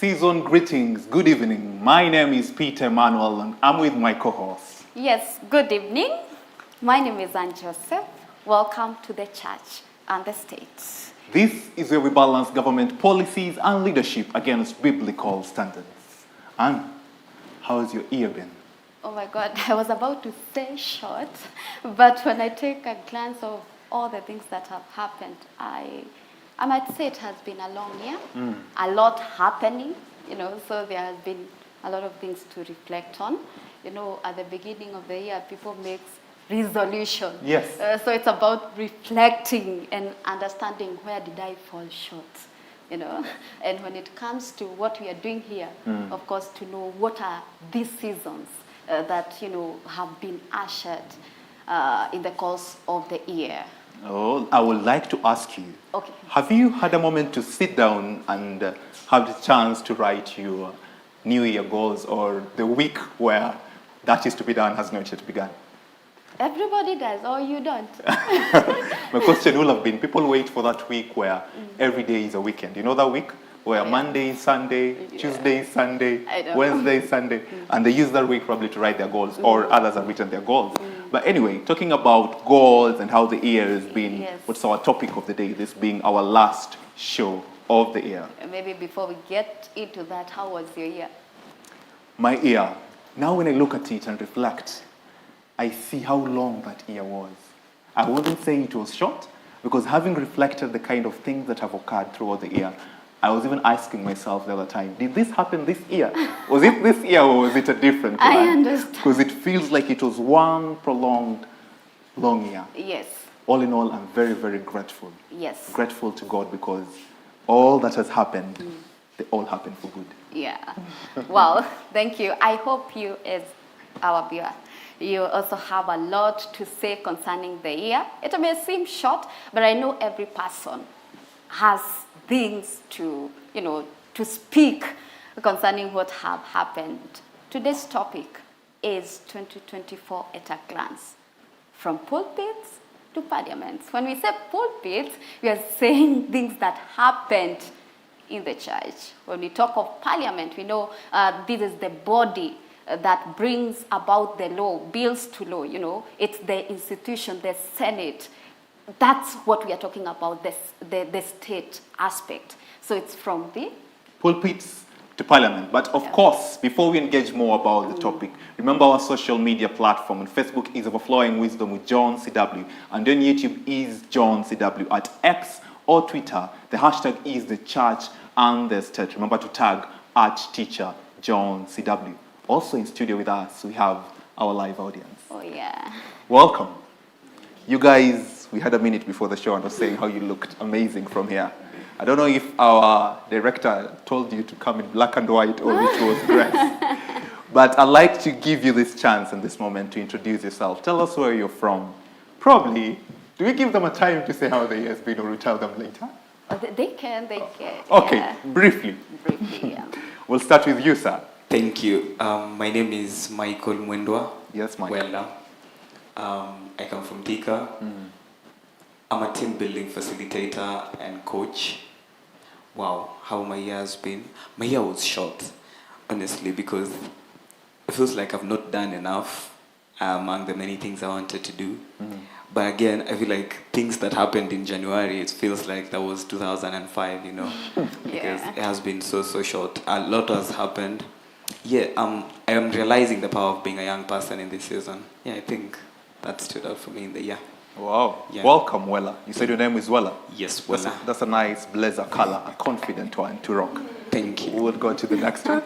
Season greetings, good evening. My name is Peter Manuel and I'm with my co-host. Yes, good evening. My name is Anne Joseph. Welcome to the church and the state. This is where we balance government policies and leadership against biblical standards. Anne, how's your ear been? Oh my God, I was about to say short, but when I take a glance of all the things that have happened, I might say it has been a long year, a lot happening, so there has been a lot of things to reflect on. At the beginning of the year, people make resolution. Yes. So it's about reflecting and understanding where did I fall short, And when it comes to what we are doing here, of course, to know what are these seasons that, have been ushered in the course of the year. Oh, I would like to ask you, Okay. Have you had a moment to sit down and have the chance to write your New Year goals, or the week where that is to be done has not yet begun? Everybody does, or you don't. My question will have been, people wait for that week where every day is a weekend. You know that week? Where Monday is Sunday, Tuesday is Sunday, Wednesday is Sunday, and they use that week probably to write their goals, or others have written their goals. But anyway, talking about goals and how the year has been, what's our topic of the day, this being our last show of the year. Maybe before we get into that, how was your year? My year, now when I look at it and reflect, I see how long that year was. I wouldn't say it was short, because having reflected the kind of things that have occurred throughout the year, I was even asking myself the other time, did this happen this year? Was it this year or was it a different one? I understand. Because it feels like it was one prolonged, long year. Yes. All in all, I'm very, very grateful. Yes. Grateful to God because all that has happened, they all happened for good. Yeah. Well, thank you. I hope you, as our viewer, you also have a lot to say concerning the year. It may seem short, but I know every person has things to, to speak concerning what have happened. Today's topic is 2024 at a glance, from pulpits to parliaments. When we say pulpits, we are saying things that happened in the church. When we talk of parliament, we know this is the body that brings about the law, bills to law, it's the institution, the Senate. That's what we are talking about, the state aspect. So it's from the pulpits to parliament. But of course, before we engage more about the topic, remember our social media platform. On Facebook is Overflowing Wisdom with John CW. And then YouTube is John CW. At X or Twitter, the hashtag is the church and the state. Remember to tag @teacher John CW. Also in studio with us, we have our live audience. Oh, yeah. Welcome. You guys, we had a minute before the show and I was saying how you looked amazing from here. I don't know if our director told you to come in black and white or it was dress. But I'd like to give you this chance in this moment to introduce yourself. Tell us where you're from. Probably, do we give them a time to say how the year has been or we tell them later? Oh, they can. Okay, yeah. Briefly. Briefly, yeah. We'll start with you, sir. Thank you. My name is Michael Mwendwa. Yes, Michael. Well, I come from Thika. I'm a team building facilitator and coach. Wow, how my year has been. My year was short, honestly, because it feels like I've not done enough among the many things I wanted to do. But again, I feel like things that happened in January, it feels like that was 2005, because it has been so short. A lot has happened. Yeah, I am realizing the power of being a young person in this season. Yeah, I think that stood out for me in the year. Wow. Yeah. Welcome, Wella. You said your name is Wella? Yes, Wella. That's a nice blazer color, a confident one to rock. Thank you. We'll go to the next one.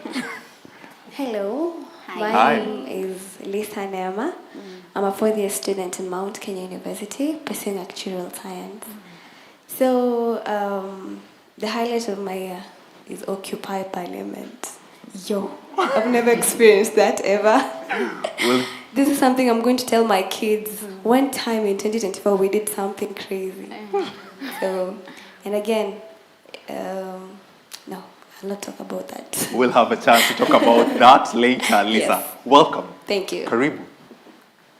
Hello. Hi. My name is Lisa Nema. I'm a fourth-year student in Mount Kenya University, pursuing actuarial science. So, the highlight of my year is Occupy Parliament. Yo, I've never experienced that ever. Well, this is something I'm going to tell my kids. One time in 2024, we did something crazy. So, and again, no, I'll not talk about that. we'll have a chance to talk about that later, Lisa. Yes. Welcome. Thank you. Karibu.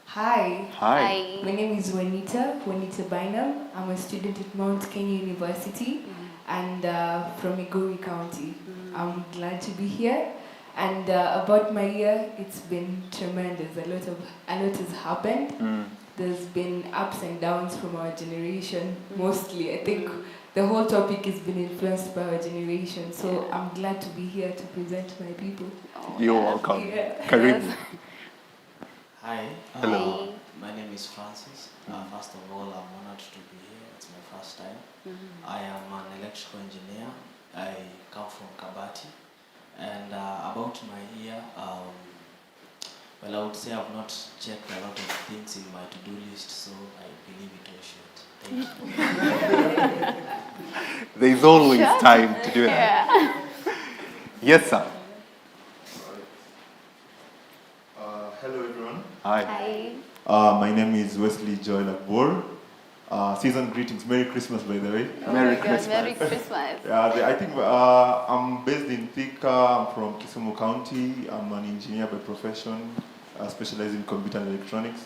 Hi. Hi. My name is Juanita Bynum. I'm a student at Mount Kenya University and from Migori County. I'm glad to be here. And about my year, it's been tremendous. A lot has happened. There's been ups and downs from our generation, mostly. I think the whole topic has been influenced by our generation. So I'm glad to be here to present my people. You're welcome. Yeah. Karibu. Hi. Hello. My name is Francis. First of all, I'm honored to be here. It's my first time. I am an electrical engineer. I come from Kabati. And about my year, well, I would say I've not checked a lot of things in my to-do list, so I believe it was short. Thank you. There's always time to do it. Yes, sir. Hello everyone. Hi. My name is Wesley Joel Agbor. Season greetings. Merry Christmas, by the way. Merry God, Christmas. Merry Christmas. I think I'm based in Thika. I'm from Kisumu County. I'm an engineer by profession, specialized in computer and electronics.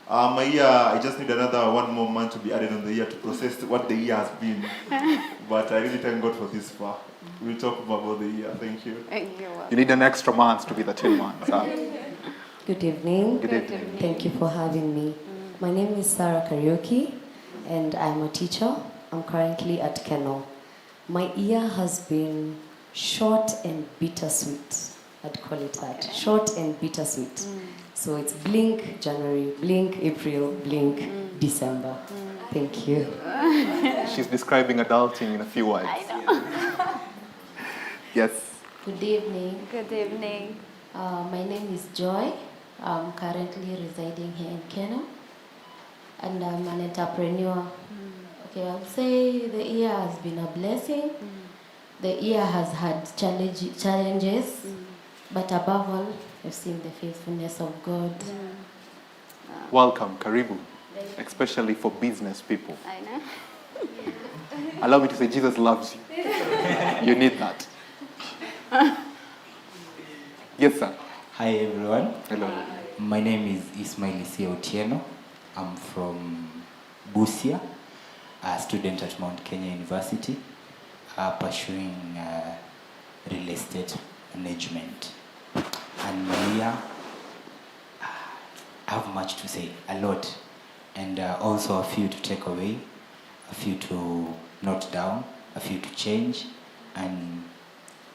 My year, I just need another 1 more month to be added on the year to process what the year has been. But I really thank God for this far. We'll talk about the year. Thank you. You need an extra month to be the 10 months. Huh? Good evening. Good evening. Thank you for having me. My name is Sarah Karaoke, and I'm a teacher. I'm currently at Kenol. My year has been short and bittersweet. I'd call it that. Short and bittersweet. So it's blink January, blink April, blink December. Thank you. She's describing adulting in a few words. I know. Yes. Good evening. Good evening. My name is Joy. I'm currently residing here in Kenya, and I'm an entrepreneur. Okay, I'll say the year has been a blessing. The year has had challenges, but above all, I've seen the faithfulness of God. Welcome, Karibu. Especially for business people. I know. Allow me to say Jesus loves you. You need that. Yes, sir. Hi everyone. Hello. My name is Ismail Otieno. I'm from Busia, a student at Mount Kenya University, pursuing real estate management. And my year, I have much to say, a lot, and also a few to take away, a few to note down, a few to change, and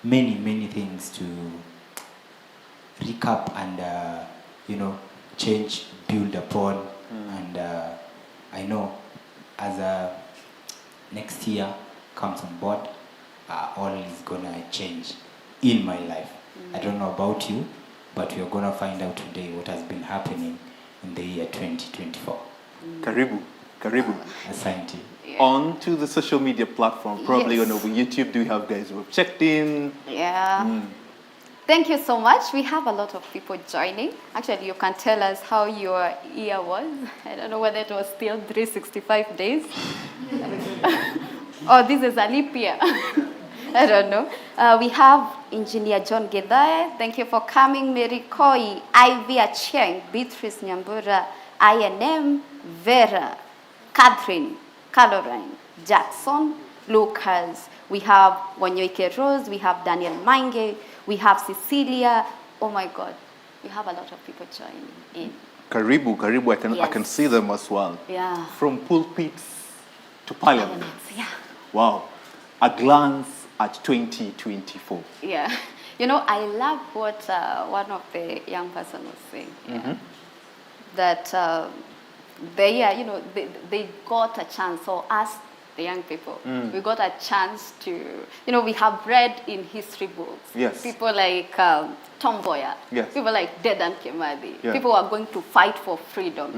many things to recap and change, build upon. And I know as next year comes on board, all is gonna change in my life. I don't know about you, but we are gonna find out today what has been happening in the year 2024. Karibu. Asante. On to the social media platform, probably Yes. on over YouTube. Do we have guys who have checked in? Yeah. Thank you so much. We have a lot of people joining. Actually, you can tell us how your year was. I don't know whether it was still 365 days. Oh, this is a leap year. I don't know. We have Engineer John Gedaya. Thank you for coming. Mary Koi, Ivy Acheng, Beatrice Nyambura, INM, Vera, Catherine, Caroline, Jackson, Lucas. We have Wanyoike Rose. We have Daniel Mange. We have Cecilia. Oh my God. We have a lot of people joining in. Karibu. I can Yes. see them as well. Yeah. From pulpits to parliament. Yeah. Wow. A glance at 2024. Yeah. You know, I love what one of the young person was saying. Yeah. That they got a chance, so us, the young people, we got a chance to, we have read in history books. Yes. People like Tom Mboya. Yes. People like Dedan Kimathi. Yeah. People who are going to fight for freedom,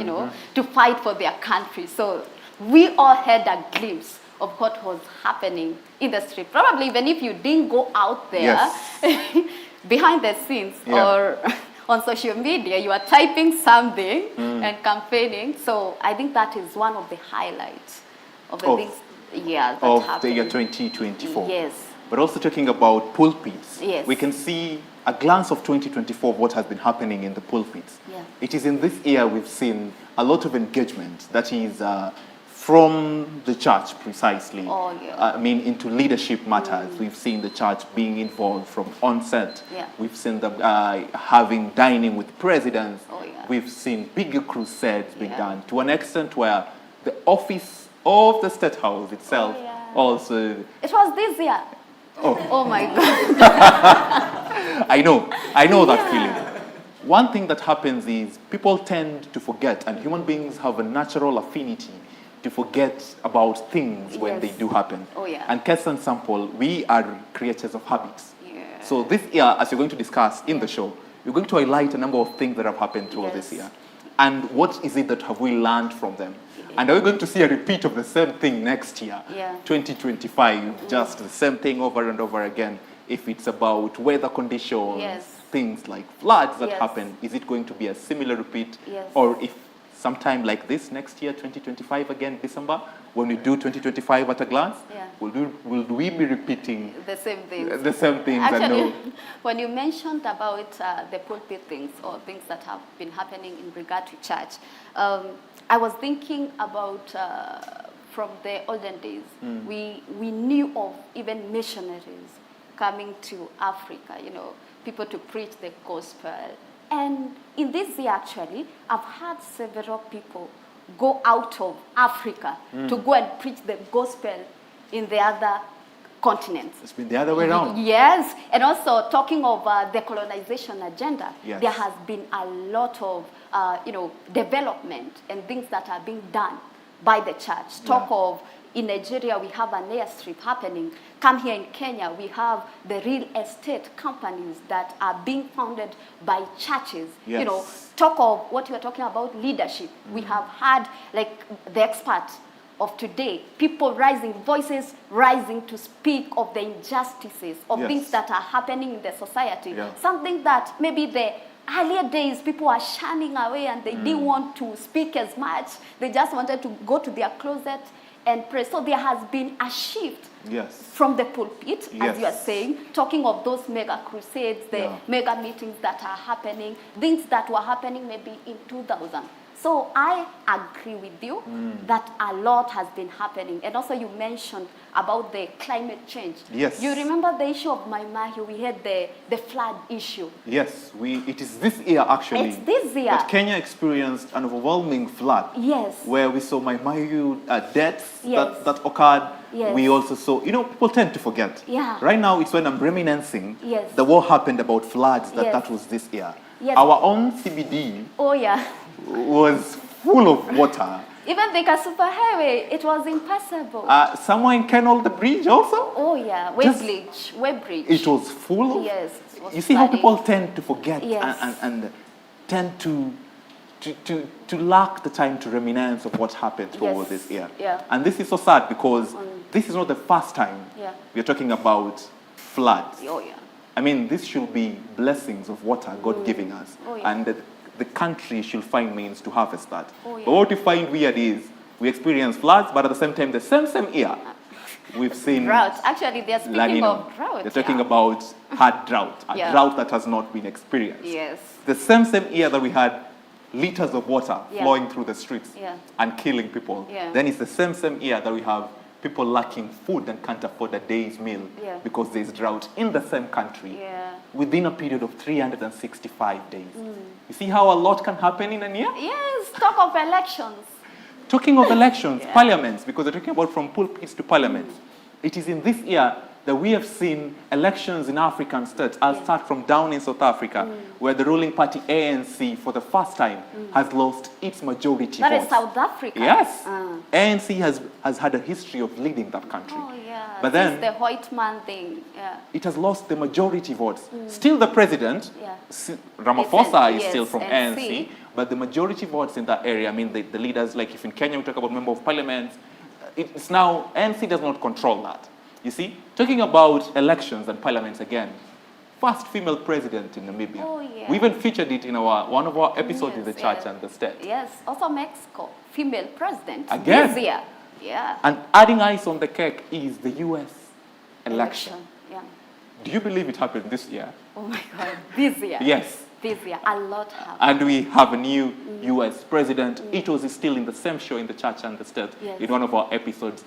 to fight for their country. So we all had a glimpse of what was happening in the street. Probably even if you didn't go out there, Yes. behind the scenes or on social media, you are typing something and campaigning. So I think that is one of the highlights of the things that of happened. the year 2024. Yes. But also talking about pulpits, Yes. we can see a glance of 2024 of what has been happening in the pulpits. Yeah. It is in this year we've seen a lot of engagement that is from the church precisely. Oh, yeah. I mean, into leadership matters. We've seen the church being involved from onset. Yeah. We've seen them having dining with presidents. Oh, yeah. We've seen bigger crusades being Yeah. done to an extent where the office of the State House itself Oh, yeah. also. It was this year. Oh, Oh my God. I know that feeling. One thing that happens is people tend to forget, and human beings have a natural affinity to forget about things when Yes. they do happen. Oh, yeah. And case and sample, we are creatures of habits. Yeah. So this year, as you're going to discuss in the show, we're going to highlight a number of things that have happened throughout this Yes. year. And what is it that have we learned from them? And are we going to see a repeat of the same thing next year, Yeah. 2025, just the same thing over and over again? If it's about weather conditions, Yes. things like floods that Yes. happen, is it going to be a similar repeat? Yes. Or if sometime like this next year, 2025 again, December, when we do 2025 at a glance, Yeah. will we be repeating The same things. the same things? and Actually, no? when you mentioned about the pulpit things or things that have been happening in regard to church, I was thinking about from the olden days, we knew of even missionaries coming to Africa, people to preach the gospel. And in this year, actually, I've had several people go out of Africa to go and preach the gospel in the other continents. It's been the other way around. Yes, and also talking of the colonization agenda, Yes. there has been a lot of development and things that are being done by the church. Talk of in Nigeria, we have an airstrip happening. Come here in Kenya, we have the real estate companies that are being founded by churches. Yes. Talk of what you are talking about, leadership. We have had, like, the experts of today, people rising, voices rising to speak of the injustices, of Yes. things that are happening in the society. Yeah. Something that maybe the earlier days people are shunning away and they didn't want to speak as much. They just wanted to go to their closet and pray. So there has been a shift Yes. from the pulpit, as you are Yes. saying, talking of those mega crusades, the mega meetings that are happening, things that were happening maybe in 2000. So I agree with you that a lot has been happening. And also you mentioned about the climate change. Yes. You remember the issue of Maimahi, we had the flood issue. Yes, it is this year actually. It's this year. That Kenya experienced an overwhelming flood. Yes. Where we saw Maimayu deaths Yes. that occurred. Yes. We also saw, people tend to forget. Yeah. Right now, it's when I'm reminiscing. Yes. The war happened about floods, Yes. that was this year. Yes. Our own CBD Oh, yeah. was full of water. Even the Super Highway, it was impassable. Somewhere in Kenol, the bridge also, Oh, yeah. Just- Way Bridge. it was full of. Yes. It was You see how flooding. people tend to forget Yes. and tend to lack the time to reminisce of what happened throughout Yes. this year. Yeah. And this is so sad because this is not the first time Yeah. we're talking about floods. Oh, yeah. I mean, this should be blessings of water God giving us. Oh, yeah. And the country should find means to harvest that. Oh, yeah. But what we find weird is we experience floods, but at the same time, the same year, we've seen Drought. Actually, they're speaking La Nina. of drought. They're talking yeah. about hard drought, a Yeah. drought that has not been experienced. Yes. The same year that we had liters of water Yeah. flowing through the streets Yeah. and killing people. Yeah. Then it's the same year that we have people lacking food and can't afford a day's meal Yeah. because there's drought in the same country Yeah. within a period of 365 days. You see how a lot can happen in a year? Yes. Talk of elections. Talking of elections, parliaments, because they're talking about from pulpits to parliaments. It is in this year that we have seen elections in African states. I'll start from down in South Africa, where the ruling party ANC, for the first time, has lost its majority That votes. is South Africa. Yes. Ah. ANC has had a history of leading that country. Oh, yeah. But Since then the white man thing. Yeah. it has lost the majority votes. Still the president, Yeah. Ramaphosa, is Yes, still from ANC. ANC, but the majority votes in that area, I mean, the leaders, like if in Kenya we talk about member of parliament, it's now, ANC does not control that. You see, talking about elections and parliaments again, first female president in Namibia. Oh, yeah. We even featured it in one of our episodes in the Yes, church yeah. and the state. Yes. Also Mexico. Female president. Again. This year. Yeah. And adding ice on the cake is the US election. Yeah. Do you believe it happened this year? Oh my God. This year. Yes. this year. A lot happened. And we have a new U.S. president. It was still in the same show in the church and the state. Yes. In one of our episodes,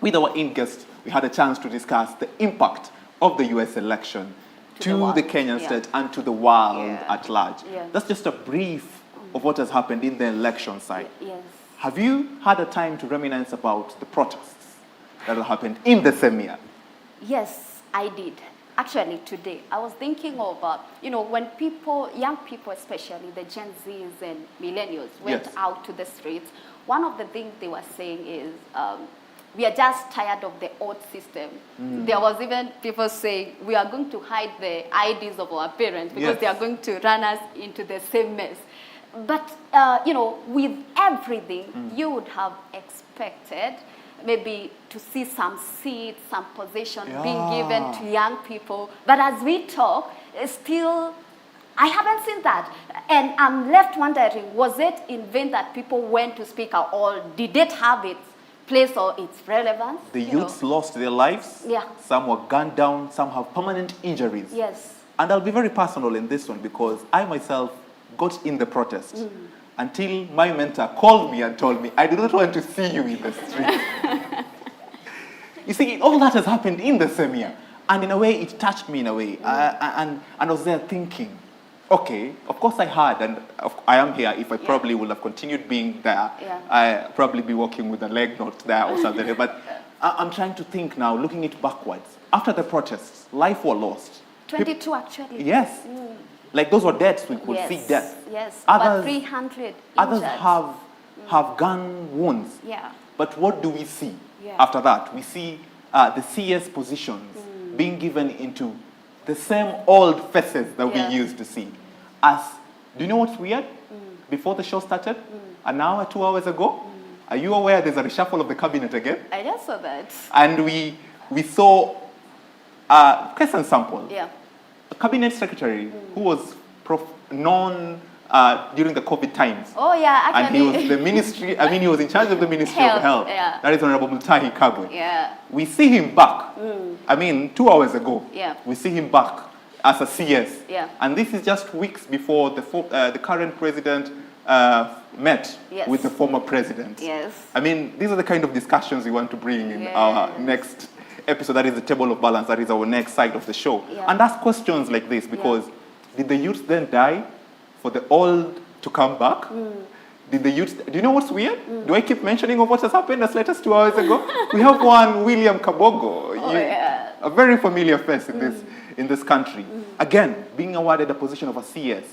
with our in-guest, we had a chance to discuss the impact of the U.S. election To the to world. the Kenyan Yeah. state and to the world Yeah. at large. Yeah. That's just a brief of what has happened in the election side. Yes. Have you had a time to reminisce about the protests that have happened in the same year? Yes, I did. Actually, today, I was thinking of, when people, young people especially, the Gen Zs and millennials went Yes. out to the streets, one of the things they were saying is, we are just tired of the old system. There was even people saying, we are going to hide the IDs of our parents because Yes. they are going to run us into the same mess. But, with everything, you would have expected maybe to see some seats, some position being given to young people. But as we talk, still, I haven't seen that. And I'm left wondering, was it in vain that people went to speak out, or did it have its place or its relevance? The You know? youths lost their lives. Yeah. Some were gunned down. Some have permanent injuries. Yes. And I'll be very personal in this one because I myself got in the protest until my mentor called me and told me, I do not want to see you in the street. You see, all that has happened in the same year. And in a way, it touched me in a way. And I was there thinking, okay, of course I had, and I am here. If I probably would have continued being there, I'd probably be walking with a leg not there or something. But I'm trying to think now, looking it backwards. After the protests, life was lost. 22 actually. Yes. Like those were deaths, we could see death. Yes, Others- but 300 Others injured. have gun wounds. Yeah. But what do we see Yeah. after that? We see the CS positions being given into the same old faces that Yeah. we used to see. Do you know what's weird? Before the show started, an hour, 2 hours ago, are you aware there's a reshuffle of the cabinet again? I just saw that. And we saw, case and sample, Yeah. a cabinet secretary who was known during the COVID times. Oh, yeah, And actually. he was he was in charge of the Ministry of Health, Health. yeah. That is Honorable Mutahi Kagwe. Yeah. We see him back. 2 hours ago. Yeah. We see him back as a CS. Yeah. And this is just weeks before the current president met Yes. with the former president. Yes. These are the kind of discussions we want to bring in our Yes. next episode. That is the table of balance. That is our next side of the show. Yeah. And ask questions like this because did the youth then die for the old to come back? Did the youth? Do you know what's weird? Do I keep mentioning of what has happened as late as 2 hours ago? We have one William Kabogo, a very familiar face in this country. Again, being awarded a position of a CS.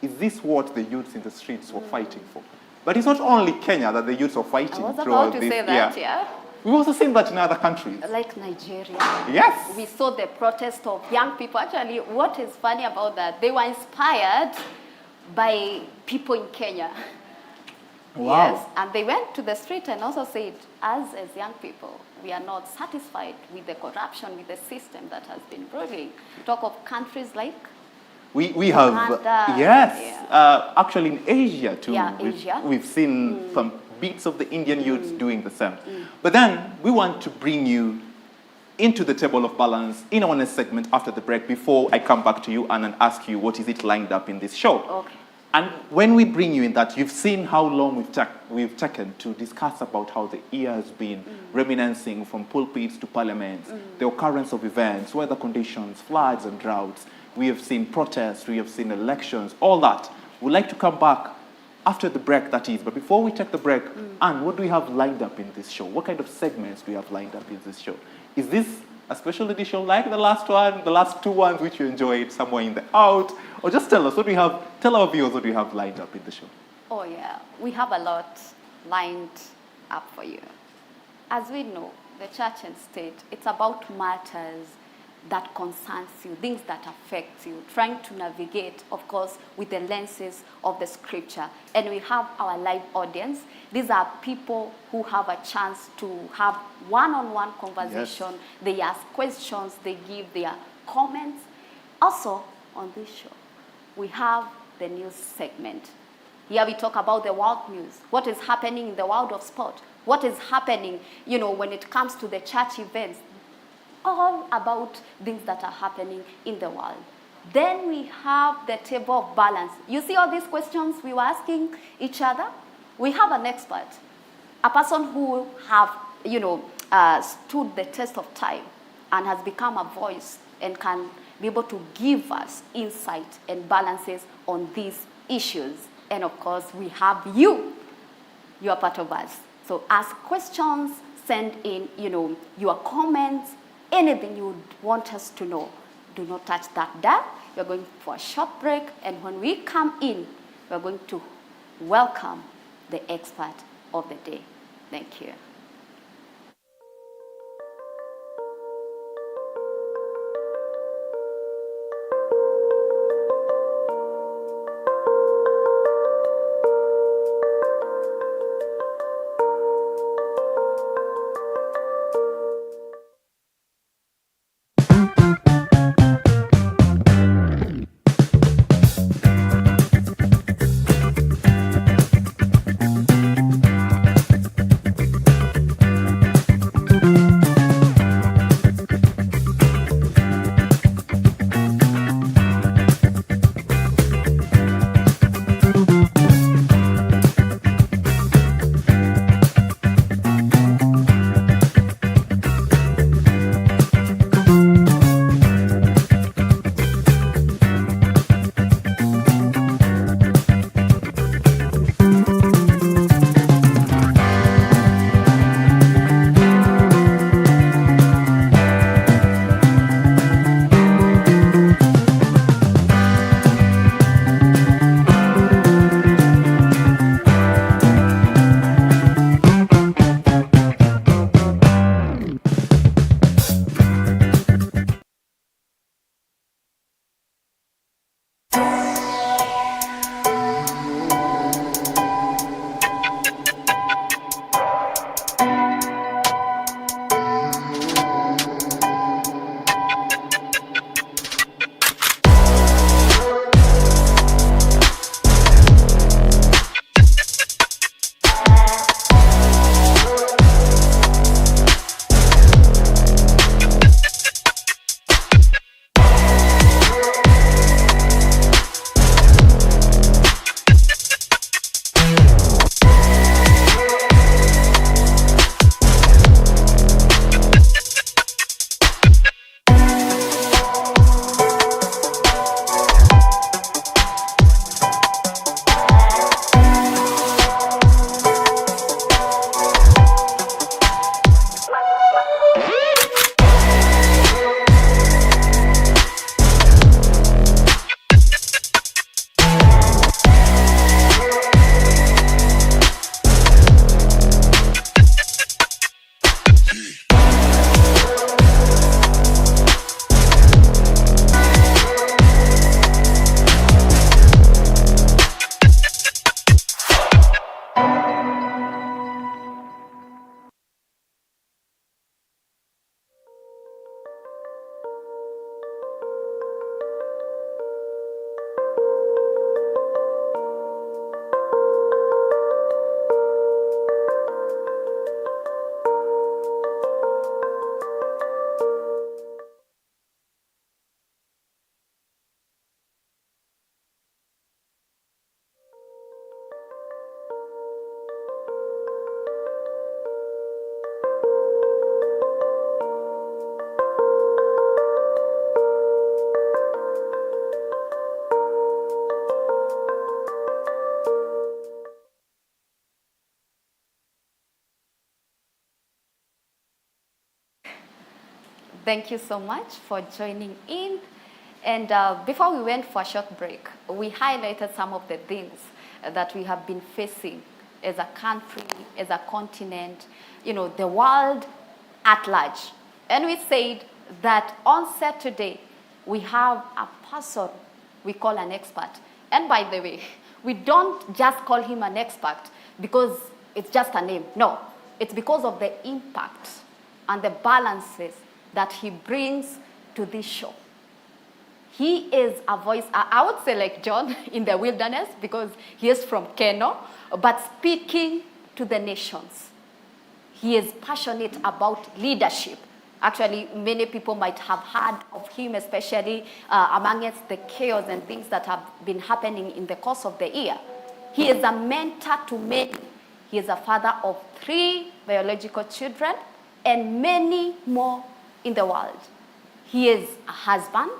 Is this what the youths in the streets were fighting for? But it's not only Kenya that the youths were fighting I was throughout about to this say that, year. yeah. We've also seen that in other countries. Like Nigeria. Yes. We saw the protest of young people. Actually, what is funny about that, they were inspired by people in Kenya. Wow. Yes, and they went to the street and also said, as young people, we are not satisfied with the corruption, with the system that has been ruling. Talk of countries like We have, Uganda, yes, actually in Asia too. Yeah, we've, Asia. We've seen some bits of the Indian youths doing the same. But then we want to bring you into the table of balance in our next segment after the break before I come back to you and ask you what is it lined up in this show. Okay. And when we bring you in that, you've seen how long we've taken to discuss about how the year has been reminiscing from pulpits to parliaments, the occurrence of events, weather conditions, floods and droughts. We have seen protests, we have seen elections, all that. We'd like to come back after the break, that is. But before we take the break, Anne, what do we have lined up in this show? What kind of segments do we have lined up in this show? Is this a special edition like the last one, the last two ones which you enjoyed, somewhere in the out? Or just tell us, what do we have, tell our viewers what we have lined up in the show. Oh yeah, we have a lot lined up for you. As we know, the church and state, it's about matters that concerns you, things that affect you, trying to navigate, of course, with the lenses of the scripture. And we have our live audience. These are people who have a chance to have one-on-one conversation. Yes. They ask questions, they give their comments. Also, on this show, we have the news segment. Here we talk about the world news, what is happening in the world of sport, what is happening, when it comes to the church events, all about things that are happening in the world. Then we have the table of balance. You see all these questions we were asking each other? We have an expert, a person who have, stood the test of time and has become a voice and can be able to give us insight and balances on these issues. And of course, we have you. You are part of us. So ask questions, send in, your comments, anything you would want us to know. Do not touch that dial. We're going for a short break, and when we come in, we're going to welcome the expert of the day. Thank you. Thank you so much for joining in. And before we went for a short break, we highlighted some of the things that we have been facing as a country, as a continent, the world at large. And we said that on Saturday, we have a person we call an expert. And by the way, we don't just call him an expert because it's just a name. No, it's because of the impact and the balances that he brings to this show. He is a voice, I would say like John in the wilderness, because he is from Kenol, but speaking to the nations. He is passionate about leadership, Actually, many people might have heard of him, especially amongst the chaos and things that have been happening in the course of the year. He is a mentor to many. He is a father of 3 biological children and many more in the world. He is a husband.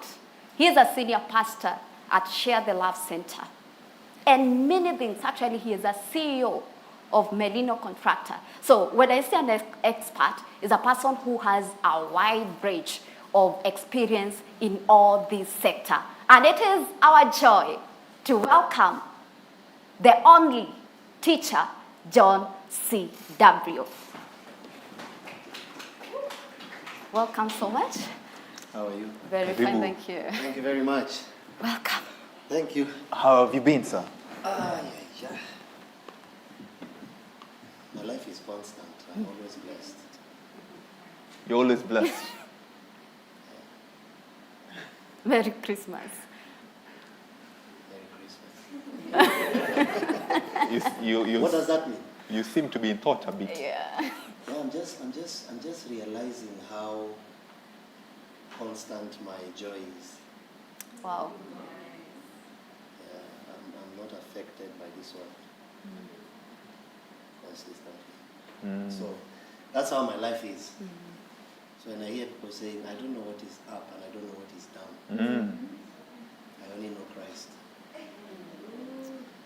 He is a senior pastor at Share the Love Center. And many things. Actually, he is a CEO of Merino Contractor. So when I say an expert, is a person who has a wide range of experience in all these sectors. And it is our joy to welcome the only teacher, John C.W. Welcome so much. How are you? Very fine, thank you. Thank you very much. Welcome. Thank you. How have you been, sir? Yeah. My life is constant. I'm always blessed. You're always blessed. Merry Christmas. Merry Christmas. You What does that mean? You seem to be in thought a bit. Yeah. No, I'm just realizing how constant my joy is. Wow. Yeah, I'm not affected by this one. Consistently. So that's how my life is. So when I hear people saying, I don't know what is up and I don't know what is down, I only know Christ.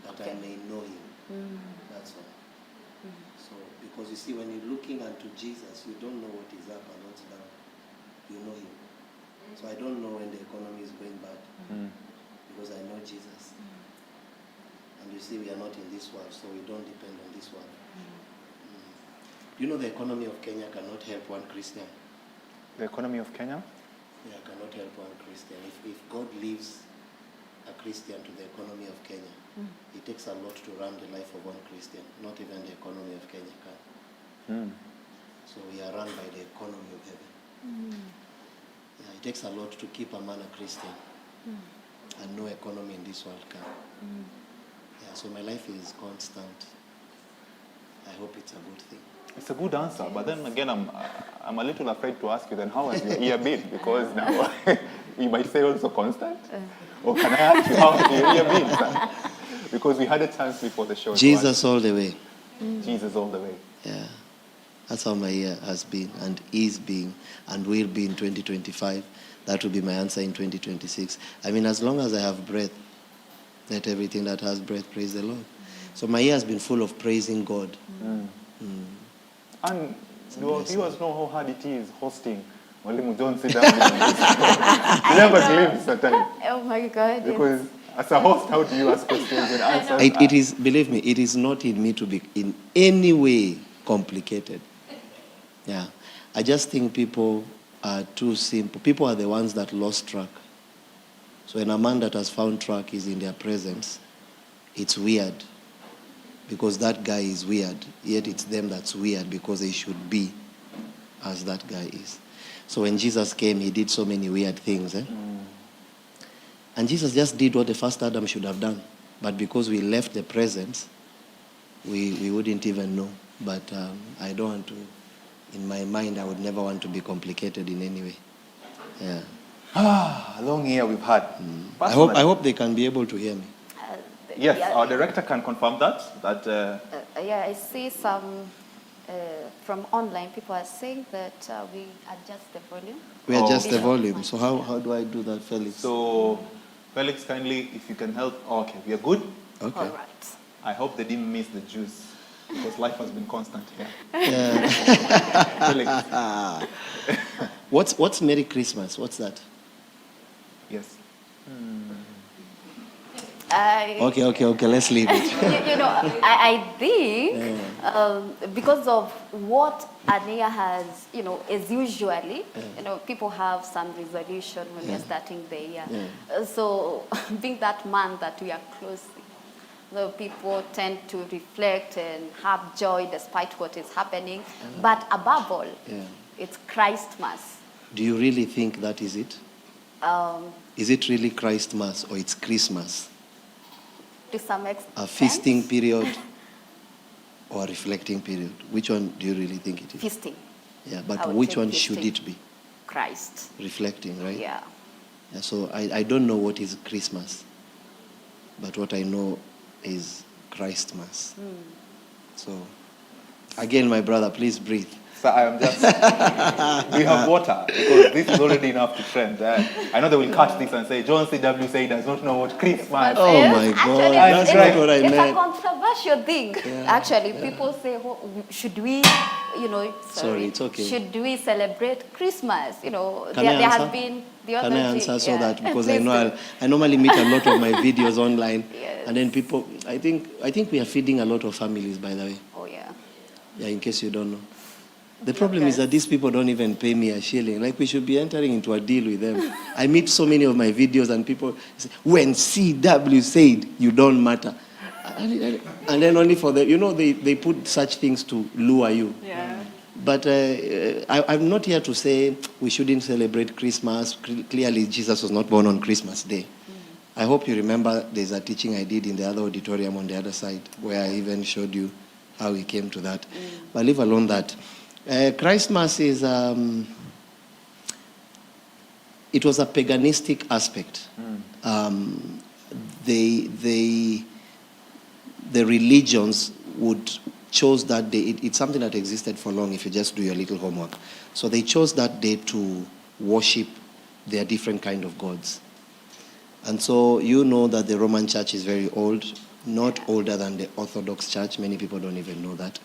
That I may know him. That's all. So, because you see, when you're looking unto Jesus, you don't know what is up and what's down. You know him. So I don't know when the economy is going bad, because I know Jesus. And you see, we are not in this world, so we don't depend on this world. You know, the economy of Kenya cannot help one Christian. The economy of Kenya? Yeah, cannot help one Christian. If God leaves a Christian to the economy of Kenya, it takes a lot to run the life of one Christian. Not even the economy of Kenya can. So we are run by the economy of heaven. Yeah, it takes a lot to keep a man a Christian. And no economy in this world can. Yeah, so my life is constant. I hope it's a good thing. It's a good answer, but then again, I'm a little afraid to ask you then, how has your year been? Because now you might say also constant. Or can I ask you, how has your year been, sir? Because we had a chance before the show. Jesus all the way. Jesus all the way. Yeah. That's how my year has been and is being and will be in 2025. That will be my answer in 2026. I mean, as long as I have breath, let everything that has breath praise the Lord. So my year has been full of praising God. And do viewers know how hard it is hosting Mwalimu John C.W. You never glimpse at time. Oh my God. Because as a host, how do you ask questions and answers? It is, believe me, it is not in me to be in any way complicated. Yeah. I just think people are too simple. People are the ones that lost track. So when a man that has found track is in their presence, it's weird. Because that guy is weird. Yet it's them that's weird because they should be as that guy is. So when Jesus came, he did so many weird things. And Jesus just did what the first Adam should have done. But because we left the presence, we wouldn't even know. But I don't want to, in my mind, I would never want to be complicated in any way. Yeah. A long year we've had. I hope they can be able to hear me. Yes, our director can confirm that. Yeah, I see some from online people are saying that we adjust the volume. We adjust the volume. So how do I do that, Felix? So, Felix, kindly, if you can help. Okay, we are good. Okay. All right. I hope they didn't miss the juice because life has been constant here. Yeah. Felix. What's Merry Christmas? What's that? Yes. Okay, let's leave it. I think because of what Ania has, is usually, people have some resolution when they're starting the year. So being that month that we are closing, so people tend to reflect and have joy despite what is happening. But above all, it's Christmas. Do you really think that is it? Is it really Christmas or it's Christmas? To some extent. A feasting period or a reflecting period? Which one do you really think it is? Feasting. Yeah, I but would which take one this should to it be? Christ. Reflecting, right? Yeah. Yeah, so I don't know what is Christmas, but what I know is Christmas. So, again, my brother, please breathe. So I am just, we have water, because this is already enough to trend. I know they will catch this and say, John CW said he does not know what Christmas Oh Yes, my actually, God, that's it's, not what I it's a meant. controversial thing. Actually, people say, should we, Sorry, it's okay. should we celebrate Christmas? Can There I has answer? been the Can other I day- answer so yeah. that, because I Please know do. I normally meet a lot of my videos online, Yes. and then people, I think we are feeding a lot of families, by the way. Oh, yeah. Yeah, in case you don't know. The problem is that these people don't even pay me a shilling. Like, we should be entering into a deal with them. I meet so many of my videos and people say, when CW said you don't matter. And then only for the, they put such things to lure you. Yeah. But I'm not here to say we shouldn't celebrate Christmas. Clearly, Jesus was not born on Christmas Day. I hope you remember there's a teaching I did in the other auditorium on the other side where I even showed you how we came to that. But leave alone that. Christmas is, it was a paganistic aspect. The religions would chose that day. It's something that existed for long if you just do your little homework. So they chose that day to worship their different kind of gods. And so you know that the Roman Church is very old, not older than the Orthodox Church. Many people don't even know that.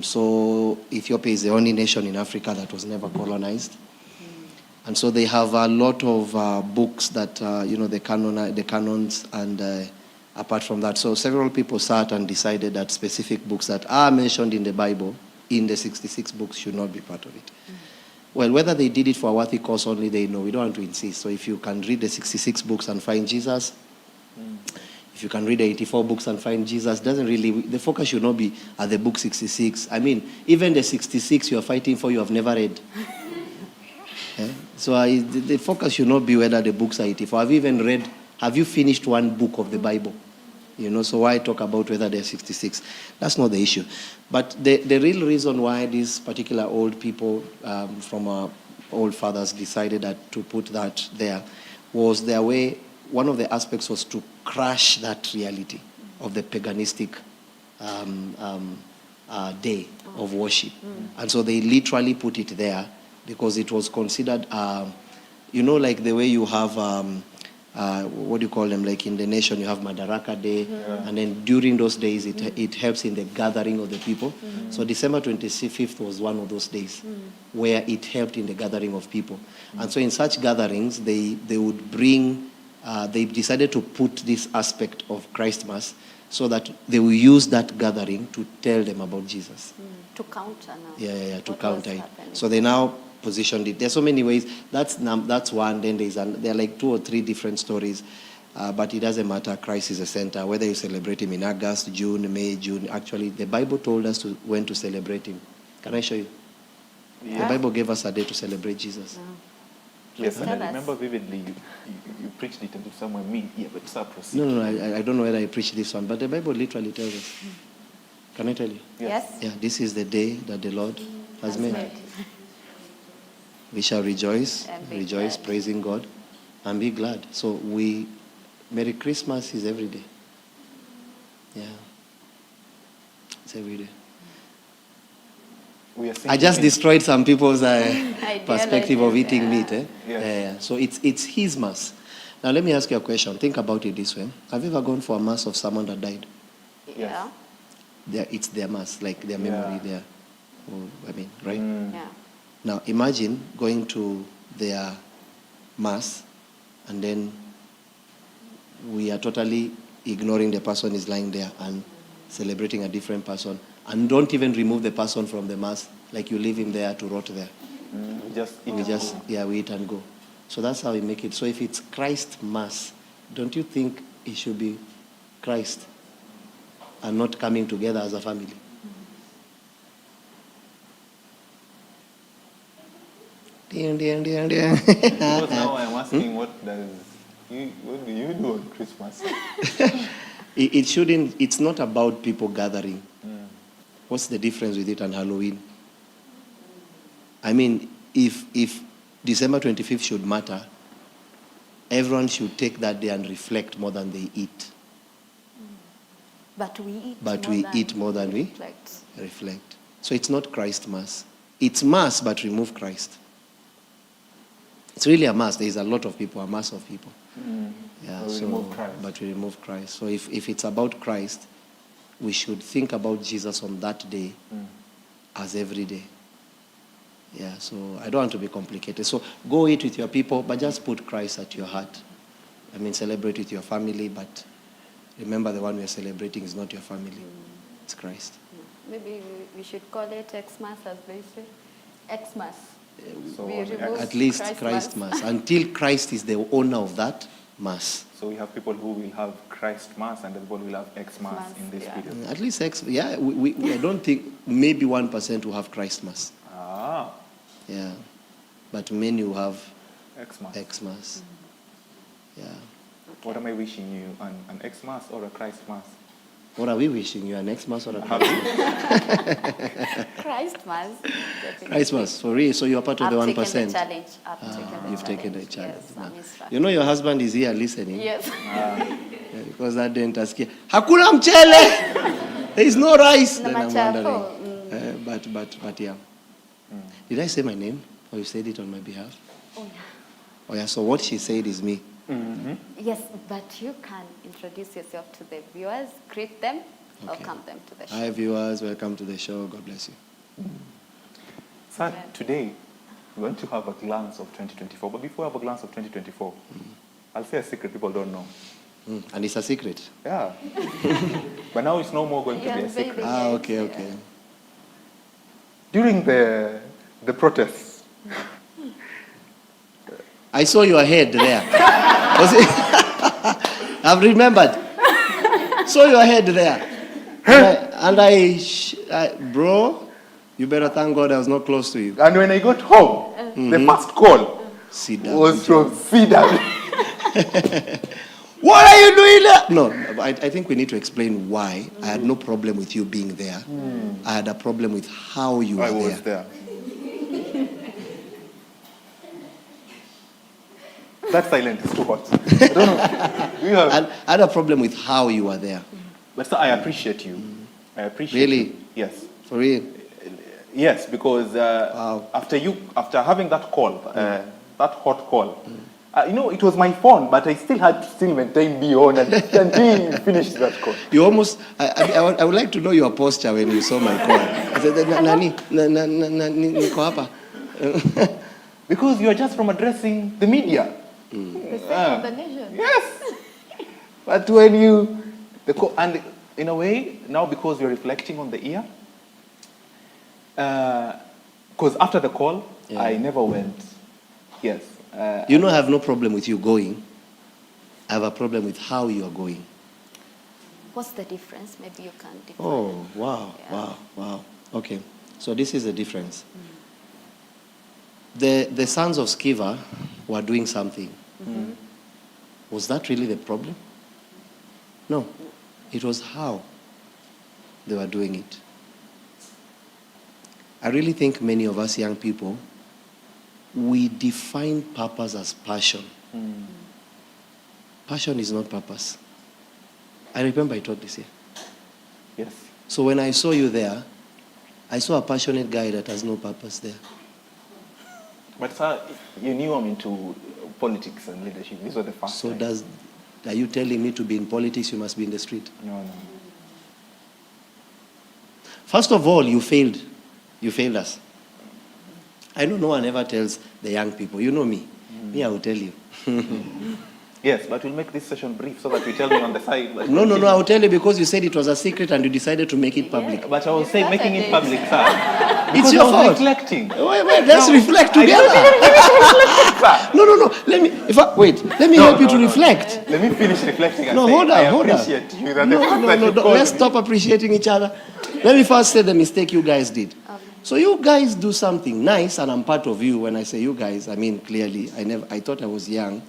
So Ethiopia is the only nation in Africa that was never colonized. And so they have a lot of books that, the canons, and apart from that. So several people sat and decided that specific books that are mentioned in the Bible, in the 66 books, should not be part of it. Well, whether they did it for a worthy cause only, they know. We don't want to insist. So if you can read the 66 books and find Jesus, if you can read the 84 books and find Jesus, doesn't really, the focus should not be at the book 66. I mean, even the 66 you are fighting for, you have never read. So the focus should not be whether the books are 84. Have you finished one book of the Bible? So why talk about whether they're 66? That's not the issue. But the real reason why these particular old people from our old fathers decided to put that there was their way. One of the aspects was to crush that reality of the paganistic day of worship. And so they literally put it there because it was considered, like the way you have, what do you call them, like in the nation you have Madaraka Day, and then during those days it helps in the gathering of the people. So December 25th was one of those days where it helped in the gathering of people. And so in such gatherings, they would bring, they decided to put this aspect of Christmas so that they will use that gathering to tell them about Jesus. To counter now. Yeah, to What counter was it. happening. So they now positioned it. There's so many ways. That's one. Then there are like 2 or 3 different stories. But it doesn't matter. Christ is the center. Whether you celebrate him in August, June, May, June. Actually, the Bible told us when to celebrate him. Can I show you? Yeah. The Bible gave us a day to celebrate Jesus. Yes, and Tell I us. remember vividly you preached it into somewhere me. Yeah, but start proceed. No, I don't know whether I preached this one, but the Bible literally tells us. Can I tell you? Yes? Yeah, this is the day that the Lord has made. made. We shall rejoice, And be rejoice, glad. praising God, and be glad. So Merry Christmas is every day. Yeah. It's every day. We are I just singing- destroyed some people's perspective of Ideologies, eating yeah. meat. Yes. Yeah. So it's his mass. Now let me ask you a question. Think about it this way. Have you ever gone for a mass of someone that died? Yeah. It's their mass, like their memory there. Right? Yeah. Now imagine going to their mass and then we are totally ignoring the person is lying there and celebrating a different person and don't even remove the person from the mass, like you leave him there to rot there. We eat and go. So that's how we make it. So if it's Christ mass, don't you think it should be Christ and not coming together as a family? Because now I'm asking what do you do on Christmas? It shouldn't, it's not about people gathering. What's the difference with it and Halloween? I mean, if December 25th should matter, everyone should take that day and reflect more than they eat. But we eat But more we than eat more than we reflect. reflect. So it's not Christ Mass. It's Mass, but remove Christ. It's really a Mass. There is a lot of people, a mass of people. Yeah, So we remove Christ. But we remove Christ. So if it's about Christ, we should think about Jesus on that day as every day. Yeah, so I don't want to be complicated. So go eat with your people, but just put Christ at your heart. I mean, celebrate with your family, but remember the one we are celebrating is not your family. It's Christ. Maybe we should call it Xmas, as they say. Xmas. So We remove At least Christ Mass. Until Christ is the owner of that Mass. So we have people who will have Christ Mass and people will have X Mass Mass, in this yeah. period. At least I don't think maybe 1% will have Christ Mass. Ah, Yeah. But many will have X Mass. X Mass. Yeah. What am I wishing you? An X Mass or a Christ Mass? What are we wishing you? An X Mass or a Have Christ you? Christ Mass. Christ Mass? For real? So you're part of I've the taken 1%? the challenge. I've taken the You've challenge. taken the challenge. Yes, I'm instructed. You know your husband is here listening. Yes. Yeah, because that didn't ask you. Hakuna mchele! There is no rice. No Then I'm machapo. wondering. But yeah. Did I say my name? Or you said it on my behalf? Oh, yeah. Oh yeah, so what she said is me. Yes, but you can introduce yourself to the viewers, greet them, Okay. welcome them to the show. Hi viewers, welcome to the show. God bless you. Sir, today we're going to have a glance of 2024. But before we have a glance of 2024, I'll say a secret people don't know. And it's a secret. Yeah. But now it's no more going to be a Yeah, secret. baby. Ah, Yes, okay, yeah. okay. During the protests, I saw your head there. Was it? I've remembered. Saw your head there. Bro, you better thank God I was not close to you. and when I got home, the first call Sit down. was from CW. What are you doing there? No, I think we need to explain why. I had no problem with you being there. I had a problem with how you were I was there. there. That silence is too hot. I don't know. You have, I had a problem with how you were there. but sir, I appreciate you. I appreciate Really? you. Yes. For real. Yes, because Wow. after having that call, that hot call, it was my phone, but I still had to still maintain be on until you finished that call. You almost, I would like to know your posture when you saw my call. I said, Nani, niko hapa. Because you are just from addressing the media. The state of the nation. Yes. But when and in a way, now because you're reflecting on the year, because after the call, Yeah. I never went. Yes. You know, I have no problem with you going. I have a problem with how you are going. What's the difference? Maybe you can define. Oh, wow, Yeah. wow. Okay, so this is the difference. The sons of Sceva were doing something. Was that really the problem? No, it was how they were doing it. I really think many of us young people, we define purpose as passion. Passion is not purpose. I remember I taught this here. Yes. So when I saw you there, I saw a passionate guy that has no purpose there. But sir, you knew I'm into politics and leadership. This was the first So time. are you telling me to be in politics, you must be in the street? No. First of all, you failed. You failed us. I know no one ever tells the young people. You know me. Me, I will tell you. Yes, but we'll make this session brief so that you tell me on the side. Like, No, I will tell you because you said it was a secret and you decided to make it public. But I was saying making it public, sir. It's Because your I was fault. reflecting. Wait, let's reflect together. No. Let me help you to reflect. Let me finish reflecting and No, say, hold on. I appreciate you. That the fact that you called Let's me. stop appreciating each other. Let me first say the mistake you guys did. So you guys do something nice, and I'm part of you. When I say you guys, I mean clearly. I thought I was young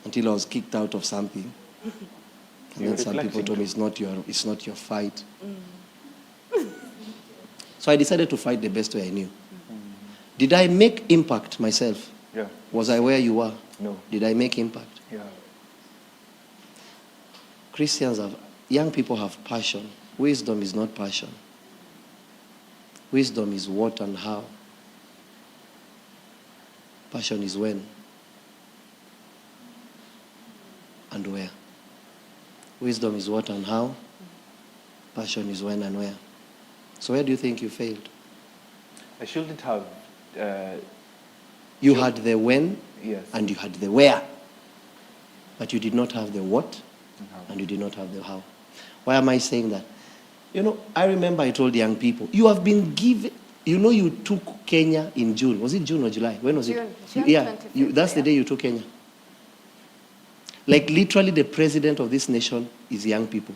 until I was kicked out of something. And You're then some people reflecting told me it's not your fight. So I decided to fight the best way I knew. Did I make impact myself? Yeah. Was I where you were? No. Did I make impact? Yeah. Young people have passion. Wisdom is not passion. Wisdom is what and how. Passion is when and where. Wisdom is what and how. Passion is when and where. So where do you think you failed? I shouldn't have. You had the when, Yes. and you had the where. But you did not have the what, and you did not have the how. Why am I saying that? You know, I remember I told young people, you have been given, you know, you took Kenya in June. Was it June or July? When was June, it? June Yeah, 25th, that's the day you took Kenya. Like literally the president of this nation is young people.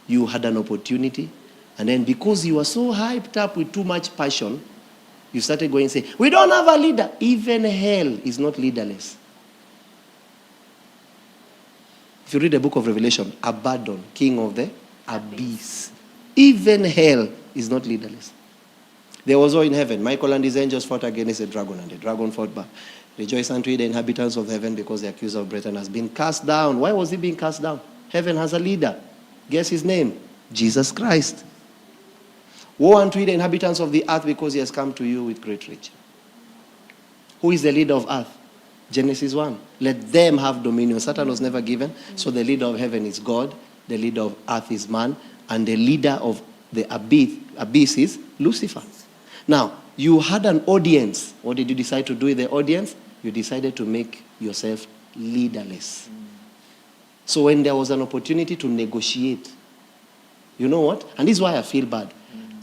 You had an opportunity, and then because you were so hyped up with too much passion, you started going and say, we don't have a leader. Even hell is not leaderless. If you read the book of Revelation, Abaddon, king of the abyss. Even hell is not leaderless. There was war in heaven. Michael and his angels fought against a dragon, and the dragon fought back. Rejoice unto ye, the inhabitants of heaven, because the accuser of brethren has been cast down. Why was he being cast down? Heaven has a leader. Guess his name? Jesus Christ. Woe unto ye, the inhabitants of the earth, because he has come to you with great riches. Who is the leader of earth? Genesis 1. Let them have dominion. Satan was never given. So the leader of heaven is God. The leader of earth is man. And the leader of the abyss is Lucifer. Now, you had an audience. What did you decide to do with the audience? You decided to make yourself leaderless. So when there was an opportunity to negotiate, you know what? And this is why I feel bad.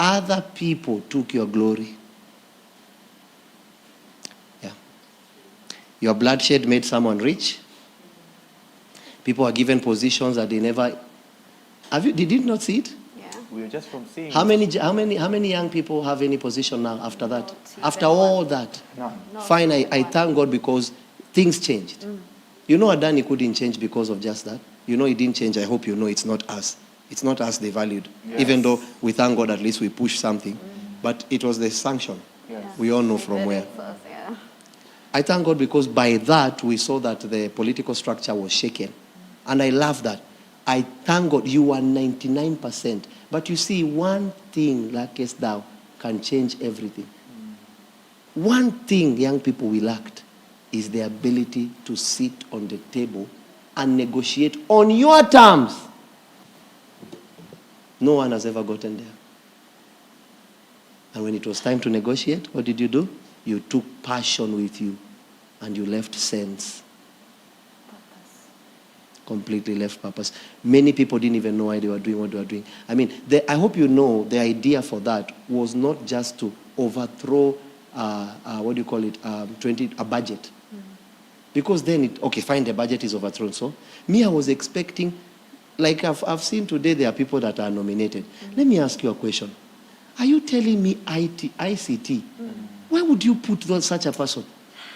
Other people took your glory. Yeah. Your bloodshed made someone rich. People are given positions that they never... Did you not see it? Yeah. We were just from seeing. How many young people have any position now after that? After all that? None. Fine, I thank God because things changed. You know Adani couldn't change because of just that. You know he didn't change. I hope you know it's not us. It's not us they valued. Yes. Even though we thank God at least we pushed something. But it was the sanction. Yes. We all know from where. Yeah. I thank God because by that we saw that the political structure was shaken. And I love that. I thank God you are 99%. But you see, one thing, lackest thou, can change everything. One thing young people we lacked is the ability to sit on the table and negotiate on your terms. No one has ever gotten there. And when it was time to negotiate, what did you do? You took passion with you and you left sense. Completely left purpose. Many people didn't even know why they were doing what they were doing. I mean, I hope you know the idea for that was not just to overthrow, a budget. Because then, fine, the budget is overthrown. So, me, I was expecting, like I've seen today, there are people that are nominated. Let me ask you a question. Are you telling me ICT? Why would you put such a person?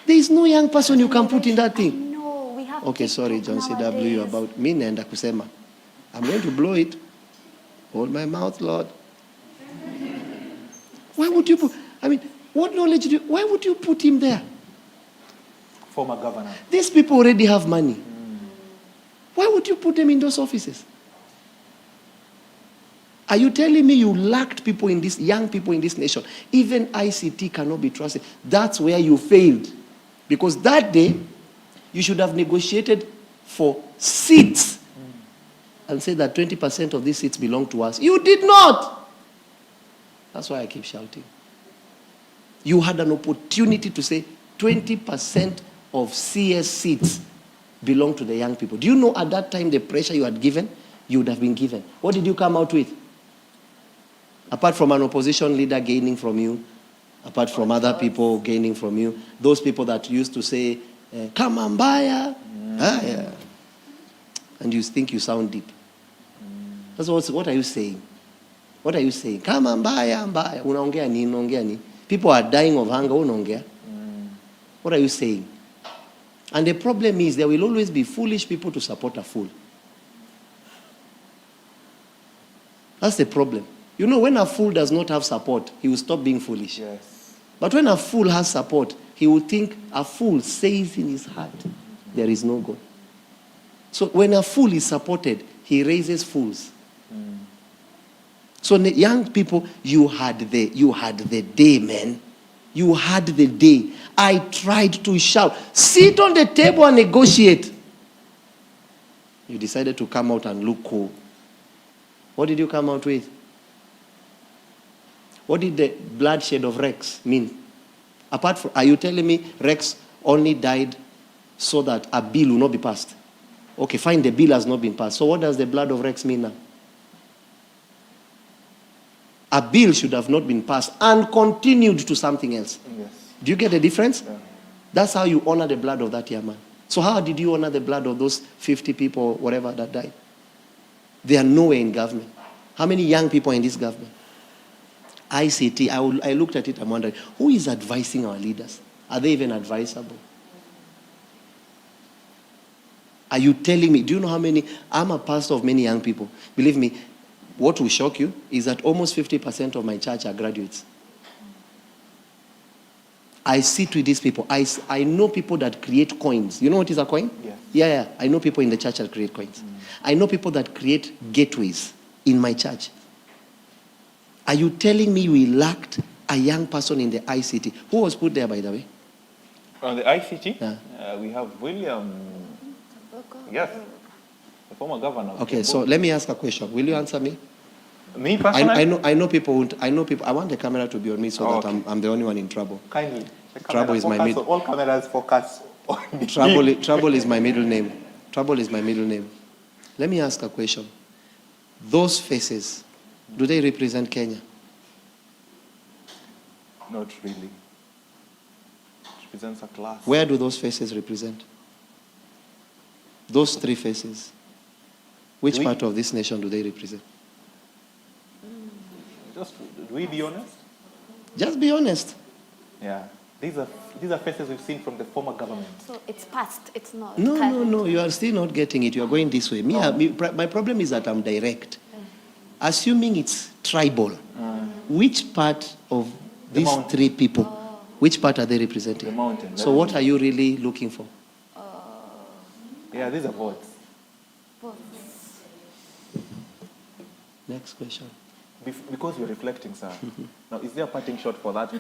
There is no young person you can put in that thing. No, we have Okay, sorry, John CW, about me naenda kusema. I'm going to blow it. Hold my mouth, Lord. Why would you put, what knowledge why would you put him there? Former governor. These people already have money. Why would you put them in those offices? Are you telling me you lacked people in this, young people in this nation? Even ICT cannot be trusted. That's where you failed. Because that day, you should have negotiated for seats and said that 20% of these seats belong to us. You did not. That's why I keep shouting. You had an opportunity to say 20% of CS seats belong to the young people. Do you know at that time the pressure you had given, you would have been given? What did you come out with? Apart from an opposition leader gaining from you, apart from other people gaining from you, those people that used to say, come on, Mbaya. Yeah. And you think you sound deep. That's what are you saying? What are you saying? Come on, Mbaya, Mbaya. Unaongea ni. People are dying of hunger. Unaongea. What are you saying? And the problem is there will always be foolish people to support a fool. That's the problem. You know, when a fool does not have support, he will stop being foolish. Yes. But when a fool has support, he will think a fool says in his heart, there is no God. So when a fool is supported, he raises fools. So young people, you had the day, man. You had the day. I tried to shout, sit on the table and negotiate. You decided to come out and look cool. What did you come out with? What did the bloodshed of Rex mean? Apart from, are you telling me Rex only died so that a bill will not be passed? Okay, fine, the bill has not been passed. So what does the blood of Rex mean now? A bill should have not been passed and continued to something else. Yes. Do you get the difference? Yeah. That's how you honor the blood of that young man. So how did you honor the blood of those 50 people or whatever that died? They are nowhere in government. How many young people are in this government? ICT, I looked at it, I'm wondering, who is advising our leaders? Are they even advisable? Are you telling me, do you know how many, I'm a pastor of many young people. Believe me, what will shock you is that almost 50% of my church are graduates. I sit with these people. I know people that create coins. You know what is a coin? Yes. Yeah. I know people in the church that create coins. I know people that create gateways in my church. Are you telling me we lacked a young person in the ICT? Who was put there, by the way? On the ICT, Yeah. we have William. Yes, the former governor. Okay, so let me ask a question. Will you answer me? Me personally? I know people. I want the camera to be on me so that okay. I'm the only one in trouble. Kindly. Trouble is my middle. All cameras focus on me. Trouble is my middle name. Trouble is my middle name. Let me ask a question. Those faces, do they represent Kenya? Not really. It represents a class. Where do those faces represent? Those three faces. Which part of this nation do they represent? Just, do we be honest? Just be honest. Yeah. These are faces we've seen from the former government. So it's past, it's not. No. You are still not getting it. You are going this way. My problem is that I'm direct. Assuming it's tribal, which part of these three people, which part are they representing? The mountain. So what are you really looking for? Yeah, these are votes. Next question. Because you're reflecting, sir. Now, is there a parting shot for that?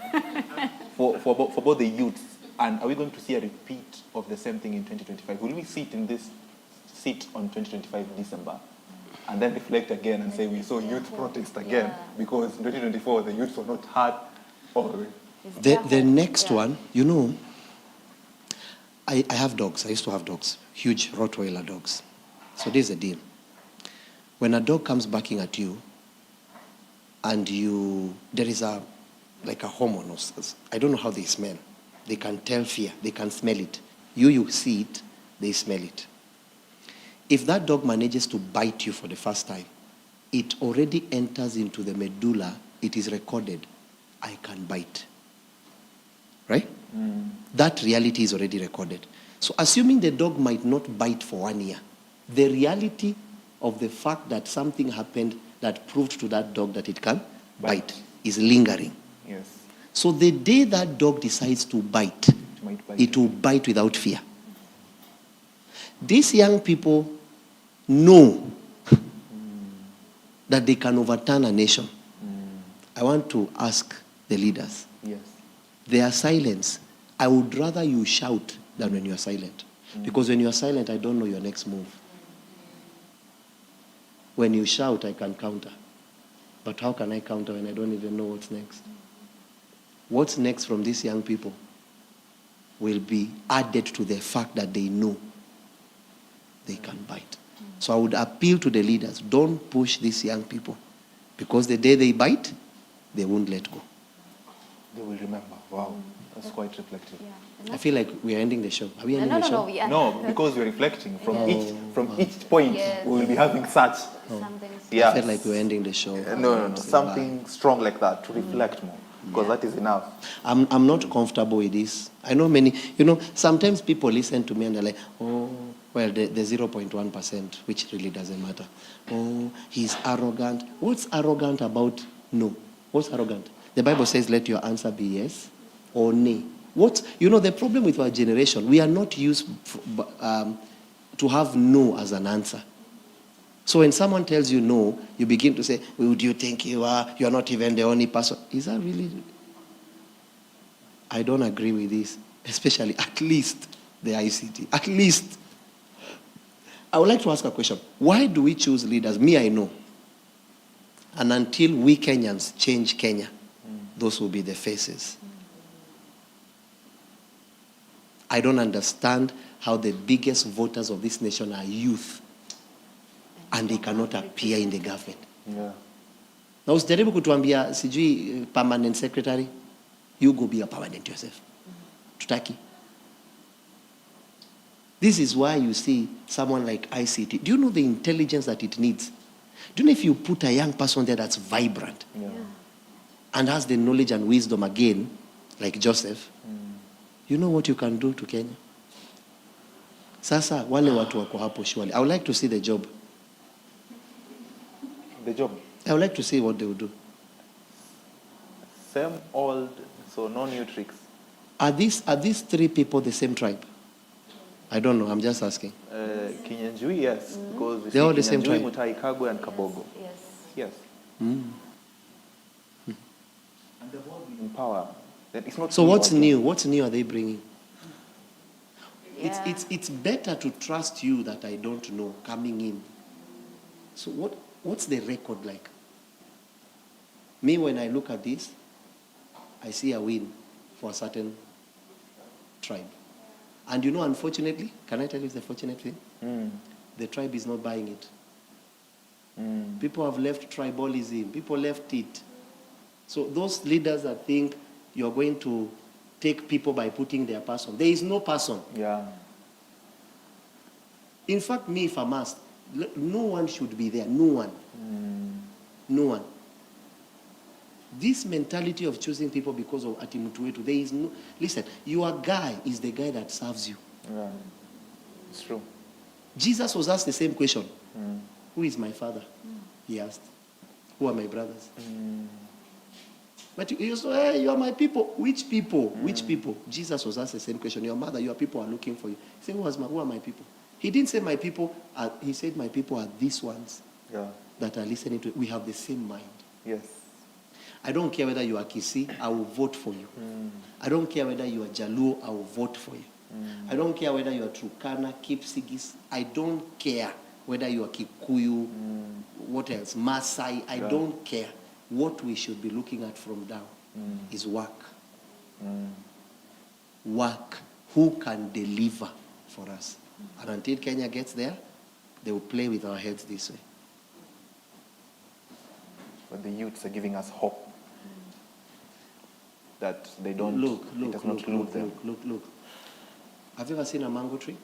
for both the youths? And are we going to see a repeat of the same thing in 2025? Will we sit in this seat on 2025 December? And then reflect again and say we saw youth protest again because in 2024 the youths were not heard. The next one, you know, I have dogs. I used to have dogs, huge Rottweiler dogs. So there's a deal. When a dog comes barking at you, and there is like a hormone, I don't know how they smell. They can tell fear, they can smell it. You see it, they smell it. If that dog manages to bite you for the first time, it already enters into the medulla, it is recorded, I can bite. Right? That reality is already recorded. So assuming the dog might not bite for 1 year, the reality of the fact that something happened that proved to that dog that it can bite is lingering. Yes. So the day that dog decides to bite, it will bite without fear. These young people know that they can overturn a nation. I want to ask the leaders. Yes. Their silence, I would rather you shout than when you are silent. Because when you are silent, I don't know your next move. When you shout, I can counter. But how can I counter when I don't even know what's next? What's next from these young people will be added to the fact that they know they can bite. So I would appeal to the leaders, don't push these young people. Because the day they bite, they won't let go. They will remember. Wow. That's quite reflective. Yeah. I feel like we are ending the show. Are we ending the show? No, because we're reflecting from each point. We will be having such. I feel like we're ending the show. No. Something strong like that to reflect more. Because that is enough. I'm not comfortable with this. I know many, sometimes people listen to me and they're like, oh, well, the 0.1%, which really doesn't matter. Oh, he's arrogant. What's arrogant about no? What's arrogant? The Bible says, let your answer be yes or nay. The problem with our generation, we are not used to have no as an answer. So when someone tells you no, you begin to say, who do you think you are? You are not even the only person. Is that really? I don't agree with this, especially at least the ICT. At least. I would like to ask a question. Why do we choose leaders? Me, I know. And until we Kenyans change Kenya, those will be the faces. I don't understand how the biggest voters of this nation are youth, and they cannot appear in the government. Yeah. Now, usijaribu kutuambia sijui permanent secretary, you go be a permanent yourself. Tutaki. This is why you see someone like ICT. Do you know the intelligence that it needs? Do you know if you put a young person there that's vibrant and has the knowledge and wisdom again, like Joseph, you know what you can do to Kenya? Sasa wale watu wako hapo surely. I would like to see the job. The job? I would like to see what they will do. Same old, so no new tricks. Are these three people the same tribe? I don't know. I'm just asking. Kinyanjui, yes, because we They're all the same tribe. Mutai, Kagwe, and Kabogo. Yes. Mm. And they've all been in power. It's not So what's new? What new are they bringing? Yeah. It's better to trust you that I don't know coming in. So what's the record like? Me, when I look at this, I see a win for a certain tribe. And unfortunately, can I tell you the fortunate thing? The tribe is not buying it. People have left tribalism. People left it. So those leaders that think you're going to take people by putting their person, there is no person. Yeah. In fact, me, if I'm asked, no one should be there. No one. No one. This mentality of choosing people because of atimutuetu, there is no... Listen, your guy is the guy that serves you. Yeah. It's true. Jesus was asked the same question. Who is my father? He asked. Who are my brothers? But you say, hey, you are my people. Which people? Which people? Jesus was asked the same question. Your mother, your people are looking for you. He said, who are my people? He didn't say my people. He said my people are these ones that are listening to it. We have the same mind. Yes. I don't care whether you are Kisi, I will vote for you. I don't care whether you are Jaluo, I will vote for you. I don't care whether you are Turkana, Kipsigis. I don't care whether you are Kikuyu, what else, Masai. I don't care. What we should be looking at from down is work. Work. Who can deliver for us? And until Kenya gets there, they will play with our heads this way. But the youths are giving us hope that they don't Look. Have you ever seen a mango tree?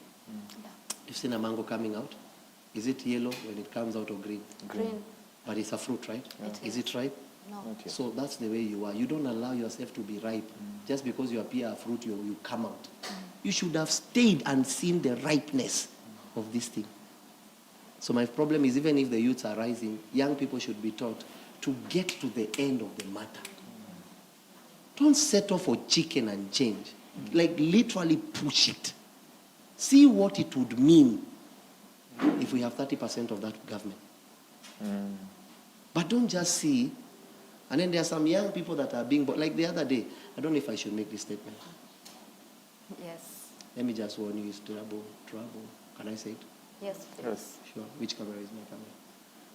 You've seen a mango coming out? Is it yellow when it comes out or green? Green. But it's a fruit, right? Is it ripe? No. So that's the way you are. You don't allow yourself to be ripe. Just because you appear a fruit, you come out. You should have stayed and seen the ripeness of this thing. So my problem is, even if the youths are rising, young people should be taught to get to the end of the matter. Don't settle for chicken and change. Like literally push it. See what it would mean if we have 30% of that government. But don't just see. And then there are some young people that are being, like the other day, I don't know if I should make this statement. Yes. Let me just warn you, it's trouble. Can I say it? Yes, please. Yes. Sure. Which camera is my camera?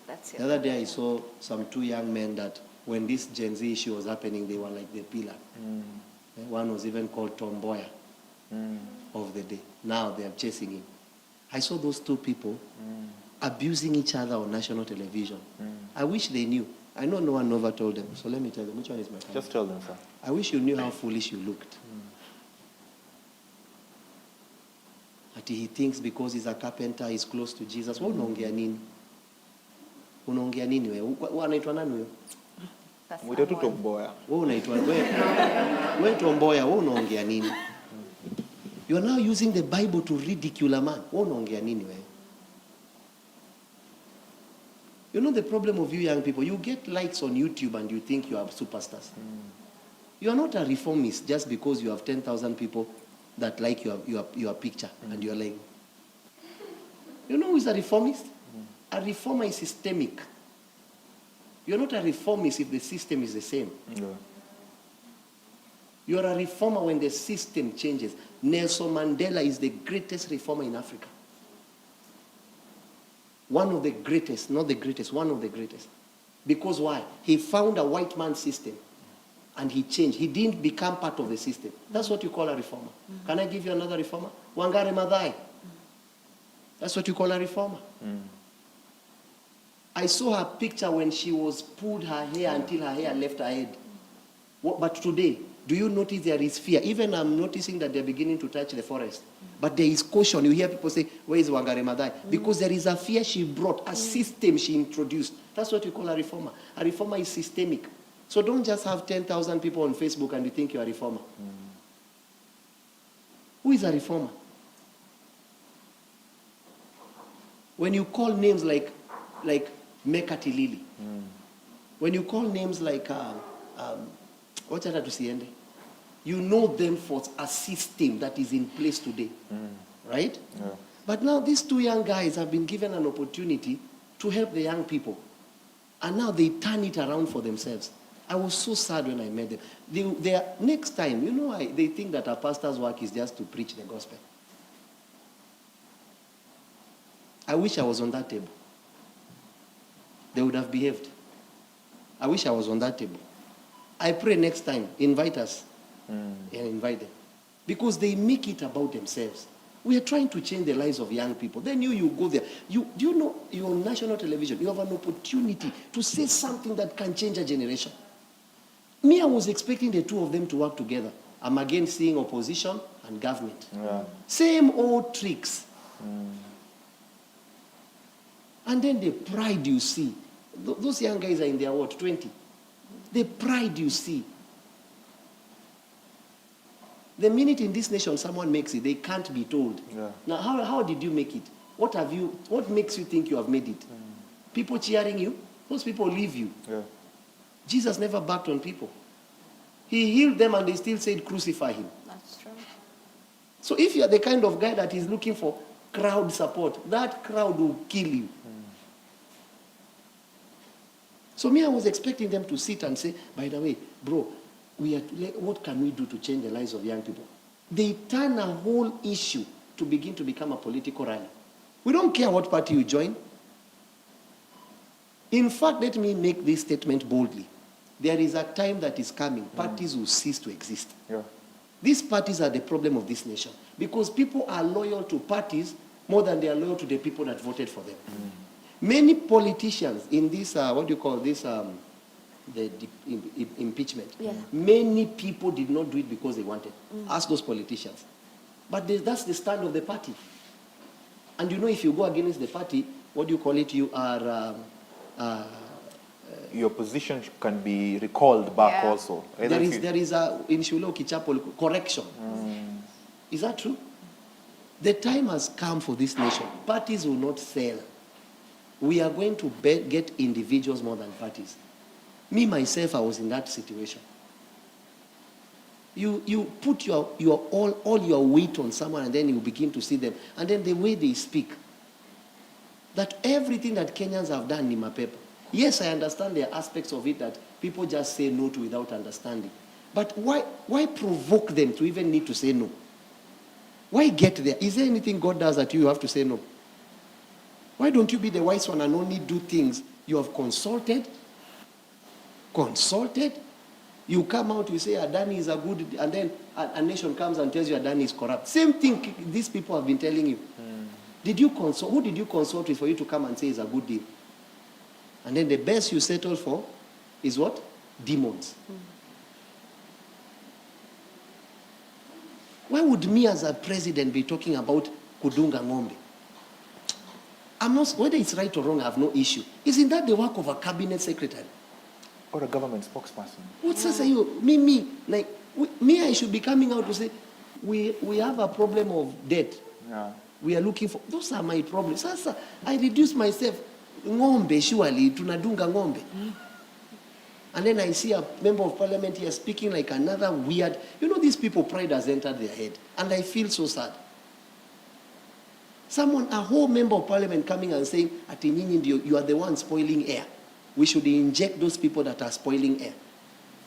That's it. The other day I saw some two young men that when this Gen Z issue was happening, they were like the pillar. One was even called Tom Boyer of the day. Now they are chasing him. I saw those two people abusing each other on national television. I wish they knew. I know no one ever told them. So let me tell them, which one is my camera? Just tell them, sir. I wish you knew how foolish you looked. He thinks because he's a carpenter, he's close to Jesus. Wewe unaongea nini? Unaongea nini wewe? Anaitwa nani wewe? Mwite tu Tomboya. Wewe unaitwa wewe Tomboya, wewe unaongea nini? You are now using the Bible to ridicule a man. Wewe unaongea nini wewe? You know the problem of you young people, you get likes on YouTube and you think you are superstars. You are not a reformist just because you have 10,000 people that like your picture, and you're like, you know who is a reformist? A reformer is systemic. You're not a reformist if the system is the same. Yeah. You're a reformer when the system changes. Nelson Mandela is the greatest reformer in Africa. One of the greatest, not the greatest, one of the greatest. Because why? He found a white man's system and he changed. He didn't become part of the system. That's what you call a reformer. Can I give you another reformer? Wangari Maathai. That's what you call a reformer. I saw her picture when she was pulled her hair until her hair left her head. But today, do you notice there is fear? Even I'm noticing that they're beginning to touch the forest. But there is caution. You hear people say, where is Wangari Maathai? Because there is a fear she brought, a system she introduced. That's what you call a reformer. A reformer is systemic. So don't just have 10,000 people on Facebook and you think you're a reformer. Who is a reformer? When you call names like Mekati Lili, when you call names like you know them for a system that is in place today, right? Yeah. But now these two young guys have been given an opportunity to help the young people, and now they turn it around for themselves. I was so sad when I met them. Next time, you know, they think that a pastor's work is just to preach the gospel. I wish I was on that table. They would have behaved. I wish I was on that table. I pray next time, invite us and invite them. Because they make it about themselves. We are trying to change the lives of young people. Then you go there. Do you know you're on national television? You have an opportunity to say something that can change a generation. Me, I was expecting the two of them to work together. I'm again seeing opposition and government. Yeah. Same old tricks. And then the pride you see. Those young guys are in their, 20? The pride you see. The minute in this nation someone makes it, they can't be told. Yeah. Now, how did you make it? What makes you think you have made it? People cheering you? Those people leave you. Yeah. Jesus never backed on people. He healed them and they still said, crucify him. That's true. So if you're the kind of guy that is looking for crowd support, that crowd will kill you. So me, I was expecting them to sit and say, by the way, bro, what can we do to change the lives of young people? They turn a whole issue to begin to become a political rally. We don't care what party you join. In fact, let me make this statement boldly. There is a time that is coming, parties will cease to exist. Yeah. These parties are the problem of this nation because people are loyal to parties more than they are loyal to the people that voted for them. Many politicians in this, impeachment, many people did not do it because they wanted. Ask those politicians. But that's the stand of the party. And you know, if you go against the party, you are... Your position can be recalled back also. There is a, in Shulo Kichapo, correction. Is that true? The time has come for this nation. Parties will not sell. We are going to get individuals more than parties. Me, myself, I was in that situation. You put all your weight on someone and then you begin to see them. And then the way they speak. That everything that Kenyans have done in my paper. Yes, I understand there are aspects of it that people just say no to without understanding. But why provoke them to even need to say no? Why get there? Is there anything God does that you have to say no? Why don't you be the wise one and only do things you have consulted? You come out, you say Adani is a good, and then a nation comes and tells you Adani is corrupt. Same thing these people have been telling you. Did you consult? Who did you consult with for you to come and say it's a good deal? And then the best you settle for is what? Demons. Why would me as a president be talking about kudunga ng'ombe? I'm not, whether it's right or wrong, I have no issue. Isn't that the work of a cabinet secretary? Or a government spokesperson? What says you? Me, I should be coming out to say, we have a problem of debt. Yeah. We are looking for, those are my problems. Sasa, I reduce myself. Ng'ombe, surely, tunadunga ng'ombe. And then I see a member of parliament here speaking like another weird, these people, pride has entered their head. And I feel so sad. A whole member of parliament coming and saying, Ati nyinyi ndio, you are the one spoiling air. We should inject those people that are spoiling air.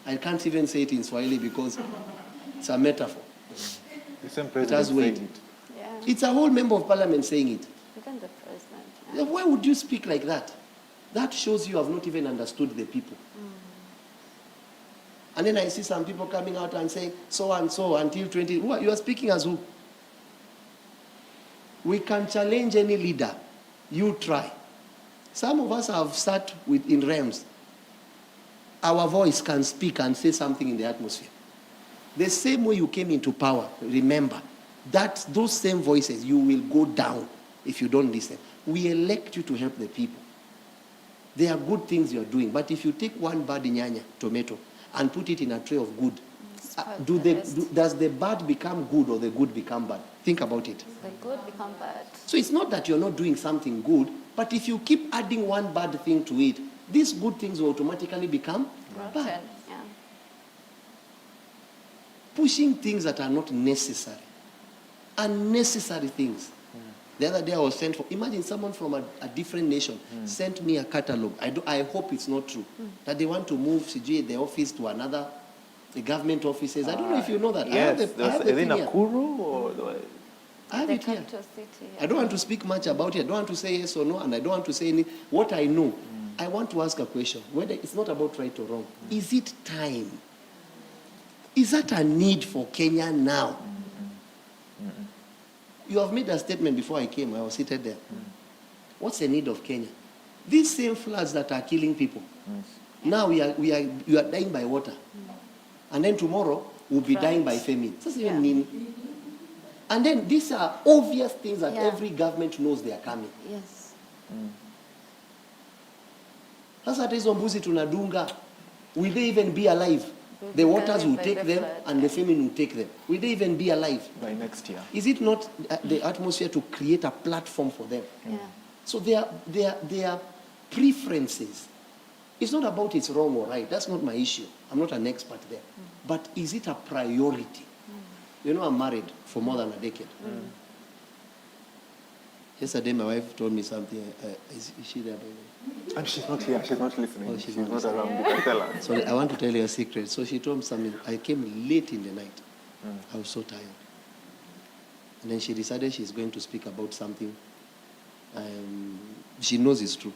I can't even say it in Swahili because it's a metaphor. The same It president has weight. said it. Yeah. It's a whole member of parliament saying it. Even the president. Yeah. Why would you speak like that? That shows you have not even understood the people. And then I see some people coming out and saying, so and so until 20. You are speaking as who? We can challenge any leader. You try. Some of us have sat in realms. Our voice can speak and say something in the atmosphere. The same way you came into power, remember, that those same voices, you will go down if you don't listen. We elect you to help the people. There are good things you are doing, but if you take one bad nyanya, tomato, and put it in a tray of good, does the bad become good or the good become bad? Think about it. The good become bad. So it's not that you're not doing something good, but if you keep adding one bad thing to it, these good things will automatically become Rotten. bad. Yeah. Pushing things that are not necessary. Unnecessary things. The other day I was sent for, imagine someone from a different nation sent me a catalog. I hope it's not true. That they want to move CJ, the office to another, the government offices. I don't know if you know that. Yes, I have the thing here. Nakuru or I have The it here. capital city. I don't want to speak much about it. I don't want to say yes or no, and I don't want to say any. What I know, I want to ask a question. Whether it's not about right or wrong. Is it time? Is that a need for Kenya now? You have made a statement before I came. I was seated there. What's the need of Kenya? These same floods that are killing people. Now you are dying by water. And then tomorrow we'll be dying by famine. That's even mean. And then these are obvious things that every government knows they are coming. Yes. Sasa hata hizo mbuzi tunadunga, will they even be alive? The waters will take them and the famine will take them. Will they even be alive? by next year? Is it not the atmosphere to create a platform for them? Yeah. So their preferences. It's not about it's wrong or right. That's not my issue. I'm not an expert there. But is it a priority? I'm married for more than a decade. Yesterday, my wife told me something. Is she there, by the way? And she's not here. She's not listening. Oh, she's not not around. You can tell her. So I want to tell you a secret. So she told me something. I came late in the night. I was so tired. And then she decided she's going to speak about something. She knows it's true.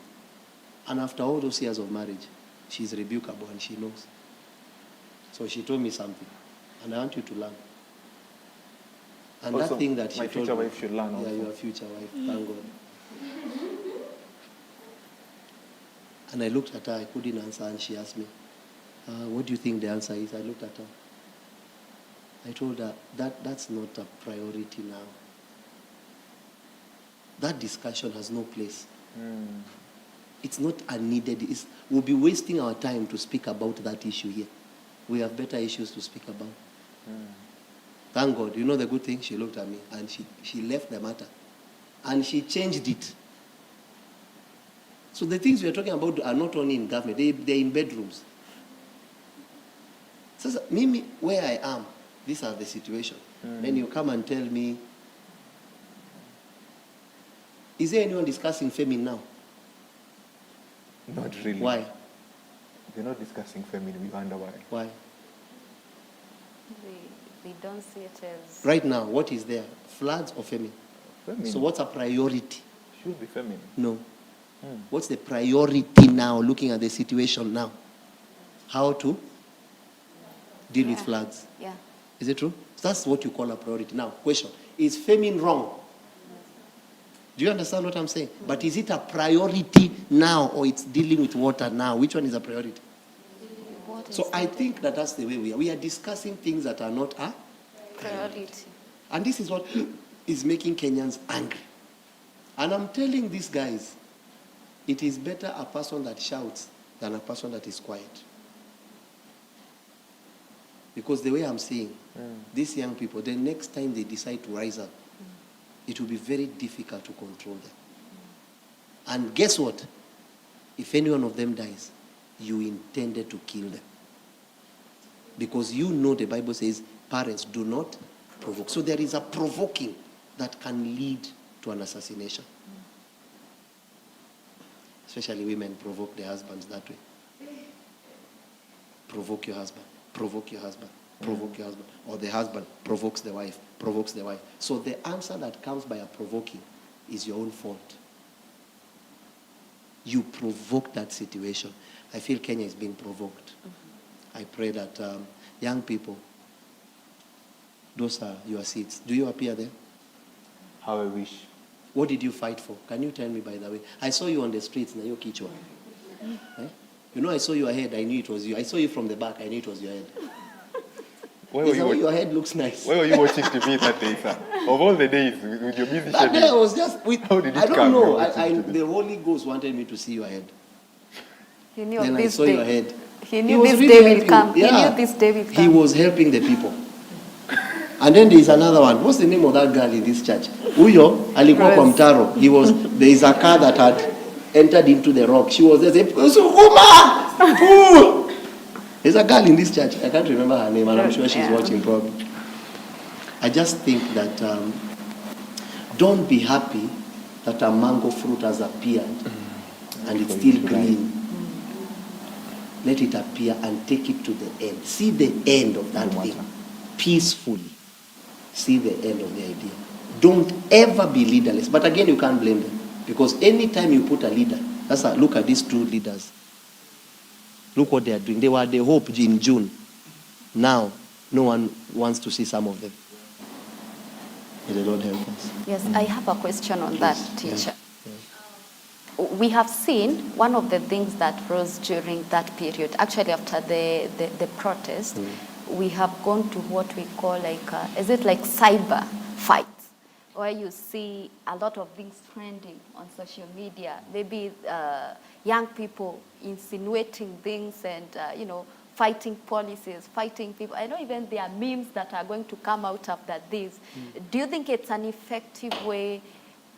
And after all those years of marriage, she's rebukable and she knows. So she told me something. And I want you to learn. And Also, that thing that she my told future me, wife should learn also. Yeah, your future wife. Thank God. And I looked at her. I couldn't answer. And she asked me, what do you think the answer is? I looked at her. I told her, that's not a priority now. That discussion has no place. It's not unneeded. We'll be wasting our time to speak about that issue here. We have better issues to speak about. Thank God. You know the good thing? She looked at me and she left the matter. And she changed it. So the things we are talking about are not only in government. They're in bedrooms. So Mimi, where I am, these are the situation. Then you come and tell me, is there anyone discussing famine now? Not really. Why? They're not discussing famine. We wonder why. Why? They don't see it as... Right now, what is there? Floods or famine? Famine. So what's a priority? Should be famine. No. What's the priority now, looking at the situation now? How to deal with floods? Yeah. Is it true? That's what you call a priority. Now, question, is famine wrong? Do you understand what I'm saying? But is it a priority now or it's dealing with water now? Which one is a priority? So I think that's the way we are. We are discussing things that are not a priority. And this is what is making Kenyans angry. And I'm telling these guys, it is better a person that shouts than a person that is quiet. Because the way I'm seeing, these young people, the next time they decide to rise up, it will be very difficult to control them. And guess what? If any one of them dies, you intended to kill them. Because you know the Bible says, parents do not provoke. So there is a provoking that can lead to an assassination. Especially women provoke their husbands that way. Provoke your husband, provoke your husband, provoke your husband. Or the husband provokes the wife, provokes the wife. So the answer that comes by a provoking is your own fault. You provoke that situation. I feel Kenya is being provoked. I pray that young people, those are your seats. Do you appear there? How I wish. What did you fight for? Can you tell me, by the way? I saw you on the streets, na hiyo kichwa. Eh? You know, I saw your head, I knew it was you. I saw you from the back, I knew it was your head. Your head looks nice. Where were you watching TV that day, sir? Of all the days, with your busy That day I schedule. was just with, How did it I don't come? know. The Holy Ghost wanted me to see your head. He knew Then I this saw day. your head. He knew was this really day will helping. come. Yeah. He knew this day will come. He was helping the people. And then there is another one. What's the name of that girl in this church? Uyo, alikuwa kwa mtaro. There is a car that had entered into the rock. She was there saying, Sukuma! There's a girl in this church. I can't remember her name, and I'm sure she's watching probably. I just think that don't be happy that a mango fruit has appeared and it's still green. Let it appear and take it to the end. See the end of that thing peacefully. See the end of the idea. Don't ever be leaderless. But again, you can't blame them. Because anytime you put a leader, look at these two leaders. Look what they are doing. They were the hope in June. Now, no one wants to see some of them. May the Lord help us. Yes, I have a question on that, teacher. We have seen one of the things that rose during that period, actually after the protest, we have gone to what we call is it like cyber fights, where you see a lot of things trending on social media, maybe young people insinuating things and, fighting policies, fighting people. I know even there are memes that are going to come out after this. Do you think it's an effective way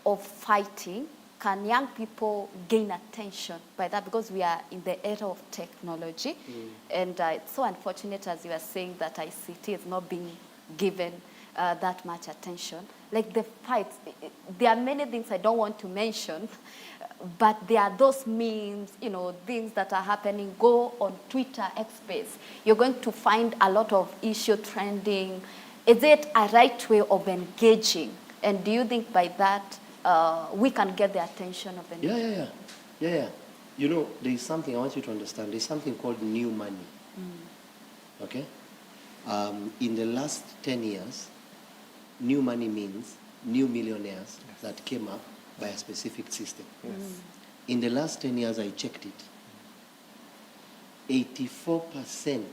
of fighting? Can young people gain attention by that? Because we are in the era of technology, and it's so unfortunate, as you are saying, that ICT is not being given that much attention. Like the fights, there are many things I don't want to mention, but there are those memes, things that are happening. Go on Twitter, X space. You're going to find a lot of issue trending. Is it a right way of engaging? And do you think by that, we can get the attention of the Yeah. There is something I want you to understand. There's something called new money. Okay? In the last 10 years, new money means new millionaires that came up by a specific system. In the last 10 years, I checked it. 84%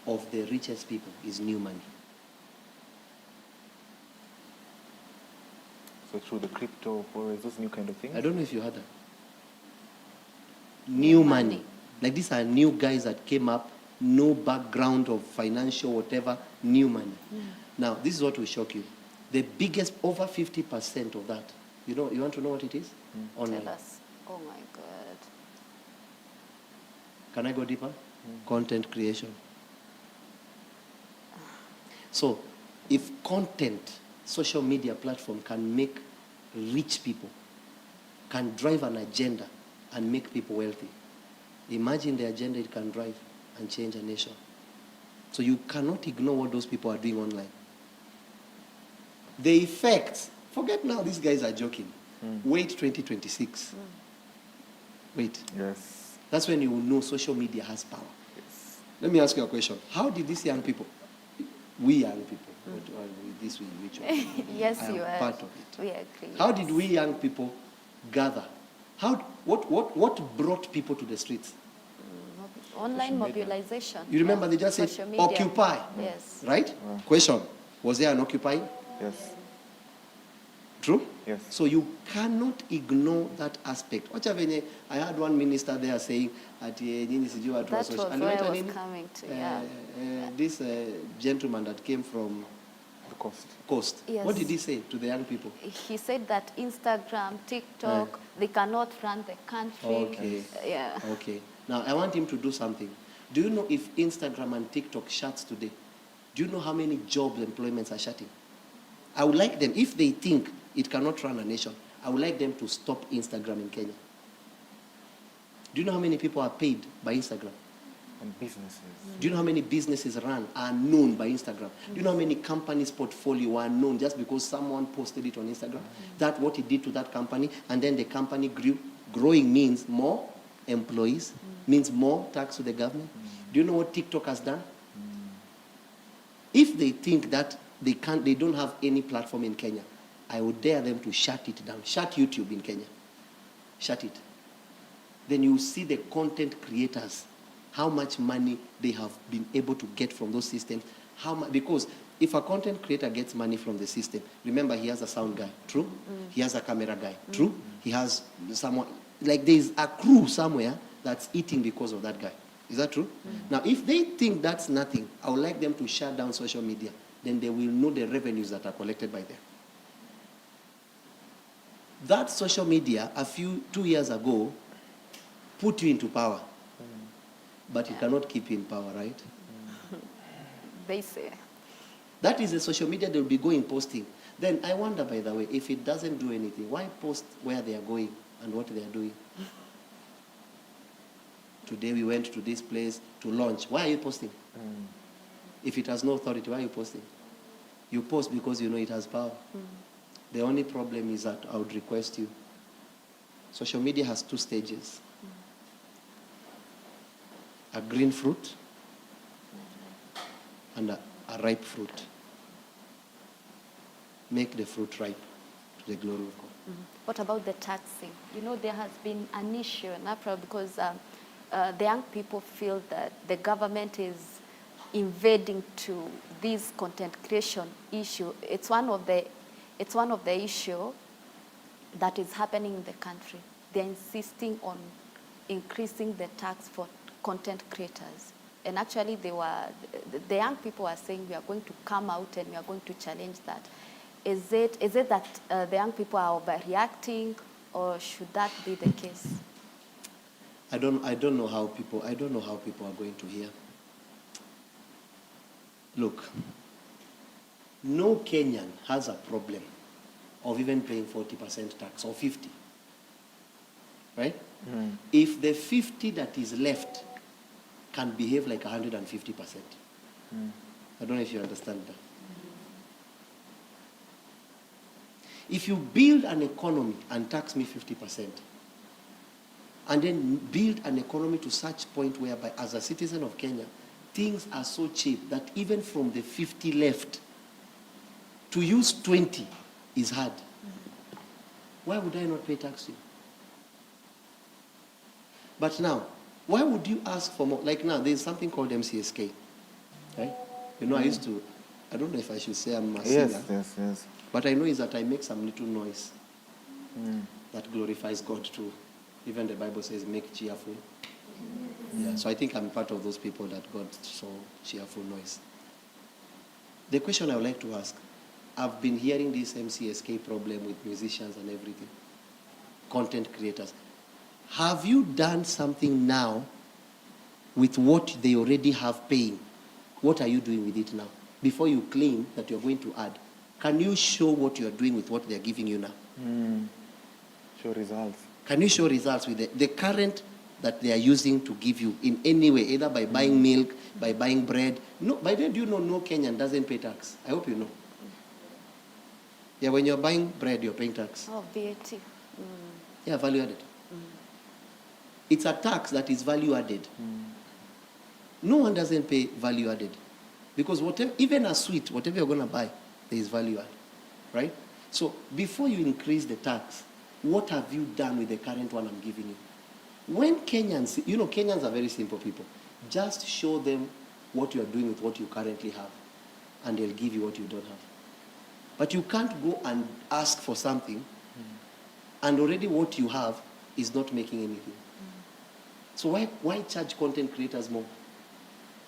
of the richest people is new money. So through the crypto or those new kind of things? I don't know if you heard that. New money. Like these are new guys that came up, no background of financial whatever, new money. Now, this is what will shock you. The biggest, over 50% of that, you want to know what it is? Online. Tell us. Oh my God. Can I go deeper? Content creation. So, if content, social media platform can make rich people, can drive an agenda and make people wealthy, imagine the agenda it can drive and change a nation. So you cannot ignore what those people are doing online. The effects, forget now these guys are joking. Wait 2026. Wait. Yes. That's when you will know social media has power. Yes. Let me ask you a question. How did these young people, we young people, this we which one? Yes, I am you are. part of it. We agree. How did we young people gather? What brought people to the streets? Online mobilization. You remember they just said, Social media. occupy. Yes. Right? Question, was there an occupying? Yes. True? Yes. So you cannot ignore that aspect. I had one minister there saying, that was where I was coming to, this gentleman that came from Cost. Yes. What did he say to the young people? He said that Instagram, TikTok, they cannot run the country. Okay. Yeah. Okay. Now, I want him to do something. Do you know if Instagram and TikTok shuts today, do you know how many job employments are shutting? I would like them, if they think it cannot run a nation, I would like them to stop Instagram in Kenya. Do you know how many people are paid by Instagram? And businesses. Do you know how many businesses are known by Instagram? Do you know how many companies' portfolio are known just because someone posted it on Instagram? That's what it did to that company, and then the company grew. Growing means more employees, means more tax to the government. Do you know what TikTok has done? If they think that they don't have any platform in Kenya, I would dare them to shut it down. Shut YouTube in Kenya. Shut it. Then you see the content creators, how much money they have been able to get from those systems. Because if a content creator gets money from the system, remember he has a sound guy, true? He has a camera guy, true? He has someone, like there's a crew somewhere that's eating because of that guy. Is that true? Now, if they think that's nothing, I would like them to shut down social media. Then they will know the revenues that are collected by them. That social media, 2 years ago, put you into power. But you cannot keep you in power, right? They say. That is the social media they'll be going posting. Then I wonder, by the way, if it doesn't do anything, why post where they are going and what they are doing? Today we went to this place to launch. Why are you posting? If it has no authority, why are you posting? You post because you know it has power. The only problem is that I would request you. Social media has 2 stages. A green fruit and a ripe fruit. Make the fruit ripe to the glory of God. What about the taxing? You know, there has been an issue in April because the young people feel that the government is invading to this content creation issue. It's one of the issue that is happening in the country. They're insisting on increasing the tax for content creators. And actually the young people are saying we are going to come out and we are going to challenge that. Is it that the young people are overreacting, or should that be the case? I don't know how people are going to hear. Look, no Kenyan has a problem of even paying 40% tax or 50. Right? If the 50 that is left can behave like 150%. I don't know if you understand that. If you build an economy and tax me 50%, and then build an economy to such point whereby, as a citizen of Kenya, things are so cheap that even from the 50 left, to use 20 is hard. Why would I not pay tax to you? But now, why would you ask for more? Like now, there's something called MCSK, right? You know, I don't know if I should say I'm a singer. Yes. But I know is that I make some little noise that glorifies God too. Even the Bible says, make cheerful. Yeah, so I think I'm part of those people that God saw cheerful noise. The question I would like to ask, I've been hearing this MCSK problem with musicians and everything, content creators. Have you done something now with what they already have paying? What are you doing with it now? Before you claim that you're going to add, can you show what you're doing with what they're giving you now? Show results. Can you show results with the current that they are using to give you in any way, either by buying milk, by buying bread? No, by the way, do you know no Kenyan doesn't pay tax? I hope you know. Yeah, when you're buying bread, you're paying tax. Oh, VAT. Yeah, value added. It's a tax that is value added. No one doesn't pay value added. Because whatever, even a sweet, whatever you're going to buy, there is value added. Right? So before you increase the tax, what have you done with the current one I'm giving you? When Kenyans, you know, Kenyans are very simple people. Just show them what you are doing with what you currently have, and they'll give you what you don't have. But you can't go and ask for something, and already what you have is not making anything. So why charge content creators more?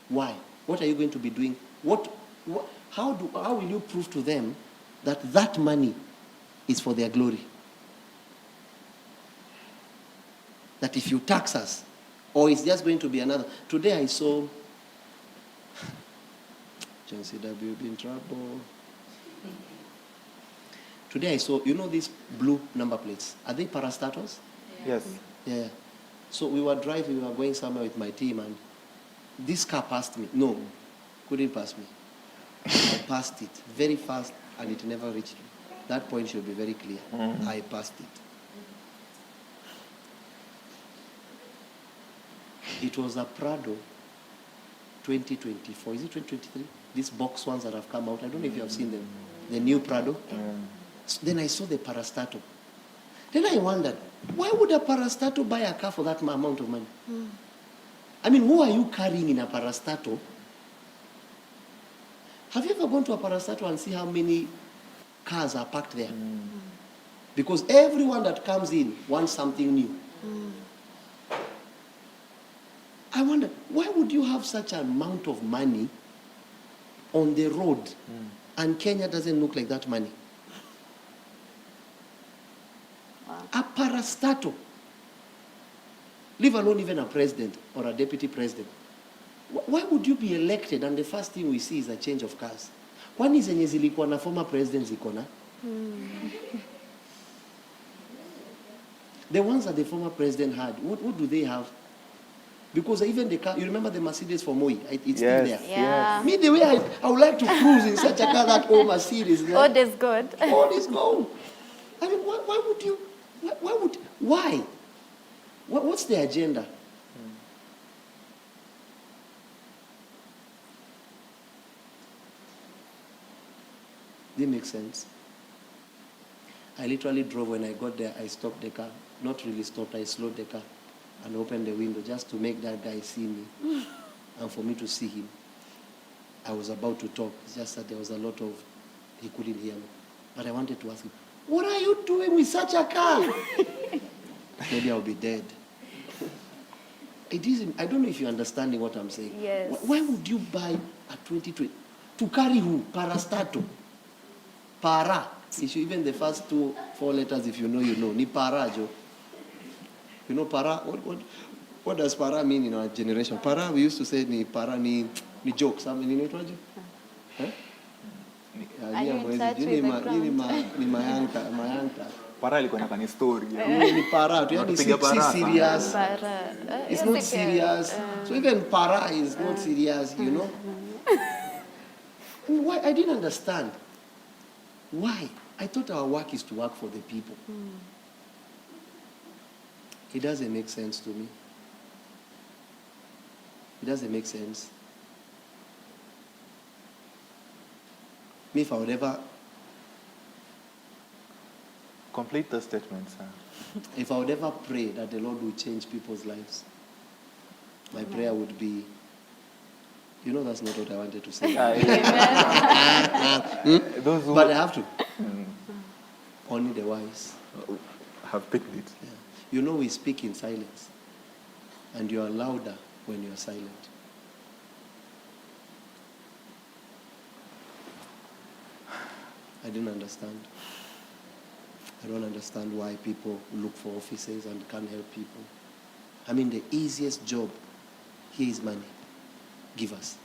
Why? What are you going to be doing? What How will you prove to them that that money is for their glory? That if you tax us, or it's just going to be another. Today I saw John CW be in trouble. Today I saw, you know these blue number plates? Are they parastatals? Yes. Yeah. So we were driving, we were going somewhere with my team, and this car passed me. No, couldn't pass me. I passed it very fast, and it never reached me. That point should be very clear. I passed it. It was a Prado 2024. Is it 2023? These box ones that have come out. I don't know if you have seen them. The new Prado. So then I saw the parastatal. Then I wondered, why would a parastatal buy a car for that amount of money? I mean, who are you carrying in a parastatal? Have you ever gone to a parastatal and see how many cars are parked there? Because everyone that comes in wants something new. I wonder, why would you have such an amount of money on the road and Kenya doesn't look like that money? A parastatal, leave alone even a president or a deputy president. Why would you be elected and the first thing we see is a change of cars? Kwani zenye zilikuwa na former president ziko na? The ones that the former president had, what do they have? Because even the car, you remember the Mercedes for Moi? It's still there. Yeah. Me, the way I would like to cruise in such a car, that old Mercedes. All is good. All is gold. I mean, why would you? Why? What's the agenda? Didn't make sense. I literally drove. When I got there, I stopped the car. Not really stopped, I slowed the car and opened the window just to make that guy see me and for me to see him. I was about to talk. It's just that there was a lot of, he couldn't hear me. But I wanted to ask him, what are you doing with such a car? Maybe I'll be dead. It isn't, I don't know if you're understanding what I'm saying. Yes. Why would you buy a 2020? To carry who? Parastato. Para. Even the first 4 letters, if you know, you know. Ni para, Joe. You know para? What does para mean in our generation? Para, we used to say ni para, ni jokes. I mean, you know what? Huh? Are you in touch with the ground? Para ilikuwa na kani story. Ni para, it's serious. It's not serious. So even para is not serious, you know. Why? I didn't understand. Why? I thought our work is to work for the people. It doesn't make sense to me. It doesn't make sense. Me, if I would ever... Complete the statement, sir. If I would ever pray that the Lord will change people's lives, my prayer would be, you know, that's not what I wanted to say. But I have to. Only the wise have picked it. Yeah. You know, we speak in silence, and you are louder when you are silent. I didn't understand. I don't understand why people look for offices and can't help people. I mean, the easiest job here is money. Give us.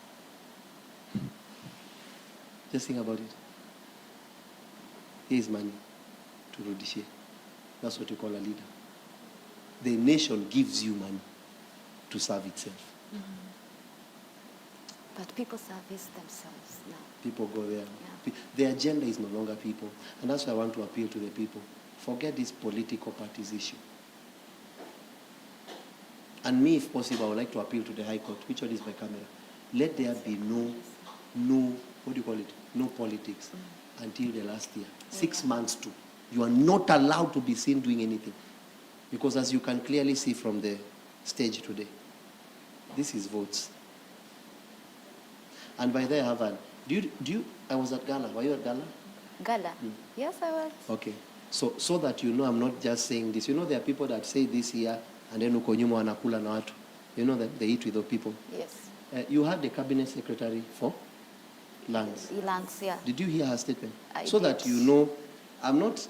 Just think about it. Here is money to Rudishe. That's what you call a leader. The nation gives you money to serve itself. But people service themselves now. People go there. Yeah. The agenda is no longer people. And that's why I want to appeal to the people. Forget this political parties issue. And me, if possible, I would like to appeal to the High Court. Which one is my camera? Let there be no, what do you call it? No politics until the last year. 6 months too. You are not allowed to be seen doing anything. Because as you can clearly see from the stage today, this is votes. And by there I have an, I was at Gala. Were you at Gala? Gala? Yes, I was. Okay. So that you know I'm not just saying this. You know there are people that say this here and then uko nyuma wanakula na watu. You know that they eat with the people. Yes. You had the cabinet secretary for? lands. Lands, yeah. Did you hear her statement? I So did. that you know, I'm not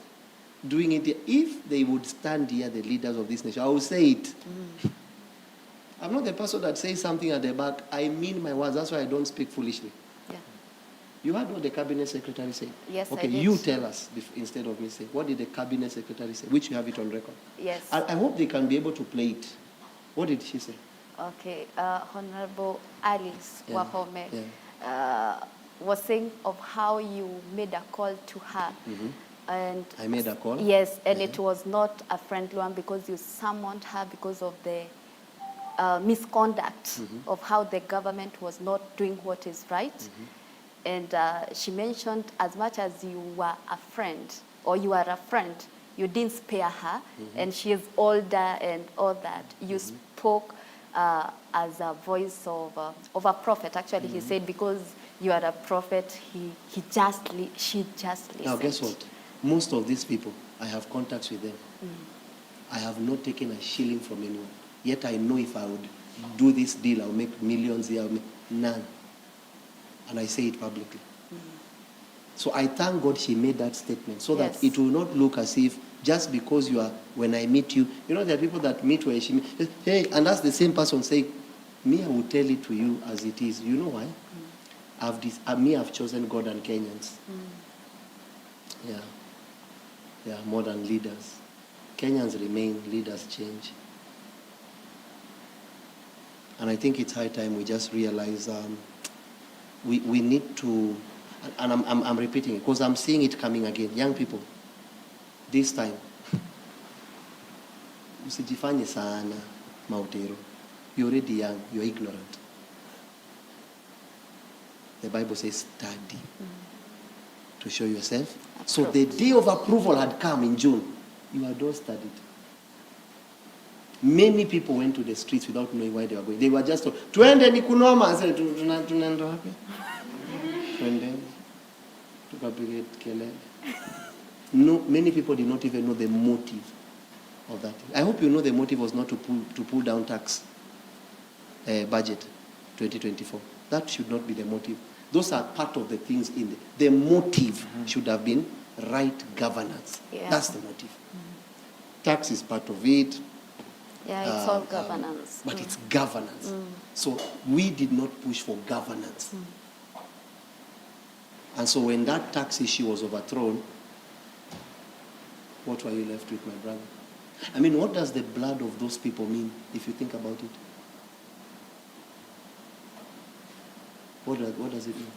doing it. If they would stand here, the leaders of this nation, I will say it. I'm not the person that says something at the back. I mean my words. That's why I don't speak foolishly. Yeah. You heard what the cabinet secretary said? Yes, I Okay, did. you tell us instead of me saying. What did the cabinet secretary say? Which you have it on record. Yes. I hope they can be able to play it. What did she say? Okay, Honorable Alice Yeah, Wahome yeah. was saying of how you made a call to her. And I made a call? Yes, and Yeah. it was not a friendly one because you summoned her because of the misconduct of how the government was not doing what is right. And she mentioned as much as you were a friend, or you are a friend, you didn't spare her, and she is older and all that. You spoke as a voice of a prophet. Actually, he said, because you are a prophet, she just listened. Now, guess what? Most of these people, I have contacts with them. I have not taken a shilling from anyone. Yet I know if I would do this deal, I'll make millions here. I'll make none. And I say it publicly. So I thank God she made that statement so Yes. that it will not look as if just because you are, when I meet you, you know, there are people that meet where she meet, hey, and that's the same person saying, me, I will tell it to you as it is. You know why? I've chosen God and Kenyans. Yeah. They are more than leaders. Kenyans remain, leaders change. And I think it's high time we just realize we need to, and I'm repeating it because I'm seeing it coming again. Young people, this time, usijifanye sana mautero. You're already young, you're ignorant. The Bible says study to show yourself. So the day of approval had come in June. You had all studied. Many people went to the streets without knowing why they were going. They were just told, "Tuende ni kunoma." I said, "Tunaenda wapi?" Tuende. Tukapige kelele. No, many people did not even know the motive of that. I hope you know the motive was not to pull down tax budget 2024. That should not be the motive. Those are part of the things in the motive should have been right governance. Yeah. That's the motive. Tax is part of it. Yeah, it's all governance. But it's governance. So we did not push for governance. And so when that tax issue was overthrown, what were you left with, my brother? I mean, what does the blood of those people mean if you think about it? What does it mean?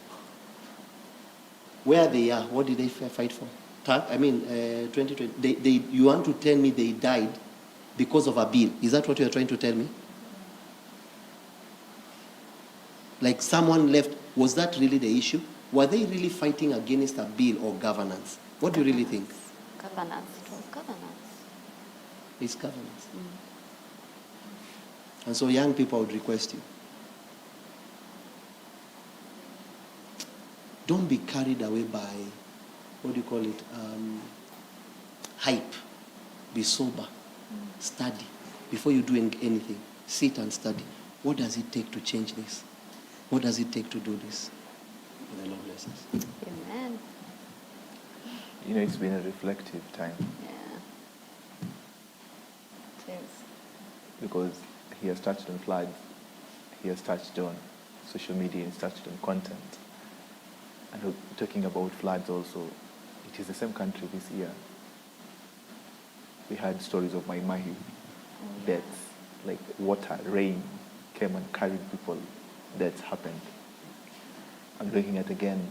Where they are, what did they fight for? 2020. You want to tell me they died because of a bill? Is that what you are trying to tell me? Like someone left, was that really the issue? Were they really fighting against a bill or governance? What do you really think? Governance. It was governance. It's governance. And so young people, I would request you, don't be carried away by, what do you call it, hype. Be sober. Study. Before you do anything, sit and study. What does it take to change this? What does it take to do this? May the Lord bless us. Amen. You know, it's been a reflective time Yeah. It is. because he has touched on floods, he has touched on social media, he has touched on content. And talking about floods also, it is the same country this year. We had stories of Mai deaths, like water, rain came and carried people, deaths happened. I'm looking at again,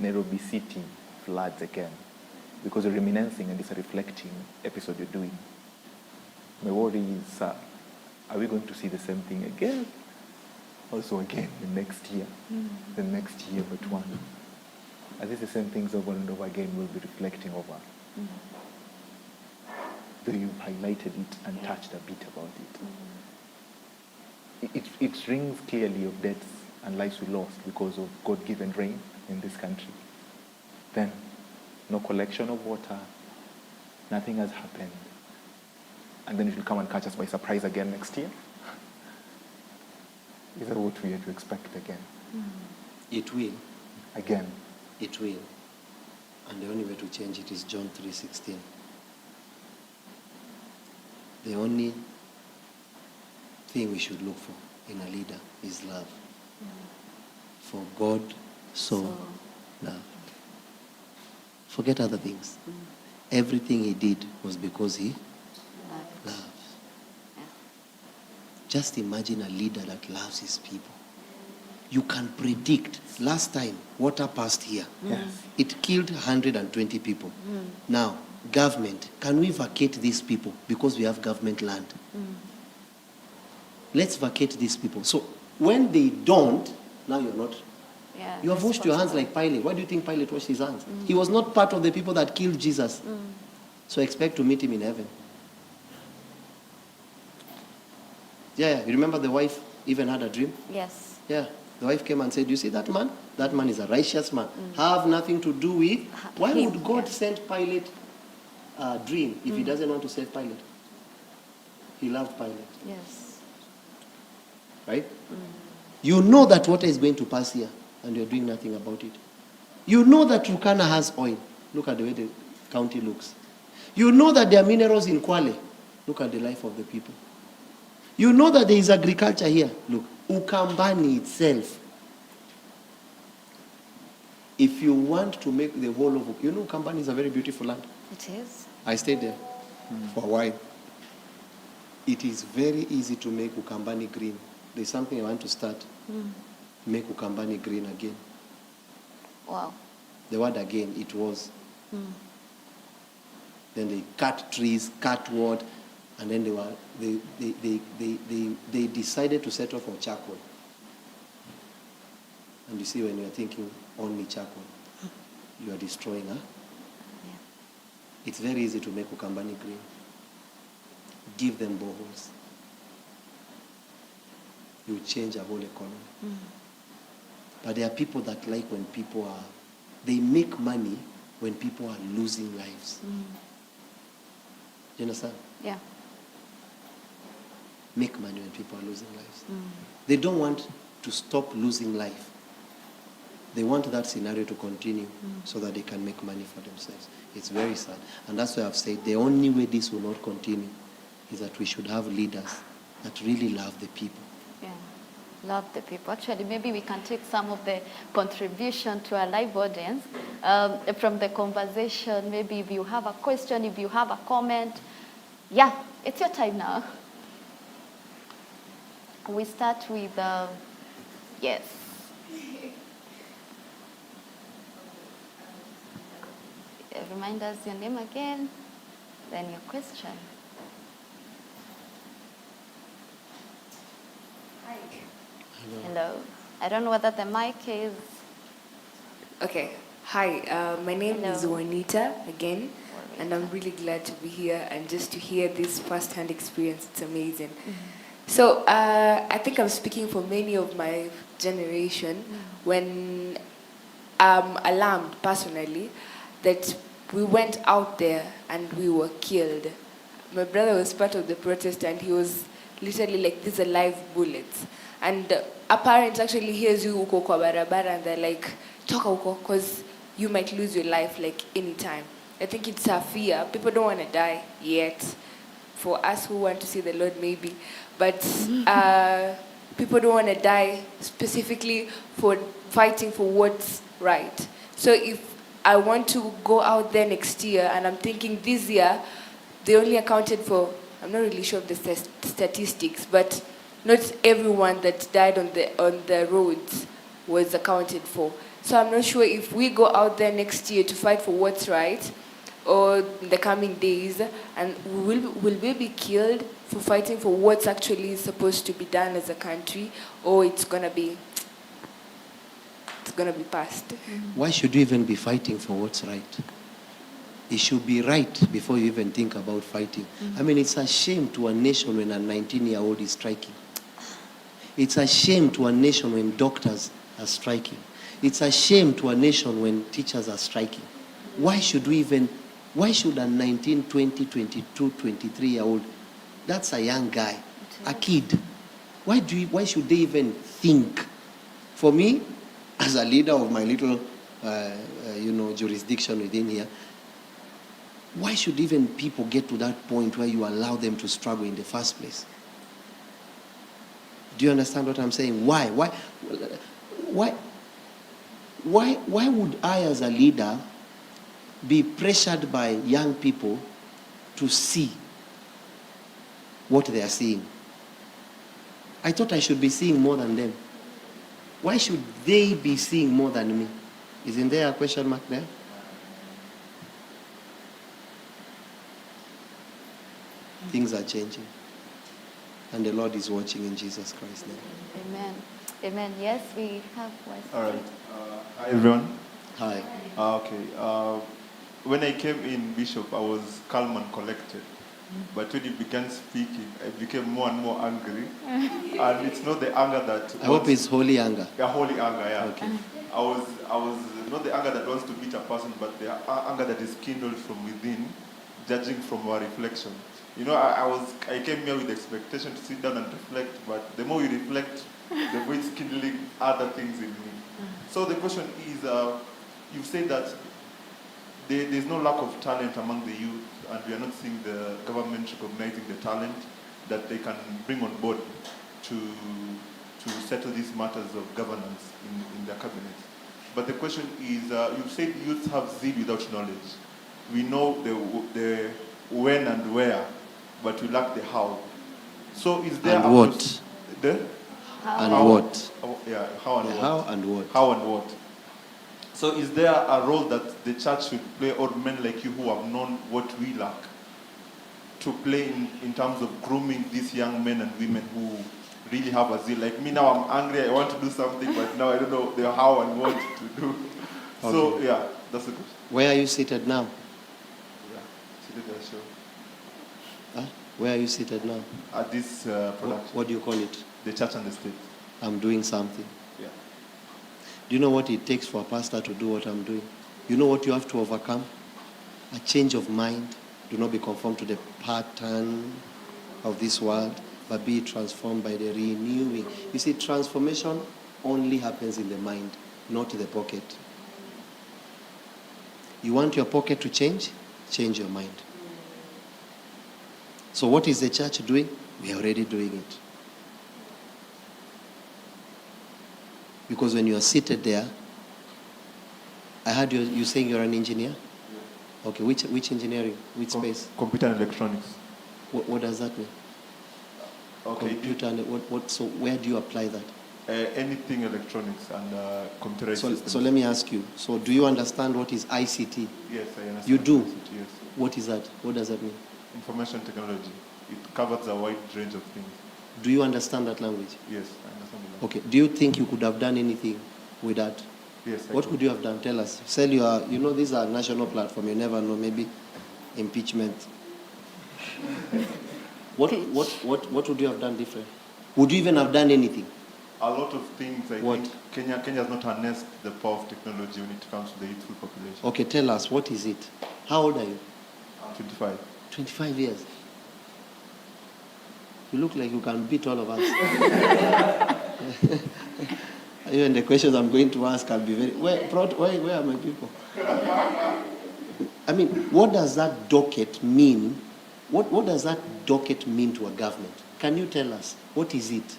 Nairobi City floods again, because you're reminiscing and it's a reflecting episode you're doing. My worry is, are we going to see the same thing again? Also again, the next year, the next year but one. Are these the same things over and over again we'll be reflecting over? Though you've highlighted it and touched a bit about it. It rings clearly of deaths and lives we lost because of God-given rain in this country. Then, no collection of water, nothing has happened. And then it will come and catch us by surprise again next year? Is that what we are to expect again? It will. Again. It will. And the only way to change it is John 3:16. The only thing we should look for in a leader is love. For God so loved. Forget other things. Everything he did was because he loves. Just imagine a leader that loves his people. You can predict. Last time, water passed here. Yes. It killed 120 people. Now, government, can we vacate these people because we have government land? Let's vacate these people. So when they don't, now you're not. Yeah, You have washed your hands like Pilate. Why do you think Pilate washed his hands? He was not part of the people that killed Jesus. So expect to meet him in heaven. Yeah, you remember the wife even had a dream? Yes. Yeah, the wife came and said, you see that man? That man is a righteous man. Have nothing to do with... Why Him, would God yeah. send Pilate a dream if he doesn't want to save Pilate? He loved Pilate, Yes. right? You know that water is going to pass here and you're doing nothing about it. You know that Turkana has oil. Look at the way the county looks. You know that there are minerals in Kwale. Look at the life of the people. You know that there is agriculture here. Look, Ukambani itself. If you want to make the whole of... You know Ukambani is a very beautiful land. It is. I stayed there for a while. It is very easy to make Ukambani green. There's something I want to start. Make Ukambani green again. Wow. The word again, it was. Then they cut trees, cut wood, and then they decided to settle for charcoal. And you see, when you're thinking only charcoal, you are destroying, huh? Yeah. It's very easy to make Ukambani green. Give them boreholes. You change a whole economy. But there are people that like when people are, they make money when people are losing lives. Do you understand? Yeah. Make money when people are losing lives. They don't want to stop losing life. They want that scenario to continue so that they can make money for themselves. It's very sad. And that's why I've said the only way this will not continue is that we should have leaders that really love the people. Yeah. Love the people. Actually, maybe we can take some of the contribution to our live audience from the conversation. Maybe if you have a question, if you have a comment. Yeah, it's your time now. We start with, yes. Remind us your name again, then your question. Hi. Hello. I don't know whether the mic is... Okay. Hi, my name Hello. is Juanita again, and I'm really glad to be here and just to hear this first-hand experience. It's amazing. So I think I'm speaking for many of my generation when I'm alarmed personally that we went out there and we were killed. My brother was part of the protest and he was literally like, these are live bullets. And a parent actually hears you uko kwa barabara and they're like, toka uko, because you might lose your life like anytime. I think it's a fear. People don't want to die yet. For us who want to see the Lord, maybe. But people don't want to die specifically for fighting for what's right. So if I want to go out there next year, and I'm thinking this year, they only accounted for, I'm not really sure of the statistics, but not everyone that died on the roads was accounted for. So I'm not sure if we go out there next year to fight for what's right, or in the coming days, and will we be killed for fighting for what's actually supposed to be done as a country, or it's gonna be passed? Why should you even be fighting for what's right? It should be right before you even think about fighting. I mean, it's a shame to a nation when a 19-year-old is striking. It's a shame to a nation when doctors are striking. It's a shame to a nation when teachers are striking. Why should a 19, 20, 22, 23-year-old, that's a young guy, a kid. Why should they even think? For me, as a leader of my little, jurisdiction within here, why should even people get to that point where you allow them to struggle in the first place? Do you understand what I'm saying? Why? Why would I, as a leader, be pressured by young people to see what they are seeing? I thought I should be seeing more than them. Why should they be seeing more than me? Isn't there a question mark there? Things are changing. And the Lord is watching in Jesus Christ's name. Amen. Amen. Yes, we have voice. All right. Hi, everyone. Hi. Okay. When I came in, Bishop, I was calm and collected. But when you began speaking, I became more and more angry. And it's not the anger that... I hope it's holy anger. Yeah, holy anger, yeah. Okay. I was not the anger that wants to beat a person, but the anger that is kindled from within, judging from our reflection. You know, I came here with the expectation to sit down and reflect, but the more you reflect, the more it's kindling other things in me. So the question is, you've said that there's no lack of talent among the youth, and we are not seeing the government recognizing the talent that they can bring on board to settle these matters of governance in their cabinet. But the question is, you've said youth have zeal without knowledge. We know the when and where, but we lack the how. So is there and what? The how. And how, what? Yeah, how and the what. How and what. How and what. So is there a role that the church should play, or men like you who have known what we lack, to play in terms of grooming these young men and women who really have a zeal? Like me now, I'm angry, I want to do something, but now I don't know the how and what to do. Okay. So yeah, that's a good. Where are you seated now? Yeah, seated there, sure. Huh? Where are you seated now? At this production. What do you call it? The church and the state. I'm doing something. Yeah. Do you know what it takes for a pastor to do what I'm doing? You know what you have to overcome? A change of mind. Do not be conformed to the pattern of this world, but be transformed by the renewing. You see, transformation only happens in the mind, not the pocket. You want your pocket to change? Change your mind. So what is the church doing? We are already doing it. Because when you are seated there, I heard you saying you're an engineer? Yeah. Okay, which engineering? Which space? Computer and electronics. What does that mean? Okay. Computer and what? So where do you apply that? Anything electronics and computerized systems. So let me ask you. So do you understand what is ICT? Yes, I understand. You do? ICT, yes. What is that? What does that mean? Information technology. It covers a wide range of things. Do you understand that language? Yes, I understand the language. Okay. Do you think you could have done anything with that? Yes. What could you have done? Tell us. Sell your, these are national platform. You never know. Maybe impeachment. What would you have done different? Would you even have done anything? A lot of things. I think Kenya has not harnessed the power of technology when it comes to the youthful population. Okay, tell us, what is it? How old are you? I'm 25. 25 years. You look like you can beat all of us. Even the questions I'm going to ask, I'll be very... Where are my people? I mean, what does that docket mean? What does that docket mean to a government? Can you tell us? What is it?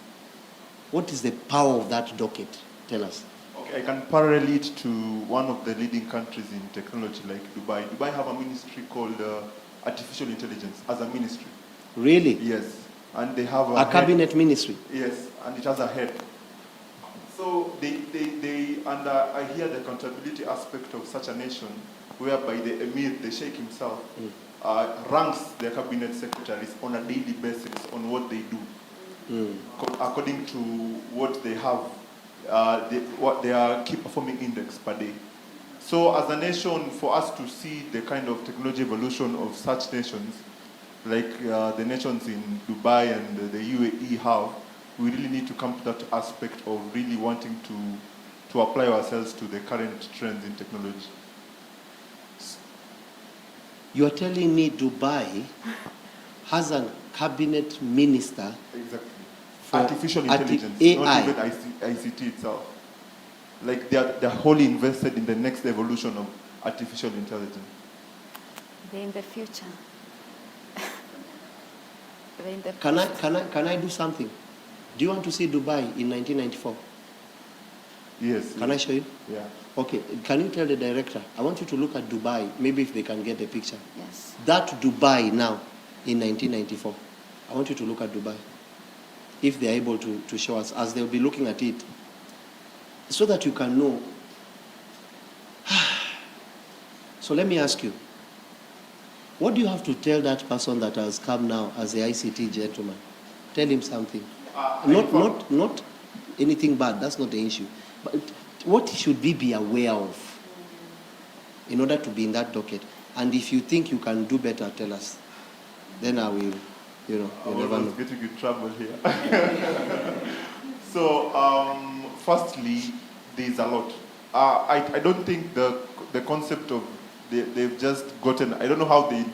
What is the power of that docket? Tell us. Okay, I can parallel it to one of the leading countries in technology, like Dubai. Dubai have a ministry called Artificial Intelligence as a ministry. Really? Yes. And they have a cabinet ministry? Yes, and it has a head. So I hear the accountability aspect of such a nation, whereby the emir, the sheikh himself, ranks their cabinet secretaries on a daily basis on what they do. According to what they have, what their key performing index per day. So as a nation, for us to see the kind of technology evolution of such nations, like the nations in Dubai and the UAE have, we really need to come to that aspect of really wanting to apply ourselves to the current trends in technology. You are telling me Dubai has a cabinet minister? Exactly. For artificial intelligence, AI. not even ICT itself. like they're wholly invested in the next evolution of artificial intelligence? They're in the future. They're in the Can I do something? Do you want to see Dubai in 1994? Yes. Can I show you? Yeah. Okay, can you tell the director, I want you to look at Dubai, maybe if they can get a picture. Yes. That Dubai now, in 1994, I want you to look at Dubai. If they're able to show us, as they'll be looking at it, so that you can know. So let me ask you, what do you have to tell that person that has come now as the ICT gentleman? Tell him something. Not anything bad, that's not the issue. But what should we be aware of in order to be in that docket? And if you think you can do better, tell us. Then I will, you never know. Getting in trouble here. So, firstly, there's a lot. I don't think the concept of they've just gotten. I don't know how they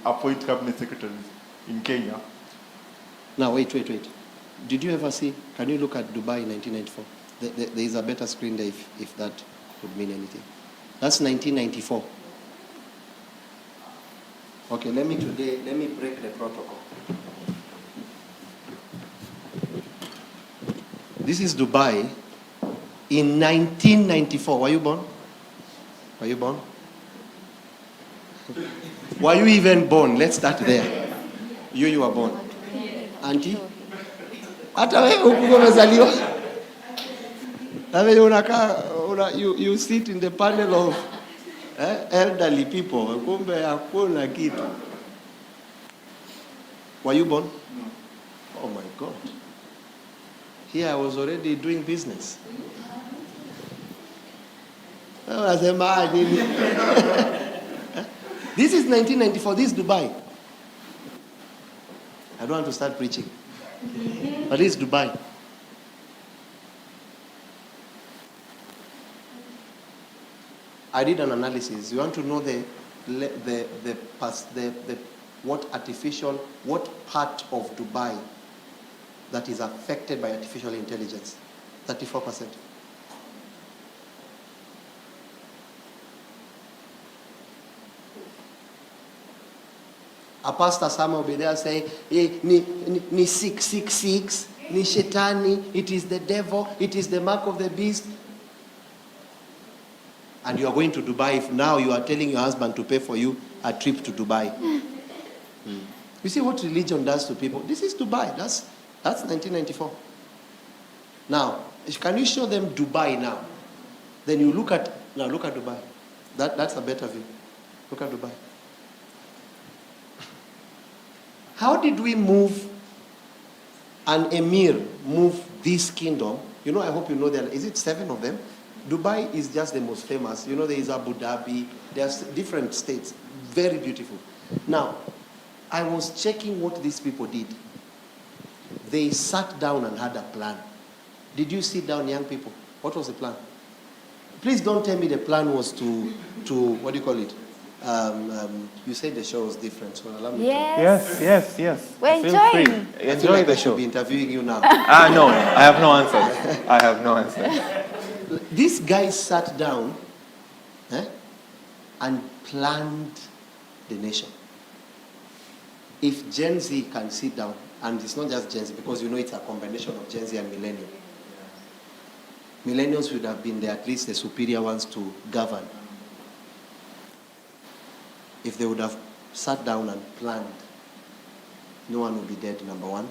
appoint cabinet secretaries in Kenya. Now wait. Did you ever see? Can you look at Dubai in 1994? There is a better screen there if that would mean anything. That's 1994. Okay, let me break the protocol. This is Dubai in 1994. Were you born? Were you born? Were you even born? Let's start there. You were born. Auntie? Hata wewe hukuwa umezaliwa? Na wewe unakaa you sit in the panel of elderly people. Kumbe hakuna kitu. Were you born? No. Oh my God. Here I was already doing business. This is 1994. This is Dubai. I don't want to start preaching. But this is Dubai. I did an analysis. You want to know what part of Dubai that is affected by artificial intelligence? 34%. A pastor somewhere will be there saying, ni 666, ni shetani, it is the devil, it is the mark of the beast. And you are going to Dubai if now you are telling your husband to pay for you a trip to Dubai. You see what religion does to people? This is Dubai. That's 1994. Now, can you show them Dubai now? Then you look at Dubai. That's a better view. Look at Dubai. How did we move an emir move this kingdom? I hope you know that. Is it 7 of them? Dubai is just the most famous. There is Abu Dhabi. There's different states. Very beautiful. Now, I was checking what these people did. They sat down and had a plan. Did you sit down, young people? What was the plan? Please don't tell me the plan was to what do you call it? You said the show was different, so allow me. Yes. We're Feel enjoying. free. Enjoy the I show. should be interviewing you now. No, I have no answers. These guys sat down and planned the nation. If Gen Z can sit down, and it's not just Gen Z, because it's a combination of Gen Z and Millennial. Millennials would have been at least the superior ones to govern. If they would have sat down and planned, no one would be dead, number one,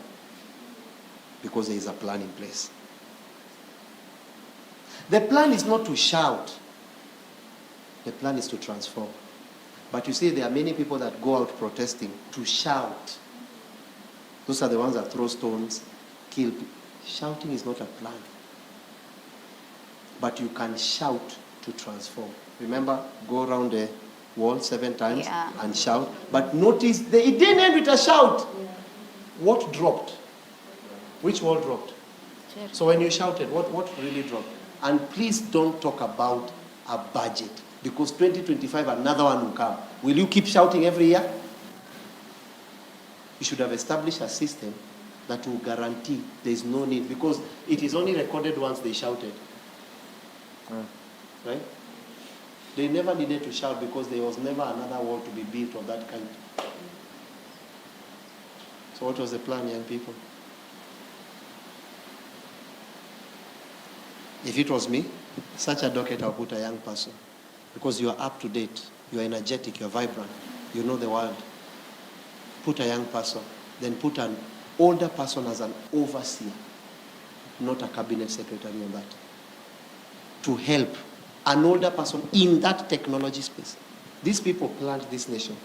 because there is a plan in place. The plan is not to shout. The plan is to transform. But you see, there are many people that go out protesting to shout. Those are the ones that throw stones, kill people. Shouting is not a plan. But you can shout to transform. Remember, go around the wall 7 times and shout. But notice, it didn't end with a shout. What dropped? Which wall dropped? So when you shouted, what really dropped? And please don't talk about a budget, because 2025 another one will come. Will you keep shouting every year? You should have established a system that will guarantee there's no need, because it is only recorded once they shouted. Right? They never needed to shout because there was never another wall to be built of that kind. So what was the plan, young people? If it was me, such a docket I'll put a young person. Because you are up to date, you are energetic, you are vibrant, you know the world. Put a young person, then put an older person as an overseer, not a cabinet secretary on that. To help an older person in that technology space. These people planned this nation.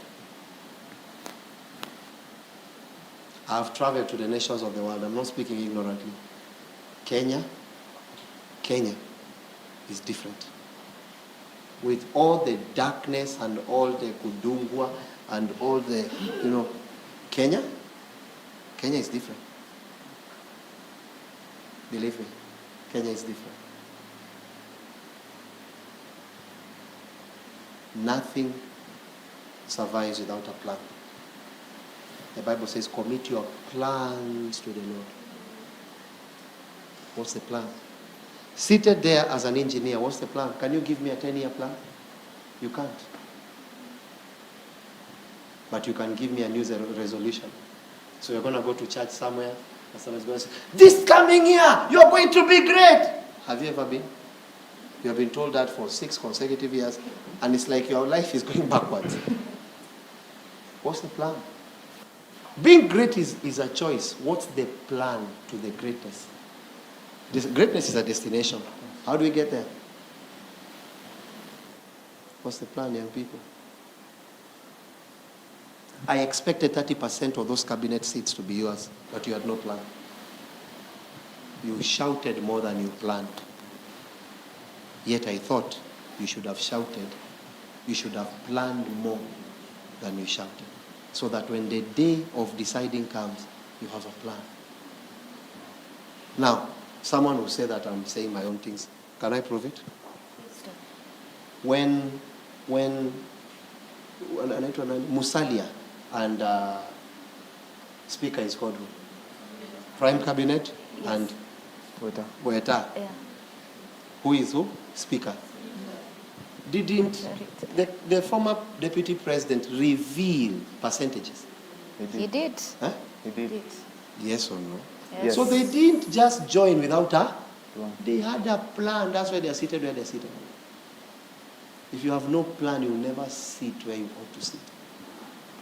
I've traveled to the nations of the world. I'm not speaking ignorantly. Kenya is different. With all the darkness and all the kudungwa and all the, Kenya is different. Believe me, Kenya is different. Nothing survives without a plan. The Bible says, commit your plans to the Lord. What's the plan? Seated there as an engineer, what's the plan? Can you give me a 10-year plan? You can't. But you can give me a new resolution. So you're going to go to church somewhere, and someone's going to say, this coming year, you're going to be great. Have you ever been? You have been told that for 6 consecutive years, and it's like your life is going backwards. What's the plan? Being great is a choice. What's the plan to the greatness? Greatness is a destination. How do we get there? What's the plan, young people? I expected 30% of those cabinet seats to be yours, but you had no plan. You shouted more than you planned. Yet I thought you should have shouted. You should have planned more than you shouted. So that when the day of deciding comes, you have a plan. Now, someone will say that I'm saying my own things. Can I prove it? When Musalia and Speaker is called who? Prime Cabinet, yes. And Weta. Yeah. Who is who? Speaker. Didn't the former deputy president reveal percentages? He did. Huh? He did. Yes or no? Yes. So they didn't just join without a plan. They had a plan. That's why they're seated where they're seated. If you have no plan, you'll never sit where you ought to sit.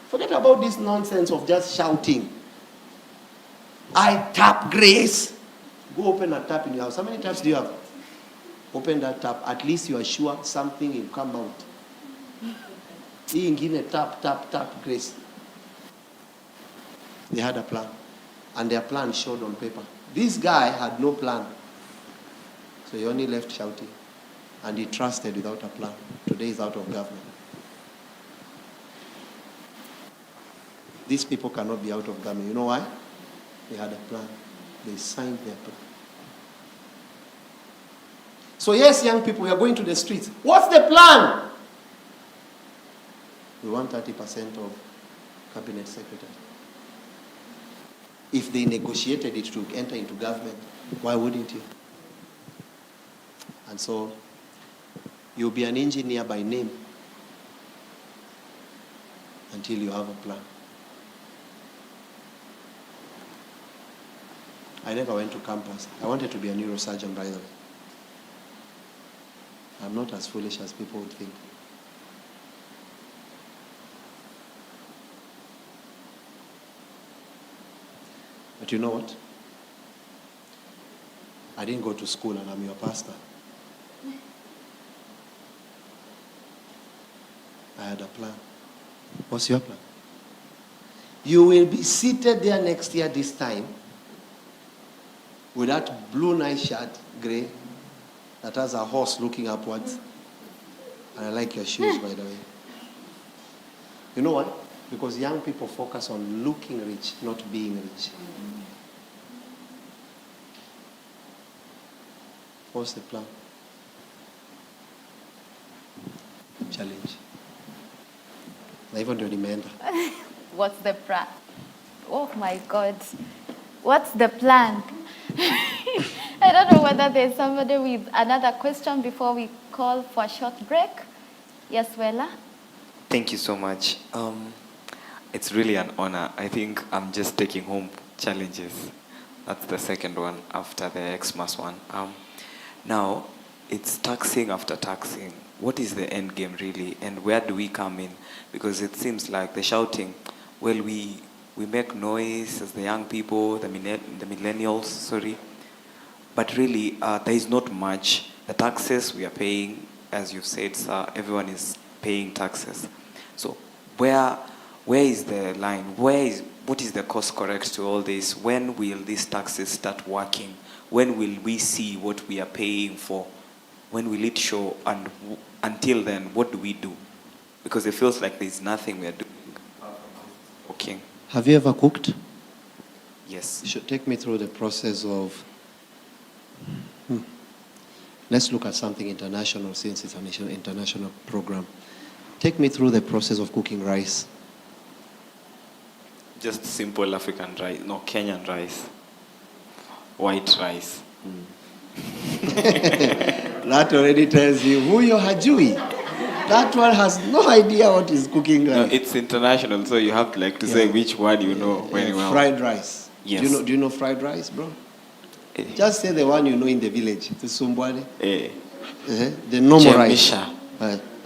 Forget about this nonsense of just shouting. I tap grace. Go open a tap in your house. How many taps do you have? Open that tap. At least you are sure something will come out. Hii ingine tap grace. They had a plan. And their plan showed on paper. This guy had no plan. So he only left shouting. And he trusted without a plan. Today he's out of government. These people cannot be out of government. You know why? They had a plan. They signed their plan. So yes, young people, we are going to the streets. What's the plan? We want 30% of cabinet secretary. If they negotiated it to enter into government, why wouldn't you? And so, you'll be an engineer by name until you have a plan. I never went to campus. I wanted to be a neurosurgeon, by the way. I'm not as foolish as people would think. But you know what? I didn't go to school and I'm your pastor. I had a plan. What's your plan? You will be seated there next year this time with that blue nice shirt, grey, that has a horse looking upwards. And I like your shoes, by the way. You know what? Because young people focus on looking rich, not being rich. What's the plan? Challenge. Na hivyo ndio nimeenda. What's the plan? Oh my God. What's the plan? I don't know whether there's somebody with another question before we call for a short break. Yes, Wella? Thank you so much. It's really an honor. I think I'm just taking home challenges. That's the second one after the Xmas one. Now, it's taxing after taxing. What is the end game really, and where do we come in? Because it seems like the shouting, well, we make noise as the young people, the millennials, sorry. But really, there is not much. The taxes we are paying, as you've said, sir, everyone is paying taxes. So where is the line? What is the course correct to all this? When will these taxes start working? When will we see what we are paying for? When will it show? And until then, what do we do? Because it feels like there's nothing we are doing. Okay. Have you ever cooked? Yes. You should take me through the process of... Let's look at something international, since it's an international program. Take me through the process of cooking rice. Just simple African rice, no, Kenyan rice. White rice. That already tells you who you're hajui. That one has no idea what is cooking rice. No, it's international, so you have to say which one you know very well. Fried rice. Yes. Do you know fried rice, bro? Just say the one you know in the village. The sumbwale. The normal rice.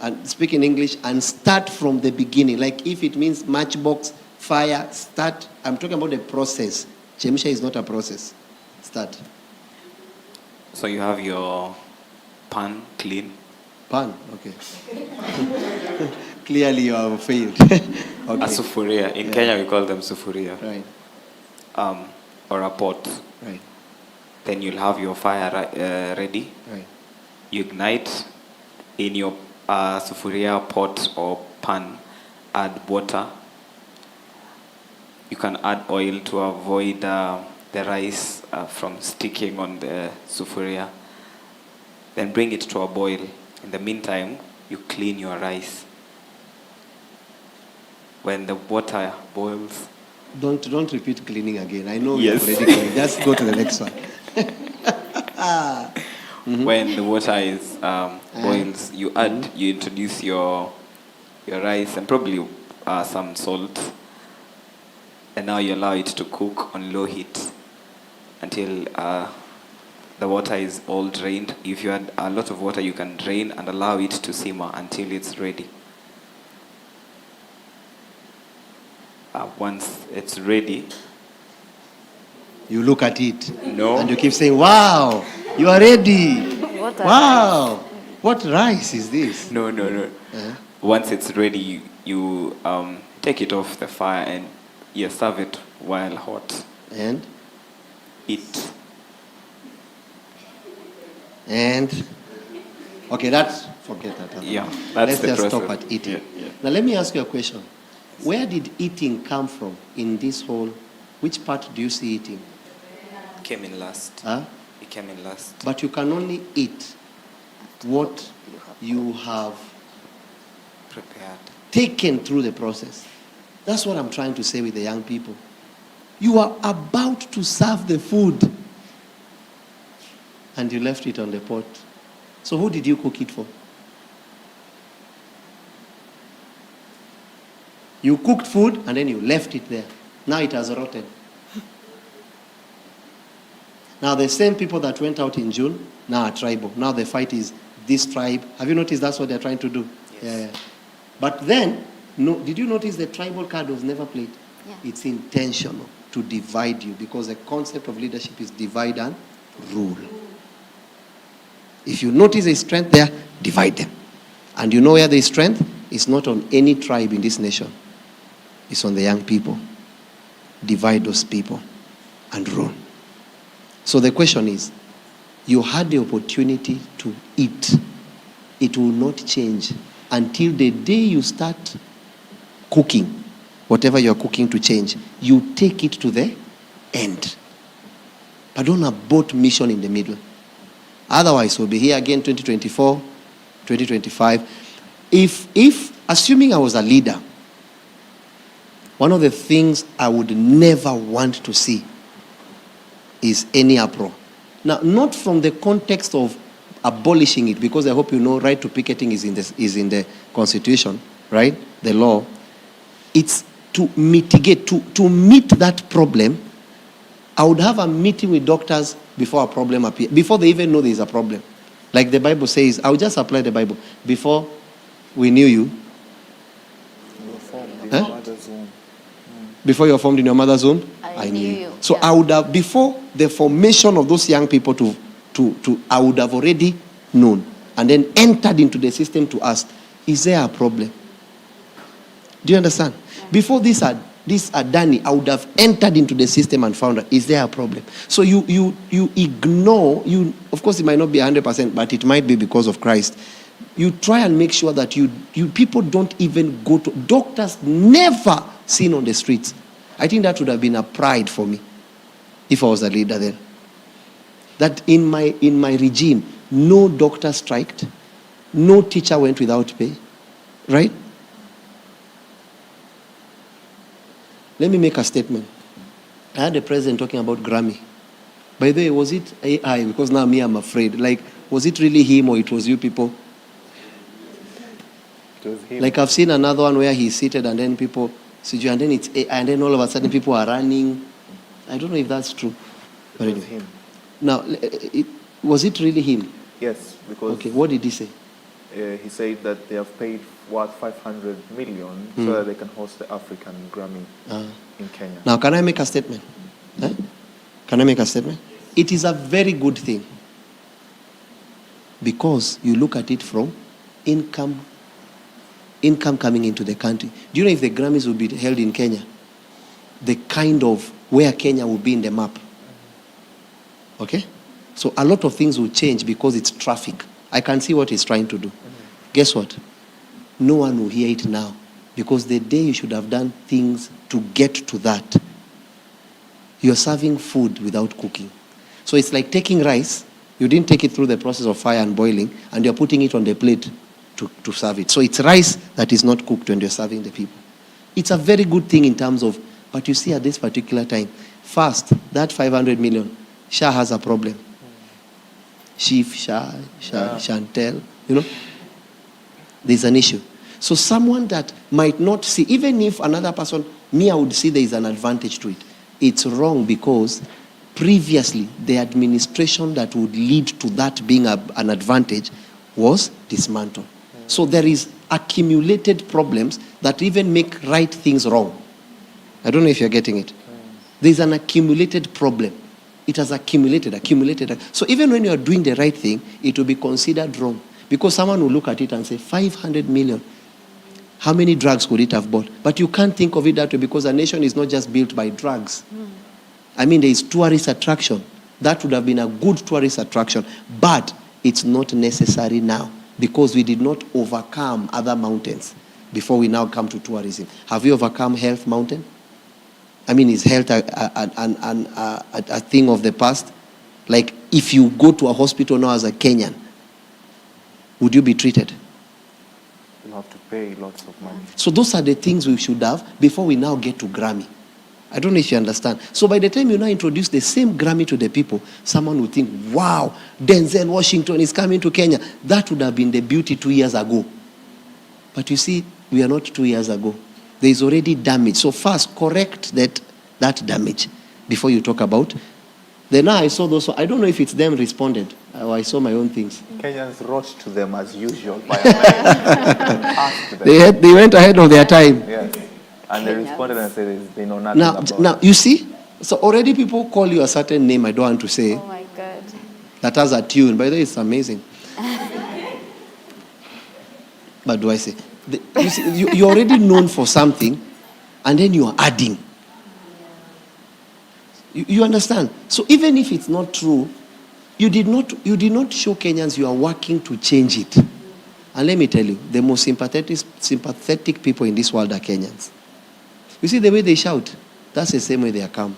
And speak in English and start from the beginning. Like if it means matchbox, fire, start. I'm talking about the process. Chemisha is not a process. Start. So you have your pan clean. Pan, okay. Clearly you have failed. Okay. A sufuria. In Kenya we call them sufuria. Right. Or a pot. Right. Then you'll have your fire ready. Right. You ignite in your sufuria, pot or pan. Add water. You can add oil to avoid the rice from sticking on the sufuria. Then bring it to a boil. In the meantime, you clean your rice. When the water boils... Don't repeat cleaning again. I know yes. You've already cleaned. Just go to the next one. When the water is boils, you introduce your rice and probably some salt. And now you allow it to cook on low heat until the water is all drained. If you had a lot of water, you can drain and allow it to simmer until it's ready. Once it's ready, you look at it. No. And you keep saying, wow, you are ready. Wow. Rice. What rice is this? No. Once it's ready, you take it off the fire and you serve it while hot. And? Eat. And? Okay, forget that. Yeah, that's Let's the just process. stop at eating. Yeah. Now let me ask you a question. Where did eating come from in this whole, which part do you see eating? Came in last. Huh? It came in last. But you can only eat what you have Prepared. taken through the process. That's what I'm trying to say with the young people. You are about to serve the food and you left it on the pot. So who did you cook it for? You cooked food and then you left it there. Now it has rotten. Now the same people that went out in June now are tribal. Now the fight is this tribe. Have you noticed that's what they're trying to do? Yes. Yeah. But then, did you notice the tribal card was never played? Yeah. It's intentional to divide you because the concept of leadership is divide and rule. If you notice a strength there, divide them. And you know where there is strength? It's not on any tribe in this nation. It's on the young people. Divide those people and rule. So the question is, you had the opportunity to eat. It will not change until the day you start cooking, whatever you're cooking to change, you take it to the end. But don't abort mission in the middle. Otherwise, we'll be here again 2024, 2025. If assuming I was a leader, one of the things I would never want to see is any APRO. Now, not from the context of abolishing it, because I hope you know right to picketing is in the Constitution, right? The law. It's to mitigate, to meet that problem. I would have a meeting with doctors before a problem appears, before they even know there is a problem. Like the Bible says, I will just apply the Bible. Before we knew you, before you were formed in your mother's womb, I knew you. So I would have, before the formation of those young people I would have already known and then entered into the system to ask, is there a problem? Do you understand? Yeah. Before this are done, I would have entered into the system and found out, is there a problem? So you ignore, of course it might not be 100%, but it might be because of Christ. You try and make sure that you people don't even go to, doctors never seen on the streets. I think that would have been a pride for me if I was a leader then. That in my regime, no doctor striked, no teacher went without pay, right? Let me make a statement. I had the president talking about Grammy. By the way, was it AI? Because now I'm afraid. Like, was it really him or it was you people? It was him. Like I've seen another one where he's seated and then people, and then it's AI, and then all of a sudden people are running. I don't know if that's true. It was him. Now, was it really him? Yes, because... Okay, what did he say? He said that they have paid, 500 million so that they can host the African Grammy in Kenya. Now, can I make a statement? Can I make a statement? It is a very good thing because you look at it from income coming into the country. Do you know if the Grammys would be held in Kenya, the kind of where Kenya will be in the map? Okay? So a lot of things will change because it's traffic. I can see what he's trying to do. Guess what? No one will hear it now because the day you should have done things to get to that, you're serving food without cooking. So it's like taking rice, you didn't take it through the process of fire and boiling, and you're putting it on the plate to serve it. So it's rice that is not cooked when you're serving the people. It's a very good thing in terms of, but you see at this particular time, first, that 500 million, Shah has a problem. Chief, Shah, Chantel, there's an issue. So someone that might not see, even if another person, I would see there is an advantage to it. It's wrong because previously the administration that would lead to that being an advantage was dismantled. So there is accumulated problems that even make right things wrong. I don't know if you're getting it. There's an accumulated problem. It has accumulated. So even when you're doing the right thing, it will be considered wrong. Because someone will look at it and say, 500 million. How many drugs could it have bought? But you can't think of it that way because a nation is not just built by drugs. I mean, there is tourist attraction. That would have been a good tourist attraction. But it's not necessary now because we did not overcome other mountains before we now come to tourism. Have you overcome health mountain? I mean, is health a thing of the past? Like, if you go to a hospital now as a Kenyan, would you be treated? You'll have to pay lots of money. So those are the things we should have before we now get to Grammy. I don't know if you understand. So by the time you now introduce the same Grammy to the people, someone would think, wow, Denzel Washington is coming to Kenya. That would have been the beauty 2 years ago. But you see, we are not 2 years ago. There is already damage. So first, correct that damage before you talk about. Then now I saw those. I don't know if it's them responded or I saw my own things. Kenyans wrote to them as usual by asked them. They went ahead of their time. Yes. And they responded and said they know nothing about it. Now, you see? So already people call you a certain name I don't want to say. Oh my God. That has a tune. By the way, it's amazing. But do I say? You see, you're already known for something, and then you are adding. You understand? So even if it's not true, you did not show Kenyans you are working to change it. And let me tell you, the most sympathetic people in this world are Kenyans. You see the way they shout? That's the same way they are calm.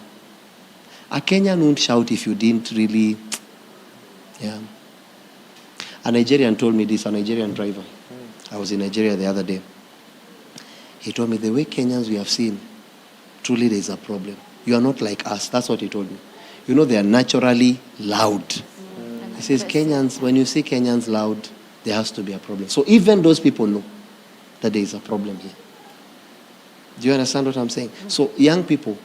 A Kenyan won't shout if you didn't really... Yeah. A Nigerian told me this, a Nigerian driver. I was in Nigeria the other day. He told me, the way Kenyans we have seen, truly there is a problem. You are not like us. That's what he told me. You know, they are naturally loud. He says, Kenyans, when you see Kenyans loud, there has to be a problem. So even those people know that there is a problem here. Do you understand what I'm saying? So young people,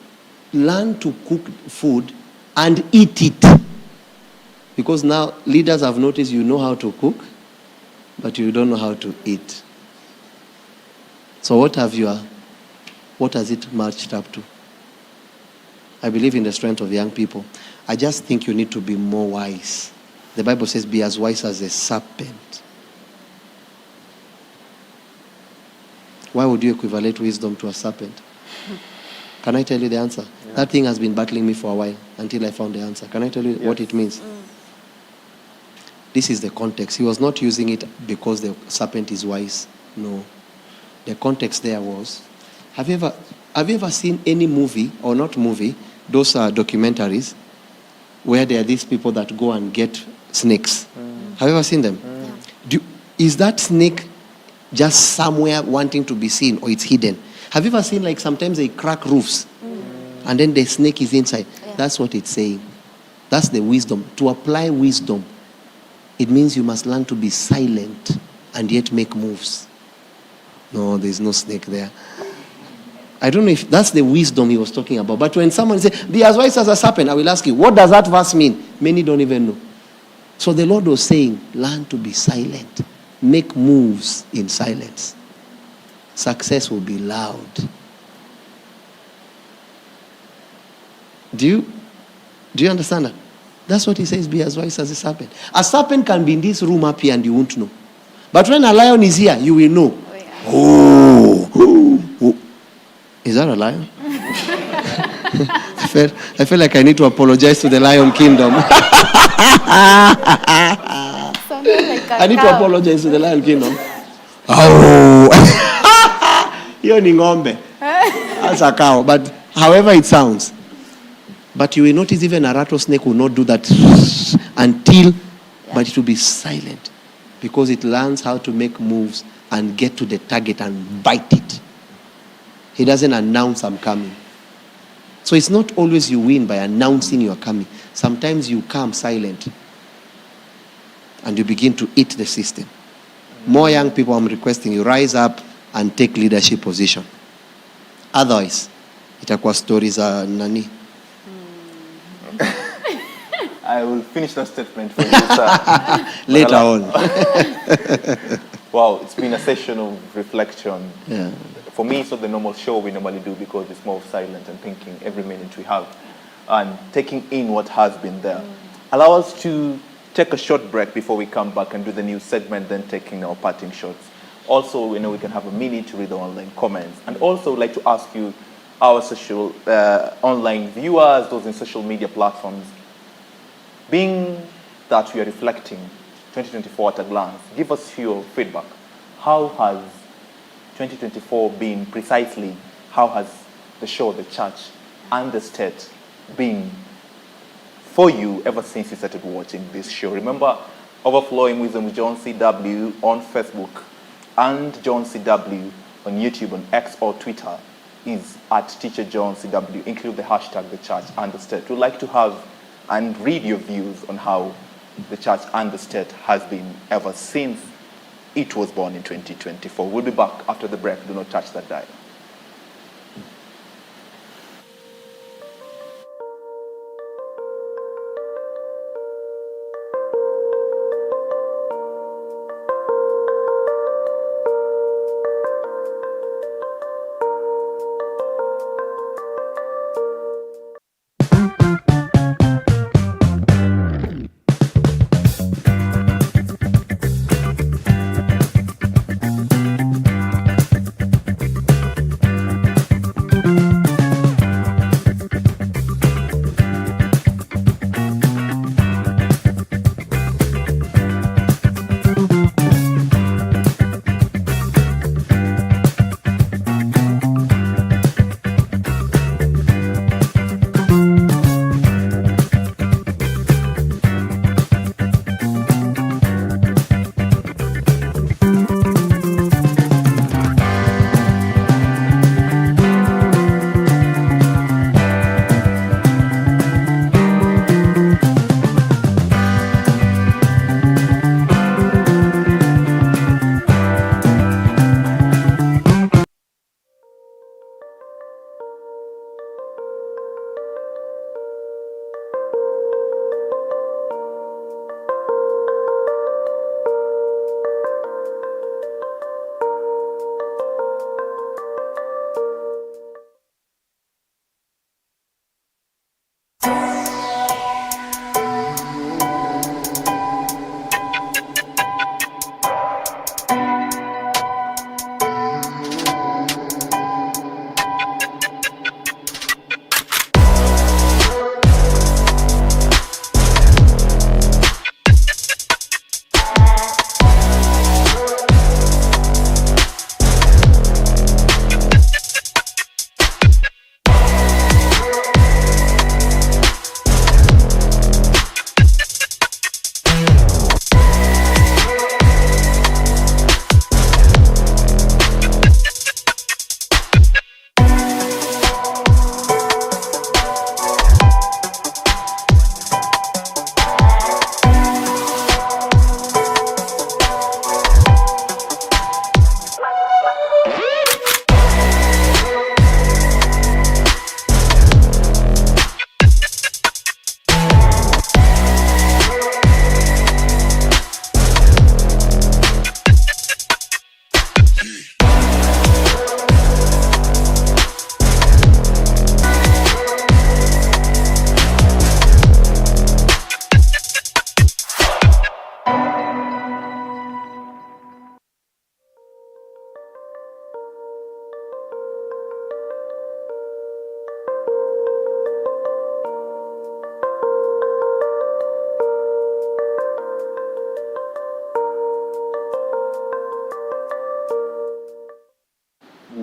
learn to cook food and eat it. Because now leaders have noticed you know how to cook, but you don't know how to eat. So what has it marched up to? I believe in the strength of young people. I just think you need to be more wise. The Bible says, be as wise as a serpent. Why would you equivalent wisdom to a serpent? Can I tell you the answer? Yeah. That thing has been battling me for a while until I found the answer. Can I tell you what it means? This is the context. He was not using it because the serpent is wise. No. The context there was, have you ever seen any movie, or not movie, those are documentaries, where there are these people that go and get snakes? Have you ever seen them? Is that snake just somewhere wanting to be seen, or it's hidden? Have you ever seen, like, sometimes they crack roofs and then the snake is inside? Yeah. That's what it's saying. That's the wisdom. To apply wisdom, it means you must learn to be silent and yet make moves. No, there's no snake there. I don't know if that's the wisdom he was talking about. But when someone says, be as wise as a serpent, I will ask you, what does that verse mean? Many don't even know. So the Lord was saying, learn to be silent. Make moves in silence. Success will be loud. Do you understand that? That's what he says, be as wise as a serpent. A serpent can be in this room up here and you won't know. But when a lion is here, you will know. Oh. Is that a lion? I feel like I need to apologize to the Lion Kingdom. I need to apologize to the Lion Kingdom. Oh. Hiyo ni ng'ombe. That's a cow. But however it sounds. But you will notice even a rattlesnake will not do that until, but it will be silent. Because it learns how to make moves and get to the target and bite it. He doesn't announce, I'm coming. So it's not always you win by announcing you're coming. Sometimes you come silent and you begin to eat the system. More young people, I'm requesting you, rise up and take leadership position. Otherwise, itakuwa stories za nani. I will finish that statement for you, sir. Later on. Wow, it's been a session of reflection. Yeah. For me, it's not the normal show we normally do because it's more silent and thinking every minute we have and taking in what has been there. Allow us to take a short break before we come back and do the new segment, then taking our parting shots. Also, we can have a minute to read the online comments. And also, I'd like to ask you, our social online viewers, those in social media platforms, being that we are reflecting 2024 at a glance, give us your feedback. How has 2024 been precisely? How has the show, the church, and the state been for you ever since you started watching this show? Remember, Overflowing Wisdom with John CW on Facebook and John CW on YouTube, on X or Twitter is at Teacher John CW. Include the hashtag the church and the state. We'd like to have and read your views on how the church and the state has been ever since it was born in 2024. We'll be back after the break. Do not touch that dial.